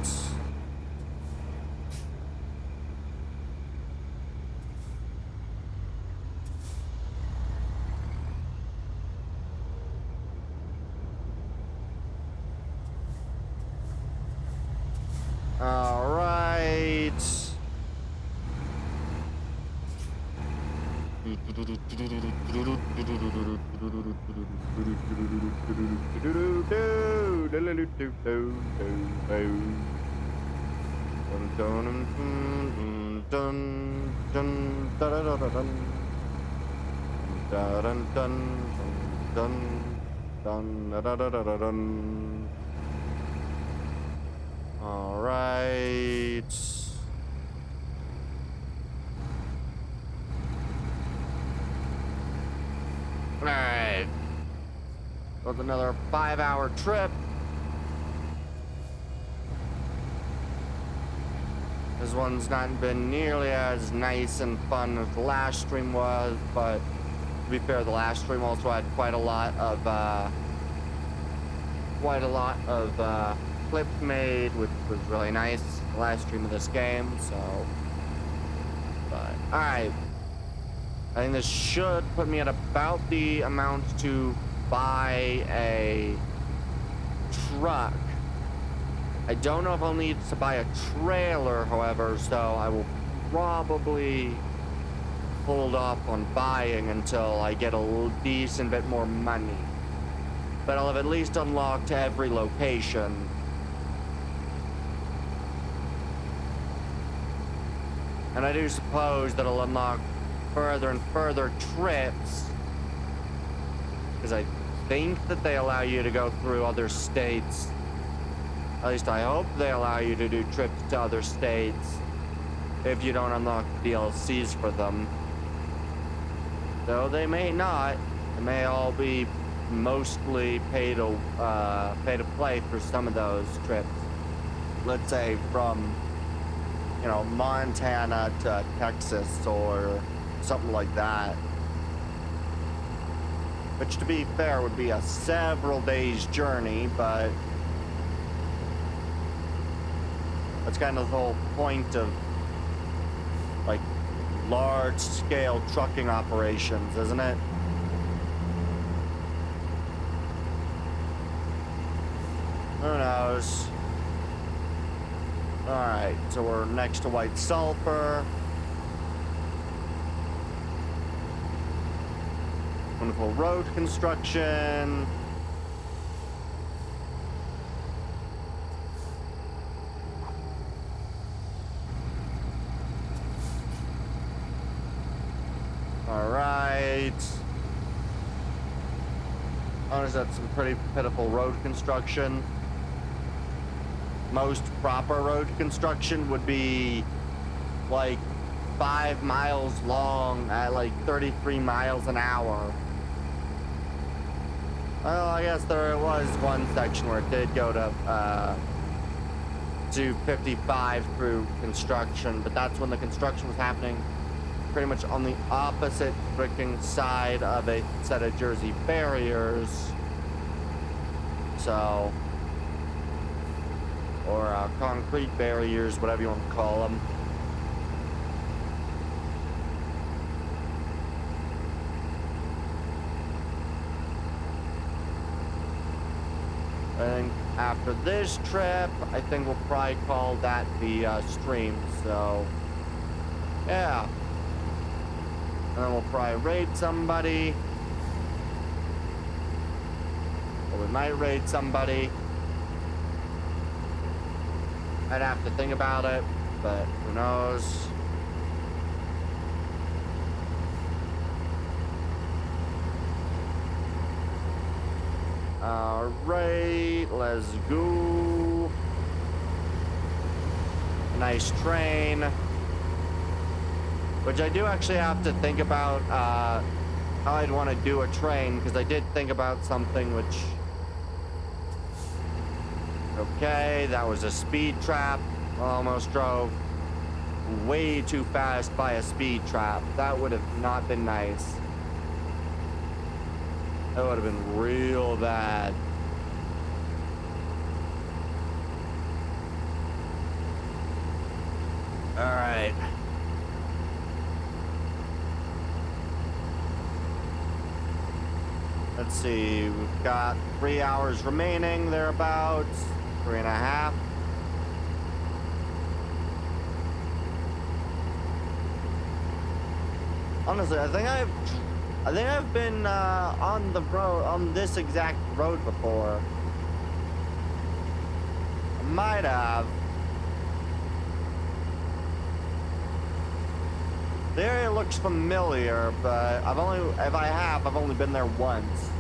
All right. Dun dun dun dun dun dun dun dun dun dun. All right. All right. With another 5-hour trip. This one's not been nearly as nice and fun as the last stream was, but to be fair, the last stream also had quite a lot of clips made, which was really nice. The last stream of this game, so. But all right, I think this should put me at about the amount to buy a truck. I don't know if I'll need to buy a trailer, however, so I will probably hold off on buying until I get a decent bit more money. But I'll have at least unlocked every location. And I do suppose that I'll unlock further and further trips, because I think that they allow you to go through other states. At least I hope they allow you to do trips to other states if you don't unlock DLCs for them. Though they may not. They may all be mostly pay to play for some of those trips. Let's say from, you know, Montana to Texas or something like that. Which, to be fair, would be a several days journey, but that's kind of the whole point of, like, large-scale trucking operations, isn't it? Who knows? Alright, so we're next to White Sulphur. Wonderful road construction. Alright. Honestly, that's some pretty pitiful road construction. Most proper road construction would be like 5 miles long at like 33 miles an hour. Well, I guess there was one section where it did go to 55 through construction, but that's when the construction was happening pretty much on the opposite freaking side of a set of Jersey barriers. So, or concrete barriers, whatever you want to call them. I think after this trip, I think we'll probably call that the stream. So, yeah. And then we'll probably raid somebody. Or we might raid somebody. I'd have to think about it, but who knows? Alright, let's go. A nice train. Which I do actually have to think about how I'd want to do a train, because I did think about something which... Okay, that was a speed trap. Almost drove way too fast by a speed trap. That would have not been nice. That would have been real bad. All right. Let's see, we've got 3 hours remaining, thereabouts, 3.5. Honestly, I think I've been on the road, on this exact road before. I might have. The area looks familiar, but I've only been there once.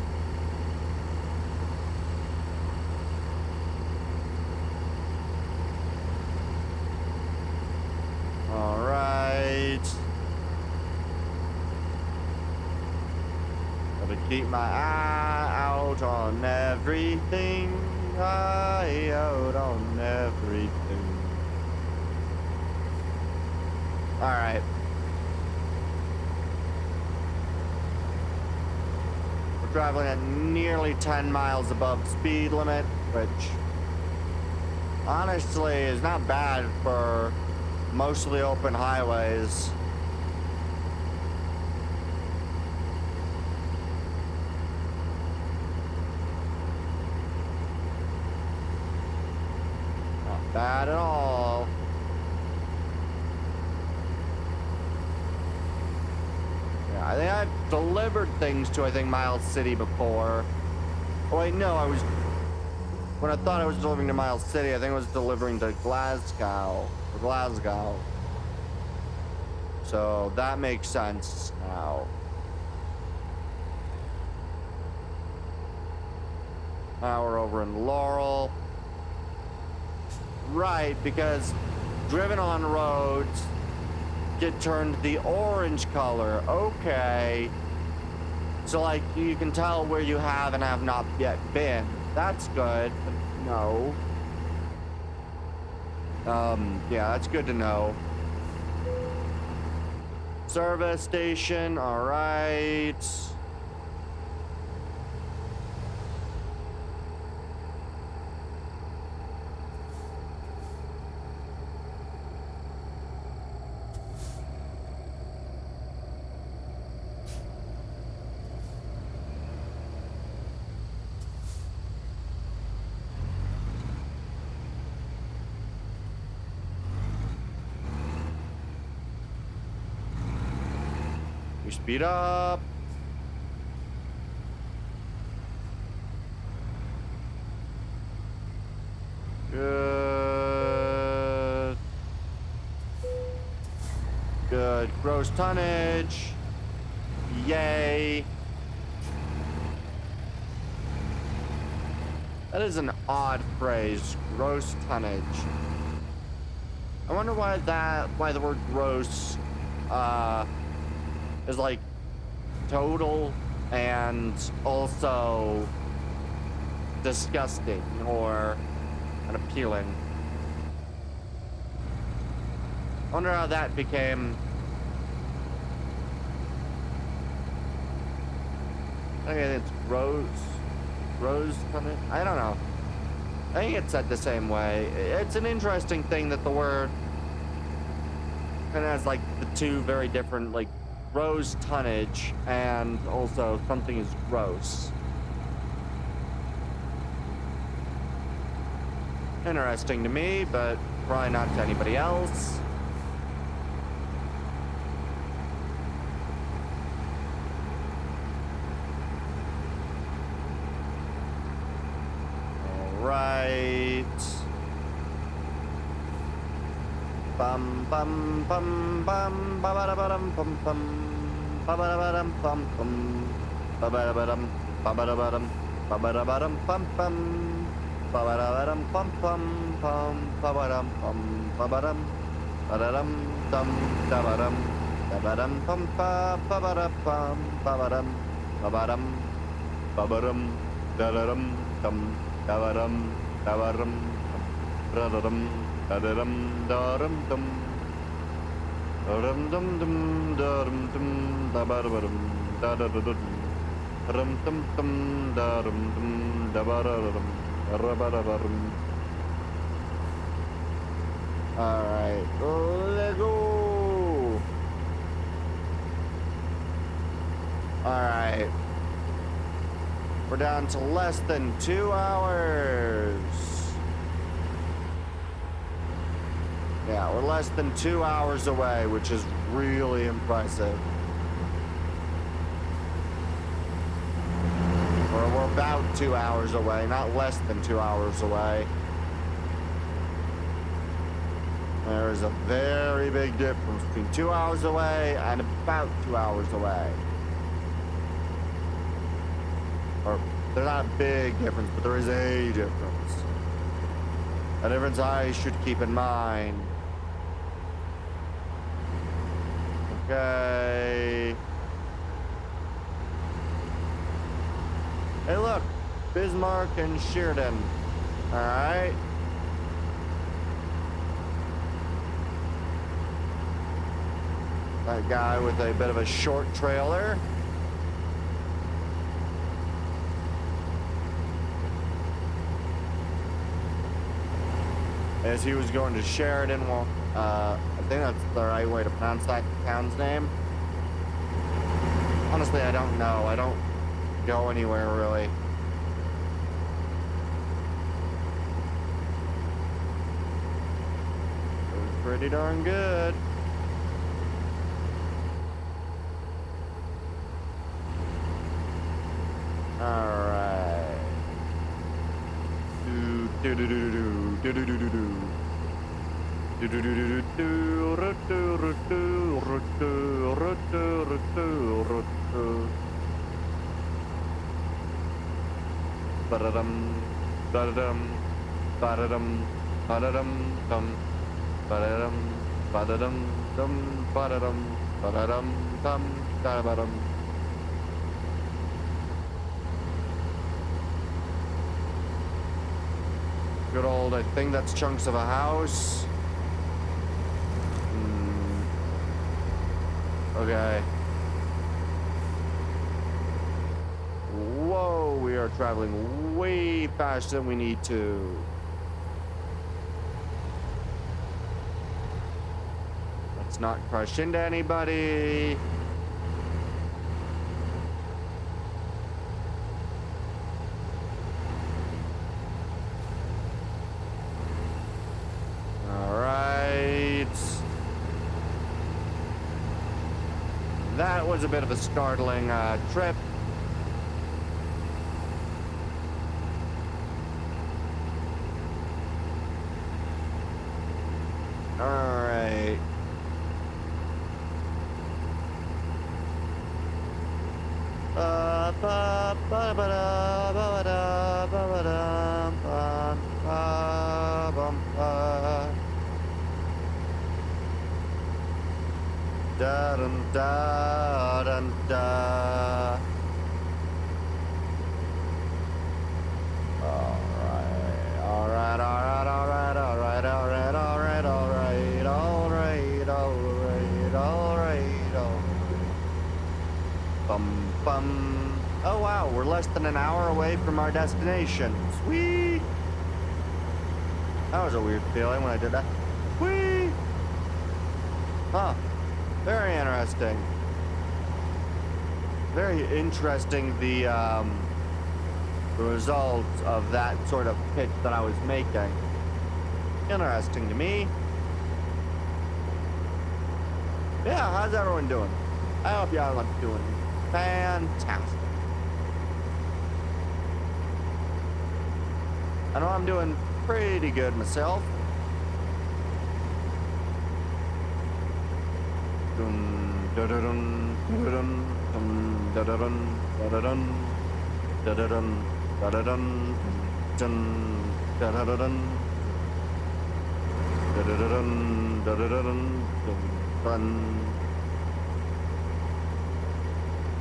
All right. Gotta keep my eye out on everything. Eye out on everything. All right. We're traveling at nearly 10 miles above speed limit, which honestly is not bad for mostly open highways. Not bad at all. Yeah, I think I've delivered things to, Miles City before. Oh wait, no, when I thought I was delivering to Miles City, I think I was delivering to Glasgow. So that makes sense now. Now we're over in Laurel. Right, because driven on roads get turned the orange color. Okay. So like you can tell where you have and have not yet been. That's good. But no. Yeah, that's good to know. Service station, all right. We speed up. Good. Good. Gross tonnage. Yay. That is an odd phrase. Gross tonnage. I wonder why the word gross, is like total and also disgusting or unappealing. I wonder how that became. I think it's gross tonnage. I don't know. I think it's said the same way. It's an interesting thing that the word kind of has like the two very different, like, gross tonnage and also something is gross. Interesting to me, but probably not to anybody else. Right. Bum bum bum bum ba ba da ba dum bum bum ba ba da ba dum bum bum ba ba da ba dum ba ba da ba dum ba ba da ba dum bum bum ba ba da ba dum bum bum bum ba ba dum bum ba ba dum ba da dum dum da ba dum bum ba ba da bum ba ba dum ba ba dum ba ba dum da da dum dum da-ba-dum, da-ba-dum, da-da-dum, da-da-dum, da-dum, dum, da-dum, dum, dum, da-dum, dum, da-ba-da-ba-dum, da-da-da-dum, da-dum, dum, dum, da-dum, dum, da-ba-da-da-dum, da-ba-da-ba-dum. All right, let's go. All right. We're down to less than 2 hours. Yeah, we're less than 2 hours away, which is really impressive. Or we're about 2 hours away, not less than 2 hours away. There is a very big difference between 2 hours away and about 2 hours away. Or, there's not a big difference, but there is a difference. A difference I should keep in mind. Okay. Hey, look. Bismarck and Sheridan. Alright. That guy with a bit of a short trailer. As he was going to Sheridan, well, I think that's the right way to pronounce that town's name. Honestly, I don't know. I don't go anywhere, really. It was pretty darn good. Alright. Ba-da-dum, ba-da-dum, ba-da-dum, ba-da-dum, dum, ba-da-dum, ba-da-dum, dum, ba-da-dum, ba-da-dum, dum, da-ba-dum. Good old, I think that's chunks of a house. Okay. Whoa, we are traveling way faster than we need to. Let's not crash into anybody. That was a bit of a startling trip. All right. Da dum da dum da. Bum bum. Oh wow, we're less than an hour away from our destination. Sweet. That was a weird feeling when I did that. Whee! Huh. Very interesting. Very interesting the result of that sort of pitch that I was making. Interesting to me. Yeah, how's everyone doing? I hope y'all are doing fantastic. I know I'm doing pretty good myself.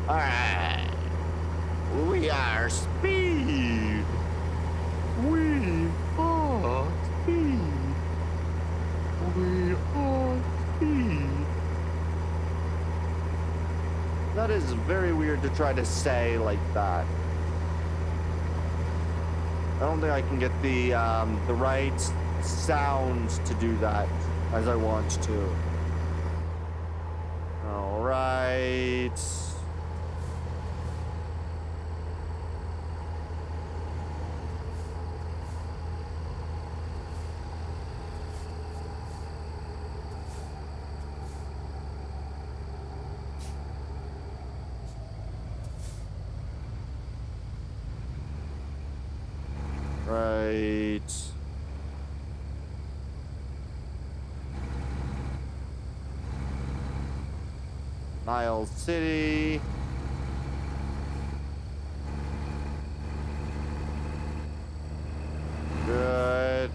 Alright. We are speed. We are speed. We are speed. That is very weird to try to say like that. I don't think I can get the right sounds to do that as I want to. All right. Right. Miles City. Good.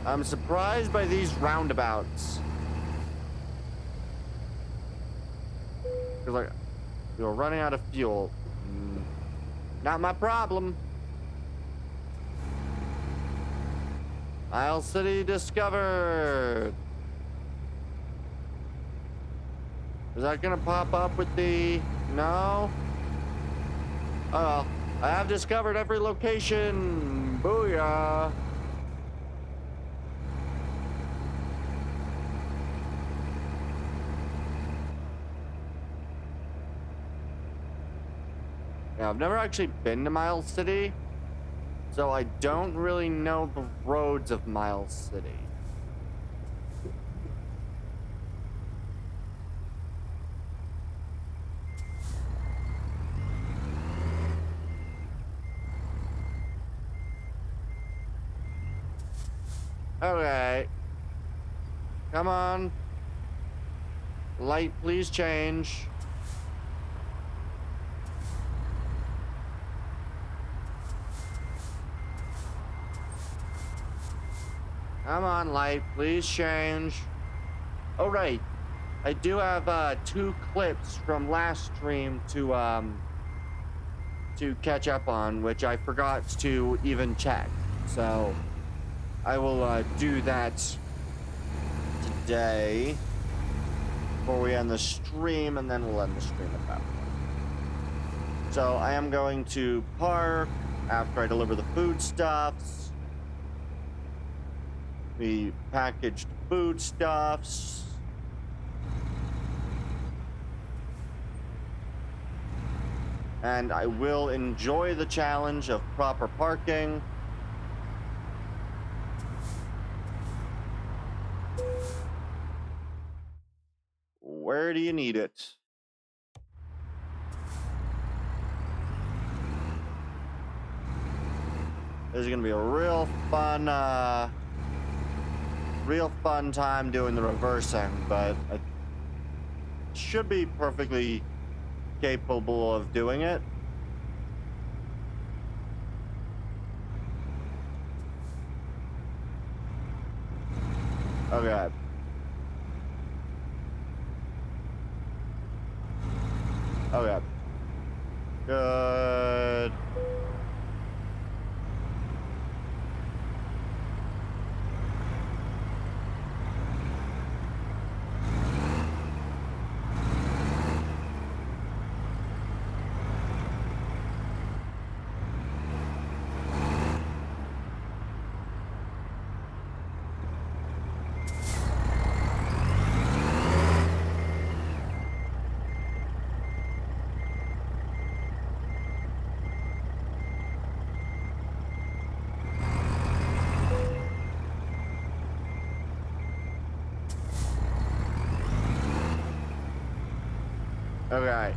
I'm surprised by these roundabouts. Cause like, you're running out of fuel. Not my problem. Miles City discovered. Is that gonna pop up with the... No? Oh well. I have discovered every location. Booyah. Yeah, I've never actually been to Miles City, so I don't really know the roads of Miles City. Okay. Come on. Light, please change. Come on, light, please change. Oh, right. I do have 2 clips from last stream to catch up on, which I forgot to even check. So I will do that today before we end the stream, and then we'll end the stream at that point. So I am going to park after I deliver the foodstuffs. The packaged foodstuffs. And I will enjoy the challenge of proper parking. Where do you need it? This is gonna be a real fun time doing the reversing, but I should be perfectly capable of doing it. Okay. Okay. Good. Okay.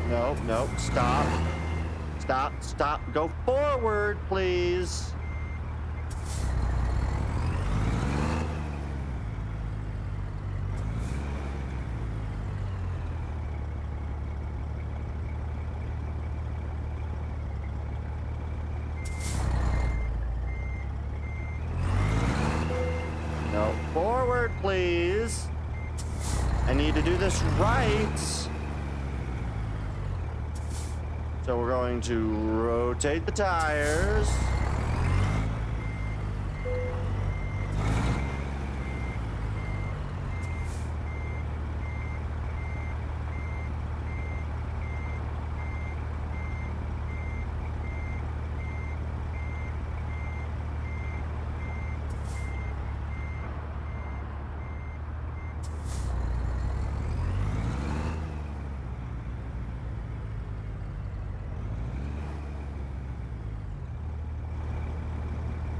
Nope, nope, stop. Stop, stop. Go forward, please. No, forward, please. I need to do this right. So we're going to rotate the tires.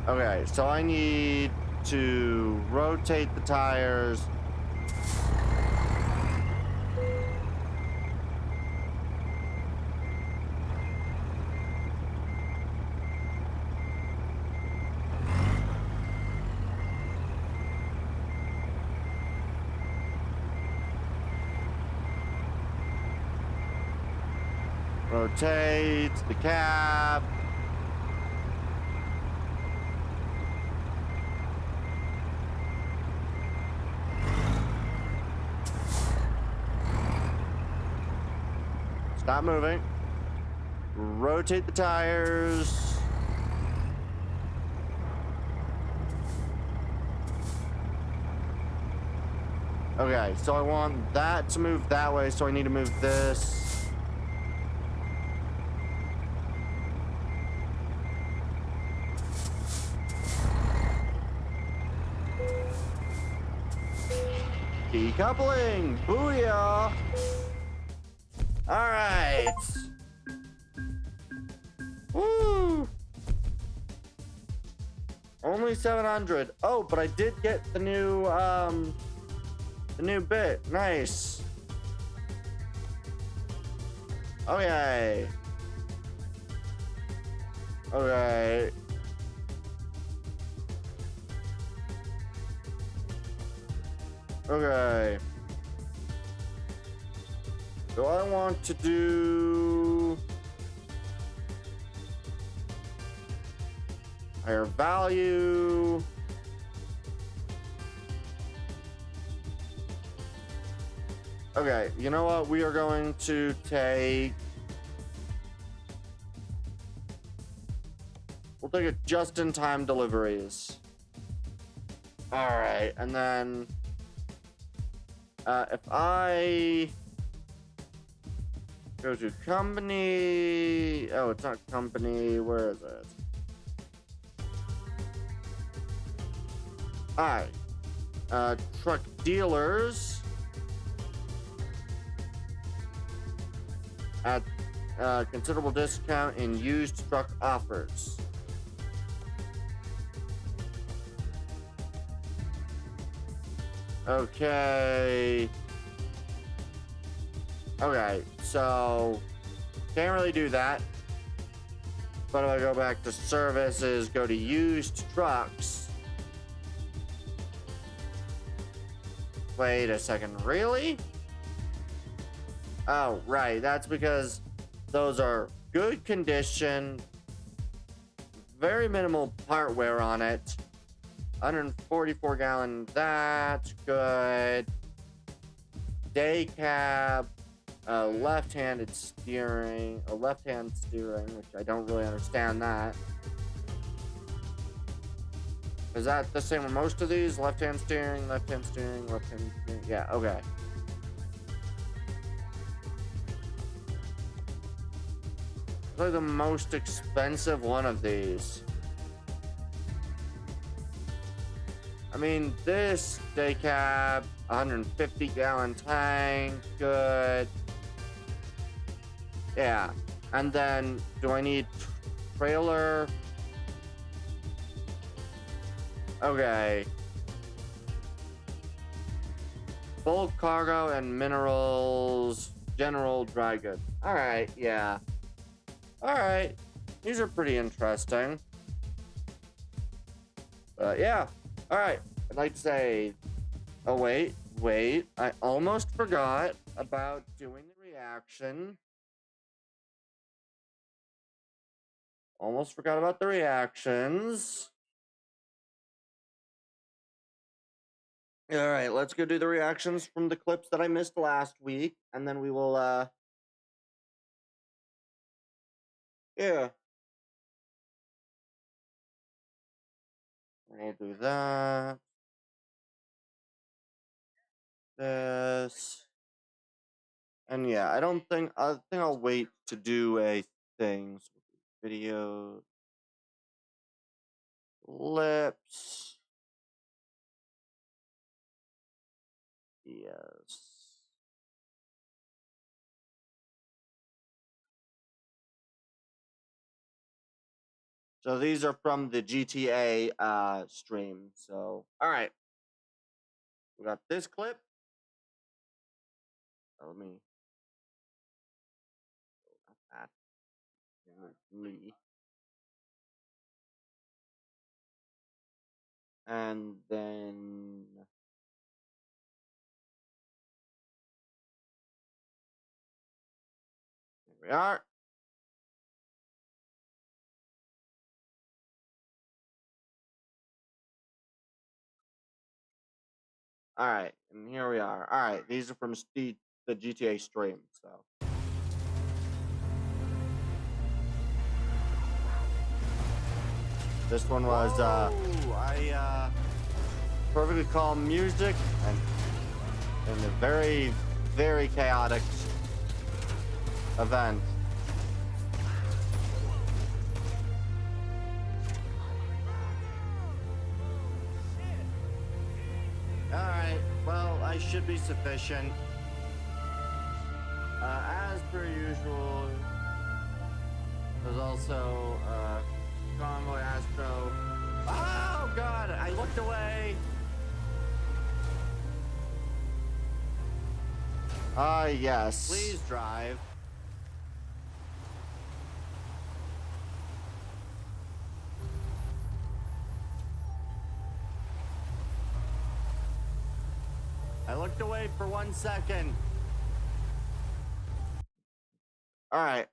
Okay, so I need to rotate the tires. Rotate the cab. Stop moving. Rotate the tires. Okay, so I want that to move that way, so I need to move this. Decoupling! Booyah! Alright! Woo! Only 700. Oh, but I did get the new bit. Nice. Okay. Okay. Okay. Do I want to do higher value? Okay, you know what? We are going to take... We'll take it just-in-time deliveries. Alright, and then... if I... go to company... Oh, it's not company. Where is it? Alright. Truck dealers... at considerable discount in used truck offers. Okay. Okay, so can't really do that. But if I go back to services, go to used trucks. Wait a second, really? Oh, right. That's because those are good condition, very minimal part wear on it. 144 gallon, that's good. Day cab, left-handed steering, or left-hand steering, which I don't really understand that. Is that the same with most of these? Left-hand steering, left-hand steering, left-hand steering? Yeah, okay. Like the most expensive one of these. I mean, this day cab, 150 gallon tank, good. Yeah, and then do I need trailer? Okay. Bulk cargo and minerals, general dry goods. All right, yeah. All right, these are pretty interesting. Yeah, all right. I'd like to say, oh wait, I almost forgot about doing the reaction. Almost forgot about the reactions. All right, let's go do the reactions from the clips that I missed last week, and then we will, yeah. We'll do that. This. And yeah, I think I'll wait to do a thing. So video, lips. Yes. So these are from the GTA stream. So, all right. We got this clip. Let me. Not that. Me. And then. Here we are. All right. And here we are. All right. These are from the GTA stream. So. This one was perfectly calm music and a very, very chaotic event. Alright, well, I should be sufficient. As per usual, there's also Convoy Astro. Oh god, I looked away. Yes. Please drive. I looked away for 1 second. All right.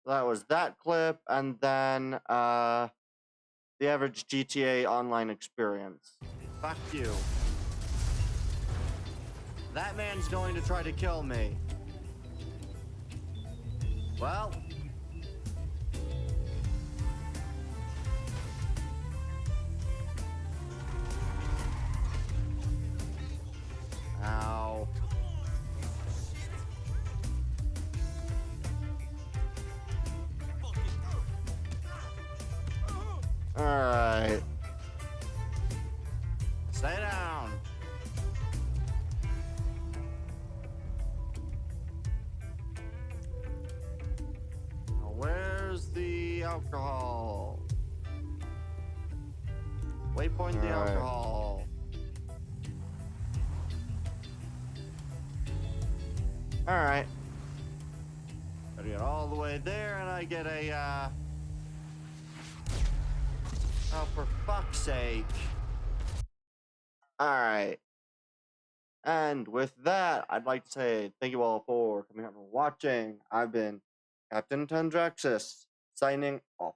That was that clip, and then the average GTA online experience. Fuck you. That man's going to try to kill me. Well. Ow. Alright. Stay down. Now, where's the alcohol? Waypoint the alcohol. Alright. Gotta get all the way there, and I get a, oh, for fuck's sake. Alright. And with that, I'd like to say thank you all for coming out and watching. I've been Captain Tendraxis, signing off.